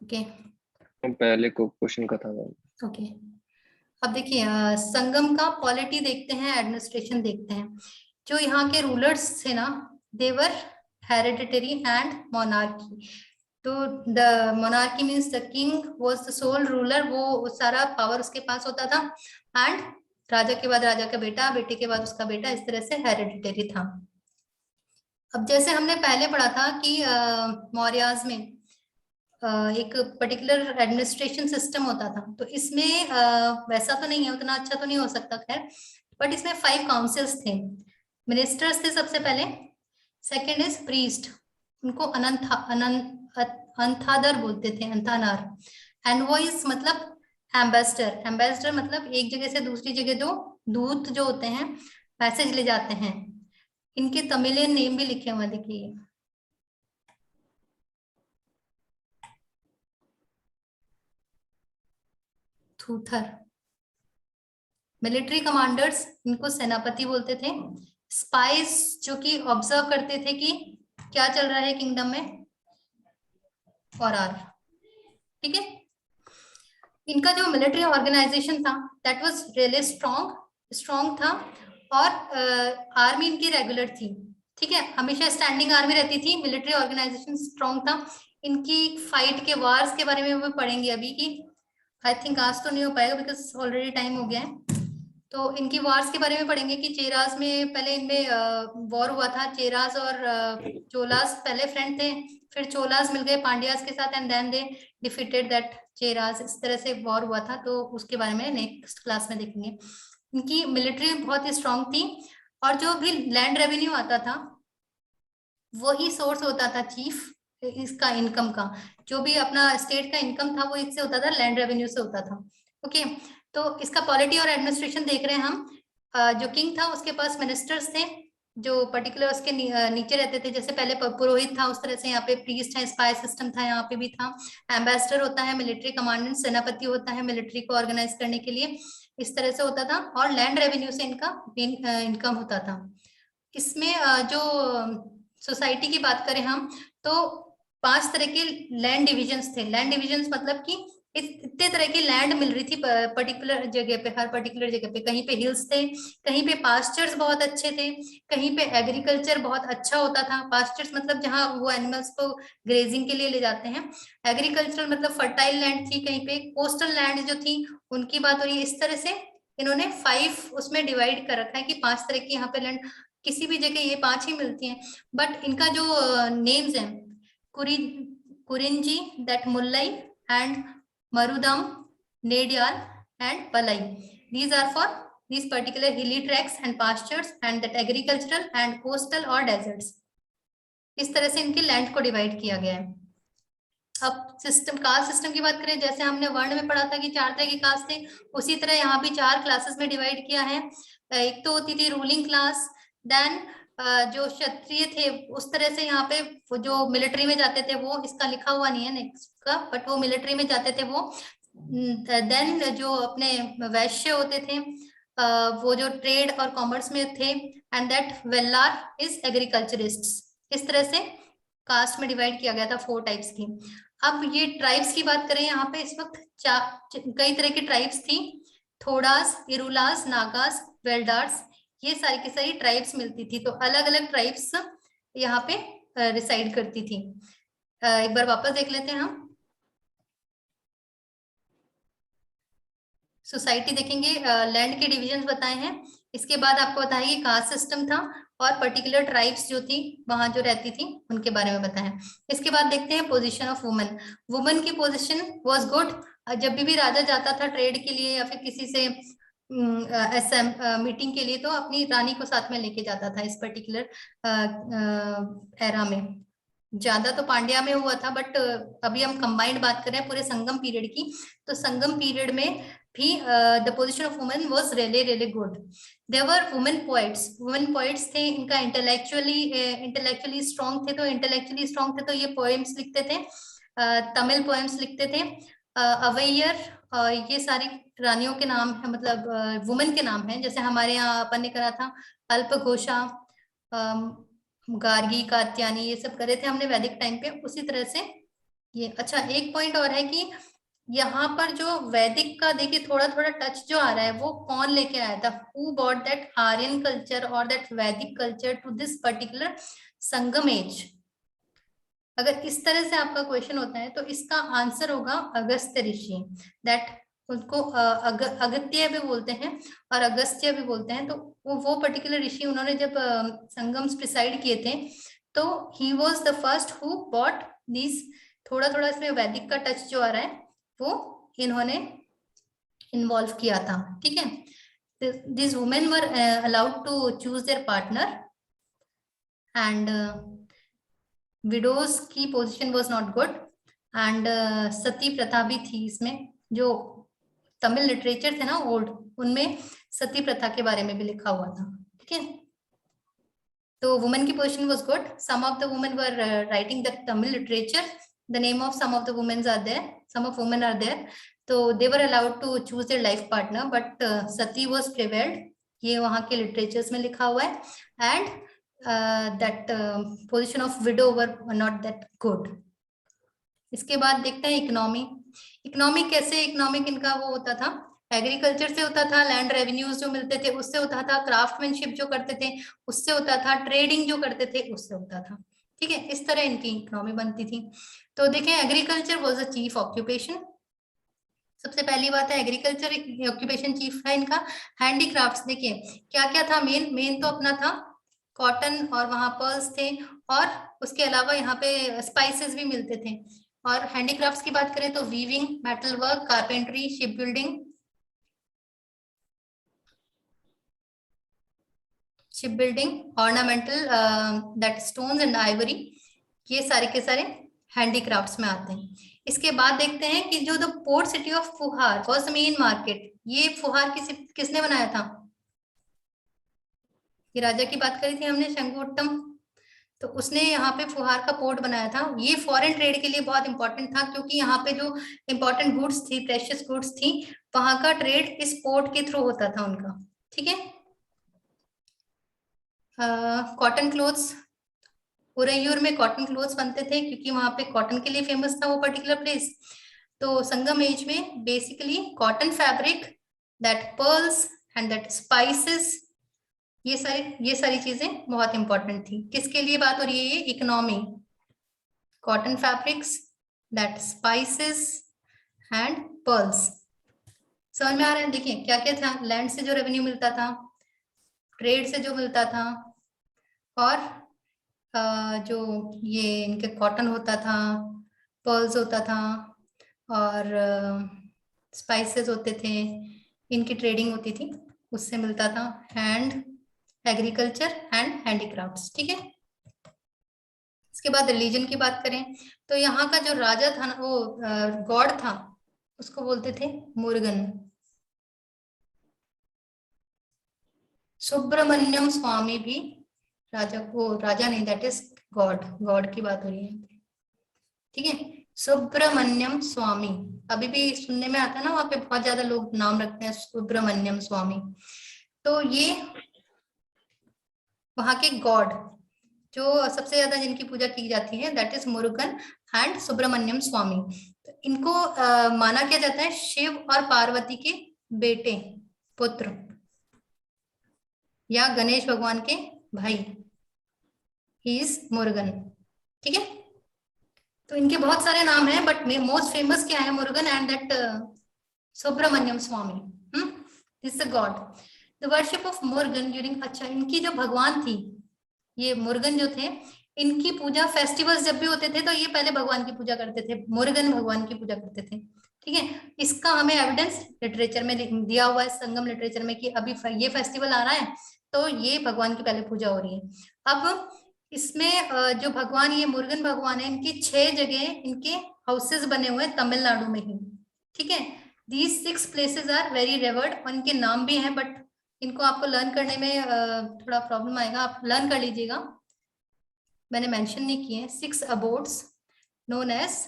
Okay. पहले को क्वेश्चन का था मैम। Okay. अब देखिए, संगम का पॉलिटी देखते हैं, एडमिनिस्ट्रेशन देखते हैं। जो यहाँ के रूलर्स थे ना, देवर हेरिडिटरी एंड मोनार्की। तो the monarchy means the king was the sole ruler, वो सारा पावर उसके पास होता था, एंड राजा के बाद राजा का बेटा, बेटे के बाद उसका बेटा, इस तरह से हेरिडिटरी था। अब जैसे हमने पहले पढ़ा था कि मौर्याज में एक पर्टिकुलर एडमिनिस्ट्रेशन सिस्टम होता था, तो इसमें वैसा तो नहीं है, उतना अच्छा तो नहीं हो सकता खैर, बट इसमें 5 काउंसिल्स थे। मिनिस्टर्स थे सबसे पहले, सेकंड इज प्रीस्ट, उनको अंथादर बोलते थे, अंथानार। एनवॉइस मतलब एम्बेसडर, एम्बेसडर मतलब एक जगह से दूसरी जगह जो दूत जो होते हैं, मैसेज ले जाते हैं। इनके तमिलियन नेम भी लिखे हुए, देखिए थूथर। मिलिट्री कमांडर्स, इनको सेनापति बोलते थे। स्पाइस, जो कि ऑब्जर्व करते थे कि क्या चल रहा है किंगडम में, फॉरार। ठीक है, इनका जो मिलिट्री ऑर्गेनाइजेशन था दैट वाज रियली स्ट्रॉन्ग था, और आर्मी इनकी रेगुलर थी। ठीक है, हमेशा स्टैंडिंग आर्मी रहती थी, मिलिट्री ऑर्गेनाइजेशन स्ट्रॉन्ग था। इनकी फाइट के वार्स के बारे में भी पढ़ेंगे अभी की, आई थिंक आज तो नहीं हो पाएगा बिकॉज ऑलरेडी टाइम हो गया है। तो इनकी वार्स के बारे में पढ़ेंगे कि चेरास में पहले इनमें वॉर हुआ था। चेरास और चोलास पहले फ्रेंड थे, फिर चोलास मिल गए पांड्यास के साथ, and then they defeated that Cheras. इस तरह से वॉर हुआ था, तो उसके बारे में नेक्स्ट क्लास में देखेंगे। इनकी मिलिट्री बहुत ही स्ट्रांग थी, और जो भी लैंड रेवेन्यू आता था वही सोर्स होता था चीफ इसका इनकम का। जो भी अपना स्टेट का इनकम था वो इससे होता था, लैंड रेवेन्यू से होता था। ओके, तो इसका पॉलिटी और एडमिनिस्ट्रेशन देख रहे हैं हम। जो किंग था उसके पास मिनिस्टर्स थे जो पर्टिकुलर उसके नीचे रहते थे, जैसे पहले पुरोहित था उस तरह से यहाँ पे प्रीस्ट है, स्पाई सिस्टम था यहाँ पे भी था। एम्बेसडर होता है, मिलिट्री कमांडेंट, सेनापति होता है मिलिट्री को ऑर्गेनाइज करने के लिए, इस तरह से होता था। और लैंड रेवेन्यू से इनका इनकम होता था। इसमें जो सोसाइटी की बात करें हम, तो 5 तरह के लैंड डिविजन्स थे। लैंड डिविजन्स मतलब कि इतने तरह की लैंड मिल रही थी पर्टिकुलर जगह पे, हर पर्टिकुलर जगह पे। कहीं पे हिल्स थे, कहीं पे पास्चर्स बहुत अच्छे थे, कहीं पे एग्रीकल्चर बहुत अच्छा होता था। पास्चर्स मतलब जहाँ वो एनिमल्स को ग्रेजिंग के लिए ले जाते हैं। एग्रीकल्चरल मतलब फर्टाइल लैंड थी, कहीं पे कोस्टल लैंड जो थी उनकी बात हो रही है। इस तरह से इन्होंने 5 उसमें डिवाइड कर रखा है कि 5 तरह की यहाँ पे लैंड, किसी भी जगह ये 5 ही मिलती हैं। बट इनका जो नेम्स हैं, Kurinji, that Mullai, and Marudam, Nedial, and Palai. These are for these particular hilly tracts and pastures, and that agricultural and coastal or deserts. इस तरह से इनके लैंड को डिवाइड किया गया है। अब सिस्टम, कास्ट सिस्टम की बात करें, जैसे हमने वर्ण में पढ़ा था कि 4 तरह की कास्ट थे, उसी तरह यहाँ भी 4 क्लासेस में डिवाइड किया है। एक तो होती थी रूलिंग क्लास, देन जो क्षत्रिय थे उस तरह से यहाँ पे जो मिलिट्री में जाते थे वो, इसका लिखा हुआ नहीं है नेक्स्ट का, बट वो मिलिट्री में जाते थे वो। देन जो अपने वैश्य होते थे वो जो ट्रेड और कॉमर्स में थे, एंड दैट वेल्लार इज एग्रीकल्चरिस्ट्स। इस तरह से कास्ट में डिवाइड किया गया था 4 टाइप्स की। अब ये ट्राइब्स की बात करें, यहाँ पे इस वक्त कई तरह की ट्राइब्स थी। थोड़ास, इरुलास, नागास, वेल्डार्स, ये सारी की सारी ट्राइब्स मिलती थी। तो अलग अलग ट्राइब्स यहाँ पे रिसाइड करती थी। एक बार वापस देख लेते हैं हम। सोसाइटी देखेंगे, लैंड के डिविजन्स बताए हैं। इसके बाद आपको बताया कि कास्ट सिस्टम था और पर्टिकुलर ट्राइब्स जो थी वहां जो रहती थी उनके बारे में बताया। इसके बाद देखते हैं पोजीशन ऑफ वुमेन। वुमेन की पोजीशन वाज गुड। जब भी राजा जाता था ट्रेड के लिए या फिर किसी से ऐसा मीटिंग के लिए, तो अपनी रानी को साथ में लेके जाता था इस पर्टिकुलर एरा में। ज्यादा तो पांड्या में हुआ था, बट अभी हम कंबाइंड बात कर रहे हैं पूरे संगम पीरियड की। तो संगम पीरियड में भी the position of women was really really good. There were women poets. Women poets थे, इनका इंटेलेक्चुअली स्ट्रांग थे। तो इंटेलेक्चुअली स्ट्रांग थे तो ये पोएम्स लिखते थे, तमिल पोएम्स लिखते थे। अवैयर, ये सारी रानियों के नाम है, मतलब वुमेन के नाम है। जैसे हमारे यहाँ अपन ने करा था अल्पघोषा, गार्गी, कात्यायनी, ये सब करे थे हमने वैदिक टाइम पे, उसी तरह से ये। अच्छा, एक पॉइंट और है कि यहाँ पर जो वैदिक का देखिए थोड़ा थोड़ा टच जो आ रहा है, वो कौन लेके आया था? Who brought that Aryan culture और that Vedic culture to this particular Sangam age? अगर इस तरह से आपका क्वेश्चन होता है तो इसका आंसर होगा अगस्त्य ऋषि। दैट उसको अगत्य भी बोलते हैं और अगस्त्य भी बोलते हैं। तो वो पर्टिकुलर ऋषि, उन्होंने जब संगम्स प्रिसाइड किए थे, तो he was the first who bought this. थोड़ा थोड़ा इसमें वैदिक का टच जो आ रहा है वो इन्होंने इन्वॉल्व किया था। ठीक है, this women were allowed to choose their partner and widows की position was not good and sati प्रथा भी थी इसमें। जो तमिल लिटरेचर थे ना ओल्ड, उनमें सती प्रथा के बारे में भी लिखा हुआ था। ठीक है, तो वुमेन की position was good. Some of the women were writing the Tamil literature, the name of some of the women are there, some of women are there, so they were allowed to choose their life partner, but sati was prevailed, ये वहां के लिटरेचर्स में लिखा हुआ है। And that position of widow were not that good. इसके बाद देखते हैं इकोनॉमी। इकोनॉमी कैसे, इकोनॉमिक इनका वो होता था, एग्रीकल्चर से होता था, लैंड रेवेन्यूज जो मिलते थे उससे होता था, क्राफ्टमैनशिप जो करते थे उससे होता था, ट्रेडिंग जो करते थे उससे होता था। ठीक है, इस तरह इनकी इकोनॉमी बनती थी। तो देखें, agriculture was a chief occupation. सबसे पहली बात है एग्रीकल्चर ऑक्यूपेशन चीफ है इनका। हैंडीक्राफ्ट्स देखिए क्या क्या था, मेन तो अपना था कॉटन, और वहां पर्ल्स थे, और उसके अलावा यहाँ पे स्पाइसेस भी मिलते थे। और हैंडीक्राफ्ट्स की बात करें तो weaving, metal work, carpentry, ship building, ornamental, that stones and Ivory, ये सारे के सारे हैंडीक्राफ्ट्स में आते हैं। इसके बाद देखते हैं कि जो द पोर्ट सिटी ऑफ फुहार वाज द मेन मार्केट। ये फुहार किसने बनाया था? ये राजा की बात करी थी हमने, शंकुट्टम, तो उसने यहाँ पे फुहार का पोर्ट बनाया था। ये फॉरेन ट्रेड के लिए बहुत इंपॉर्टेंट था, क्योंकि यहाँ पे जो इंपॉर्टेंट गुड्स थी, प्रेशियस गुड्स थी, वहां का ट्रेड इस पोर्ट के थ्रू होता था उनका। ठीक है, कॉटन क्लोथ्स, उरैयूर में कॉटन क्लोथ्स बनते थे क्योंकि वहां पे कॉटन के लिए फेमस था वो पर्टिकुलर प्लेस। तो संगम एज में basically cotton fabric, that pearls and that spices, ये सारी चीजें बहुत इंपॉर्टेंट थी। किसके लिए बात हो रही है? ये economy, cotton fabrics, that spices and pearls. समझ में आ रहा है? देखिए क्या क्या था, लैंड से जो रेवेन्यू मिलता था, ट्रेड से जो मिलता था, और जो ये इनके कॉटन होता था, पर्ल्स होता था, और स्पाइसेस होते थे, इनकी ट्रेडिंग होती थी, उससे मिलता था। And agriculture and handicrafts. ठीक है, इसके बाद रिलीजन की बात करें तो यहाँ का जो राजा था ना, वो गॉड था, उसको बोलते थे मुरुगन। सुब्रमण्यम स्वामी भी राजा को, राजा नहीं, दैट इज गॉड, गॉड की बात हो रही है। ठीक है, सुब्रमण्यम स्वामी, अभी भी सुनने में आता है ना, वहां पे बहुत ज्यादा लोग नाम रखते हैं सुब्रमण्यम स्वामी। तो ये वहां के गॉड जो सबसे ज्यादा जिनकी पूजा की जाती है, that is Murugan and Subramanya Swami. तो इनको माना क्या जाता है शिव और पार्वती के बेटे, पुत्र, या गणेश भगवान के भाई, ही इज मुरुगन। ठीक है, तो इनके बहुत सारे नाम हैं, बट मोस्ट फेमस क्या है, Murugan and that Subramaniam Swami. This is god. The worship of Murugan during, अच्छा इनकी जो भगवान थी, ये मुरुगन जो थे, इनकी पूजा फेस्टिवल्स जब भी होते थे तो ये पहले भगवान की पूजा करते थे, मुरुगन भगवान की पूजा करते थे। ठीक है, इसका हमें एविडेंस लिटरेचर में दिया हुआ है, संगम लिटरेचर में, कि अभी ये फेस्टिवल आ रहा है तो ये भगवान की पहले पूजा हो रही है। अब इसमें जो भगवान, ये मुरुगन भगवान है, इनकी 6 जगह इनके हाउसेस बने हुए हैं तमिलनाडु में ही। ठीक है, these 6 places are very revered, और इनके नाम भी हैं, बट इनको आपको लर्न करने में थोड़ा प्रॉब्लम आएगा, आप लर्न कर लीजिएगा, मैंने मेंशन नहीं किए। 6 अबोर्ड्स known as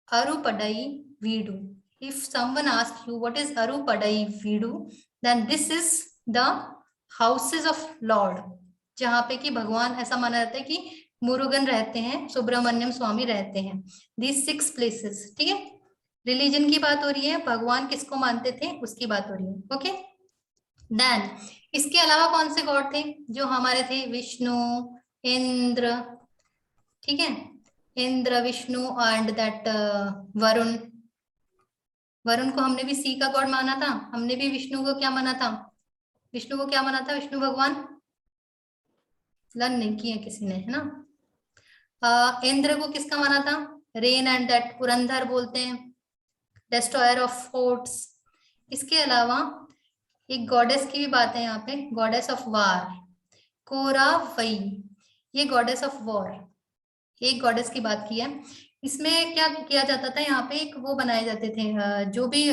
Arupadai Veedu. If someone asks you what is Arupadai Veedu, then this is the houses of Lord, जहाँ पे कि भगवान, ऐसा माना जाता है कि मुरुगन रहते हैं, सुब्रमण्यम स्वामी रहते हैं। These 6 places। ठीक है, रिलीजन की बात हो रही है, भगवान किसको मानते थे उसकी बात हो रही है। ओके, देन इसके अलावा कौन से गॉड थे जो हमारे थे, विष्णु, इंद्र, ठीक है, इंद्र, विष्णु एंड दैट वरुण। वरुण को हमने भी सी का गॉड माना था, हमने भी विष्णु को क्या माना था, विष्णु को क्या माना था, विष्णु भगवान, लर्न नहीं किया किसी ने, है ना। इंद्र को किसका माना था, रेन एंड दैट पुरंदर बोलते हैं, डिस्ट्रॉयर ऑफ फोर्ट्स। इसके अलावा एक गॉडेस की भी बात है यहाँ पे, गॉडेस ऑफ वार, कोरावई, ये गॉडेस ऑफ वॉर, एक गॉडेस की बात की है। इसमें क्या किया जाता था, यहाँ पे एक वो बनाए जाते थे, जो भी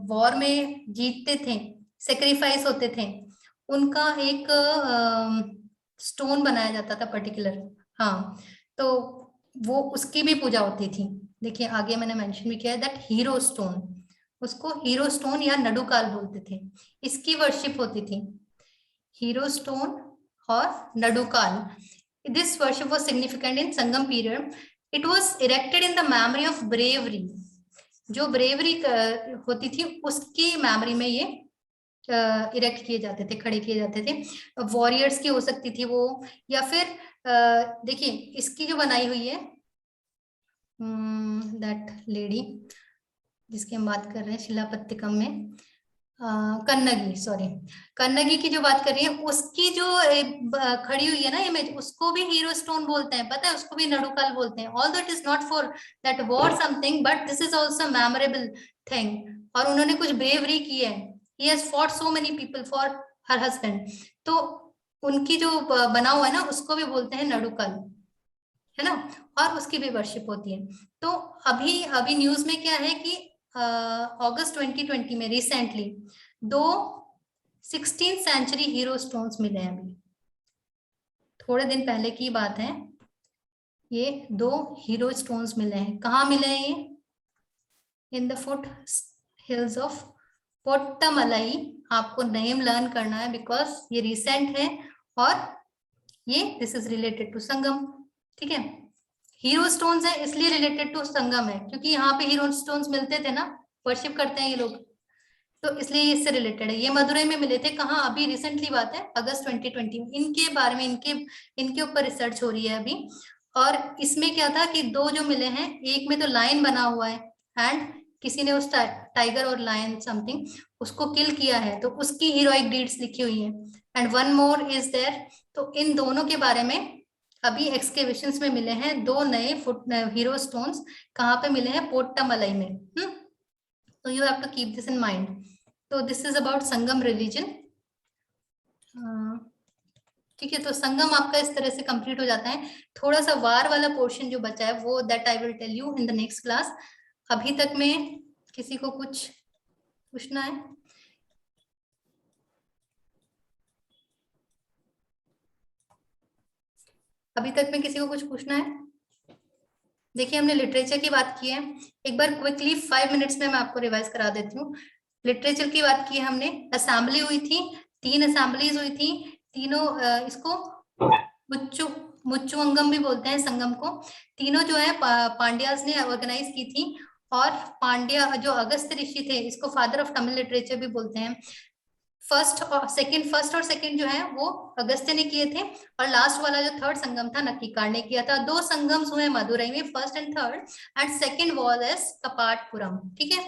वॉर में जीतते थे, सेक्रीफाइस होते थे, उनका एक स्टोन बनाया जाता था पर्टिकुलर। हाँ, तो वो उसकी भी पूजा होती थी। देखिए आगे मैंने मेंशन भी किया है दैट हीरो स्टोन, उसको हीरो स्टोन या नडुकाल बोलते थे, इसकी वर्शिप होती थी, हीरो स्टोन और नडुकाल। This worship was significant in Sangam period. It was erected in the memory of bravery. जो bravery होती थी उसकी memory में ये इरेक्ट किए जाते थे, खड़े किए जाते थे। वॉरियर्स की हो सकती थी वो, या फिर देखिए इसकी जो बनाई हुई है, दैट लेडी जिसकी हम बात कर रहे हैं शिलापत्तिकम में, कन्नगी, सॉरी, कन्नगी की जो बात कर रही है, उसकी जो खड़ी हुई है ना इमेज, उसको भी हीरो स्टोन बोलते हैं, पता है, उसको भी नडुकाल बोलते हैं। Although it is not for that war something, but this is also memorable thing, और उन्होंने कुछ ब्रेवरी की है, he has fought so many people for her husband, तो उनकी जो बना हुआ है ना उसको भी बोलते हैं नडुकाल, है ना, और उसकी भी वर्शिप होती है। तो अभी न्यूज में क्या है कि अगस्त 2020 में recently 2 16th century hero stones मिले हैं, अभी थोड़े दिन पहले की बात है, ये 2 हीरो स्टोन्स मिले हैं। कहाँ मिले हैं ये, in the foot hills of Pottamalai. आपको नेम लर्न करना है बिकॉज ये रिसेंट है, और ये दिस इज रिलेटेड टू संगम। ठीक है, हीरो स्टोन्स है इसलिए रिलेटेड टू संगम है, क्योंकि यहाँ पे हीरो स्टोन्स मिलते थे ना, वर्शिप करते हैं ये लोग, तो इसलिए इससे रिलेटेड है। ये मदुरई में मिले थे, कहाँ, अभी रिसेंटली बात है, अगस्त 2020 में। इनके बारे में इनके ऊपर रिसर्च हो रही है अभी। और इसमें क्या था कि 2 जो मिले हैं, एक में तो लायन बना हुआ है, एंड किसी ने उस टाइगर और लायन समथिंग उसको किल किया है, तो उसकी हीरोइक डीड्स लिखी हुई है, and one more is there. तो इन दोनों के बारे में अभी एक्सकेवेशंस में मिले हैं 2 नए हीरो स्टोन्स। कहाँ पे मिले हैं, पोट्टामलाई में। तो you have to keep this in mind. तो this is about Sangam religion. ठीक है, तो संगम आपका इस तरह से कंप्लीट हो जाता है। थोड़ा सा वार वाला पोर्शन जो बचा है वो that I will tell you in the next class. अभी तक में किसी को कुछ पूछना है? अभी तक में किसी को कुछ पूछना है? देखिए हमने लिटरेचर की बात की है, एक बार क्विकली 5 मिनट्स में मैं आपको रिवाइज करा देती हूँ। लिटरेचर की बात की है हमने, असेंबली हुई थी, 3 असेंबलीज हुई थी, तीनों इसको मुच्चुअंगम भी बोलते हैं संगम को। तीनों जो है पांड्यास ने ऑर्गेनाइज की थी, और पांड्या जो अगस्त ऋषि थे, इसको फादर ऑफ तमिल लिटरेचर भी बोलते हैं। फर्स्ट और सेकंड जो है वो अगस्त्य ने किए थे, और लास्ट वाला जो थर्ड संगम था नक्कीकांड ने किया था। 2 संगम हुए मदुरई में, first and third, and second was as Kapatapuram. ठीक है,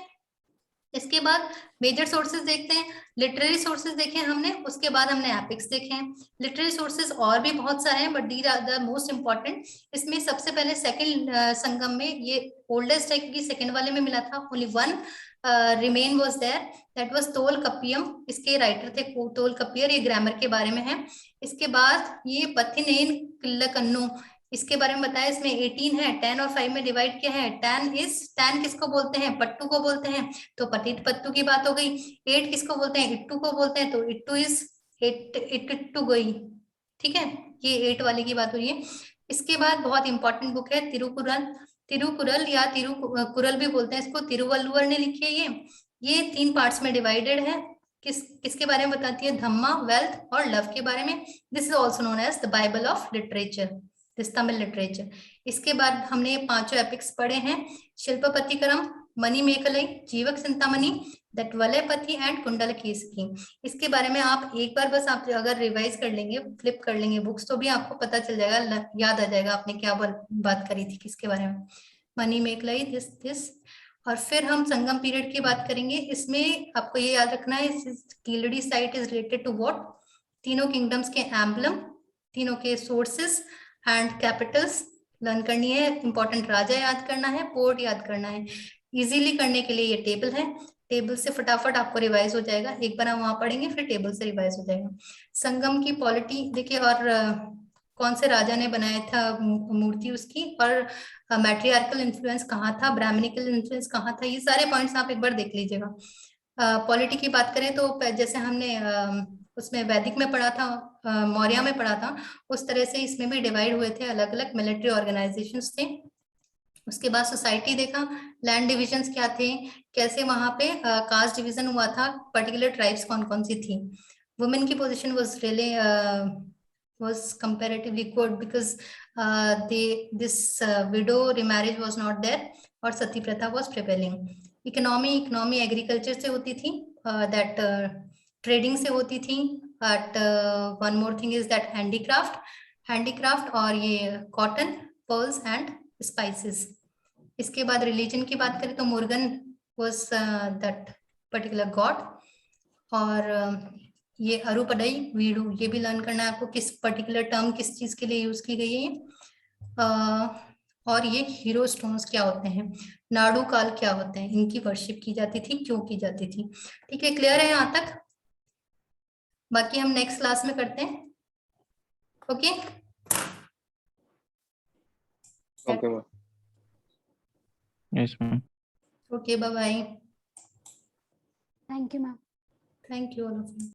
इसके बाद मेजर सोर्सेज देखते हैं, लिटरेरी सोर्सेज देखे हमने, उसके बाद हमने एपिक्स देखे हैं। लिटरेरी सोर्सेज और भी बहुत सारे हैं, but these are the most important. इसमें सबसे पहले सेकंड संगम में, ये ओल्डेस्ट है क्योंकि सेकंड वाले में मिला था, only one remain was there, that was Tolkappiyam. इसके राइटर थे तोलकप्पियर, ये ग्रामर के बारे में है। इसके बाद ये पथिनेन किल्लकन्नू, इसके बारे में बताया, इसमें 18 है, 10 और 5 में डिवाइड किया है। 10 किसको बोलते हैं, पट्टू को बोलते हैं, तो पतित पत्तू की बात हो गई। 8 किसको बोलते हैं, इट्टू को बोलते हैं, तो इट्टू इज इट्टू गई। ठीक है, ये 8 वाले की बात हो रही है। इसके बाद बहुत इंपॉर्टेंट बुक है तिरुकुरल, तिरुकुरल या तिरुकुरल भी बोलते हैं इसको, तिरुवल्लुवर ने लिखी है ये 3 पार्ट्स में डिवाइडेड है। किसके बारे में बताती है, धम्मा, वेल्थ और लव के बारे में। This is also known as the Bible of literature, this Tamil literature. इसके बाद हमने 5 एपिक्स पढ़े हैं, शिल्पपतिकरम, मणिमेखलाई, जीवक चिंतामणि, दैट वलयपति एंड कुंडलकेसरी। इसके बारे में आप एक बार बस आप अगर रिवाइज कर लेंगे, फ्लिप कर लेंगे बुक्स, तो भी आपको पता चल जाएगा, याद आ जाएगा आपने क्या बात करी थी किसके बारे में। मणिमेखलाई, दिस। और फिर हम संगम पीरियड की बात करेंगे। इसमें आपको ये याद रखना है, Keeladi site is related to what, तीनों किंगडम्स के एम्बलम, तीनों के सोर्सेस एंड कैपिटल्स लर्न करनी है। इंपॉर्टेंट राजा याद करना है, पोर्ट याद करना है। इजीली करने के लिए ये टेबल है, टेबल से फटाफट आपको रिवाइज हो जाएगा। एक बार हम वहां पढ़ेंगे, फिर टेबल से रिवाइज हो जाएगा। संगम की पॉलिटी देखिए, और कौन से राजा ने बनाया था मूर्ति उसकी, और मैट्रियार्कल इन्फ्लुएंस कहाँ था, ब्राह्मणिकल इन्फ्लुएंस कहाँ था, ये सारे पॉइंट्स आप एक बार देख लीजिएगा। पॉलिटी की बात करें तो जैसे हमने उसमें वैदिक में पढ़ा था, मौर्य में पढ़ा था, उस तरह से इसमें भी डिवाइड हुए थे, अलग अलग मिलिट्री ऑर्गेनाइजेशंस थे। उसके बाद सोसाइटी देखा, लैंड डिविजन्स क्या थे, कैसे वहां पे कास्ट डिवीजन हुआ था, पर्टिकुलर ट्राइब्स कौन कौन सी थी। वुमेन की position was really was comparatively good because this widow remarriage was not there, और सती प्रथा was prevailing. इकोनॉमी एग्रीकल्चर से होती थी, दैट ट्रेडिंग से होती थी, but one more thing is that handicraft और ये कॉटन, पर्ल्स एंड स्पाइसेस। इसके बाद रिलीजन की बात करें तो Murugan was that particular god, और ये अरुपडई वीडू, ये भी लर्न करना है आपको, किस पर्टिकुलर टर्म किस चीज के लिए यूज की गई है। और ये हीरो स्टोन्स क्या होते हैं, नाडू काल क्या होते हैं, इनकी वर्शिप की जाती थी, क्यों की जाती थी। ठीक है, क्लियर है यहाँ तक? बाकी हम नेक्स्ट क्लास में करते हैं। Okay okay ma'am, yes ma'am. Okay, bye bye. Thank you ma'am. Thank you all of you.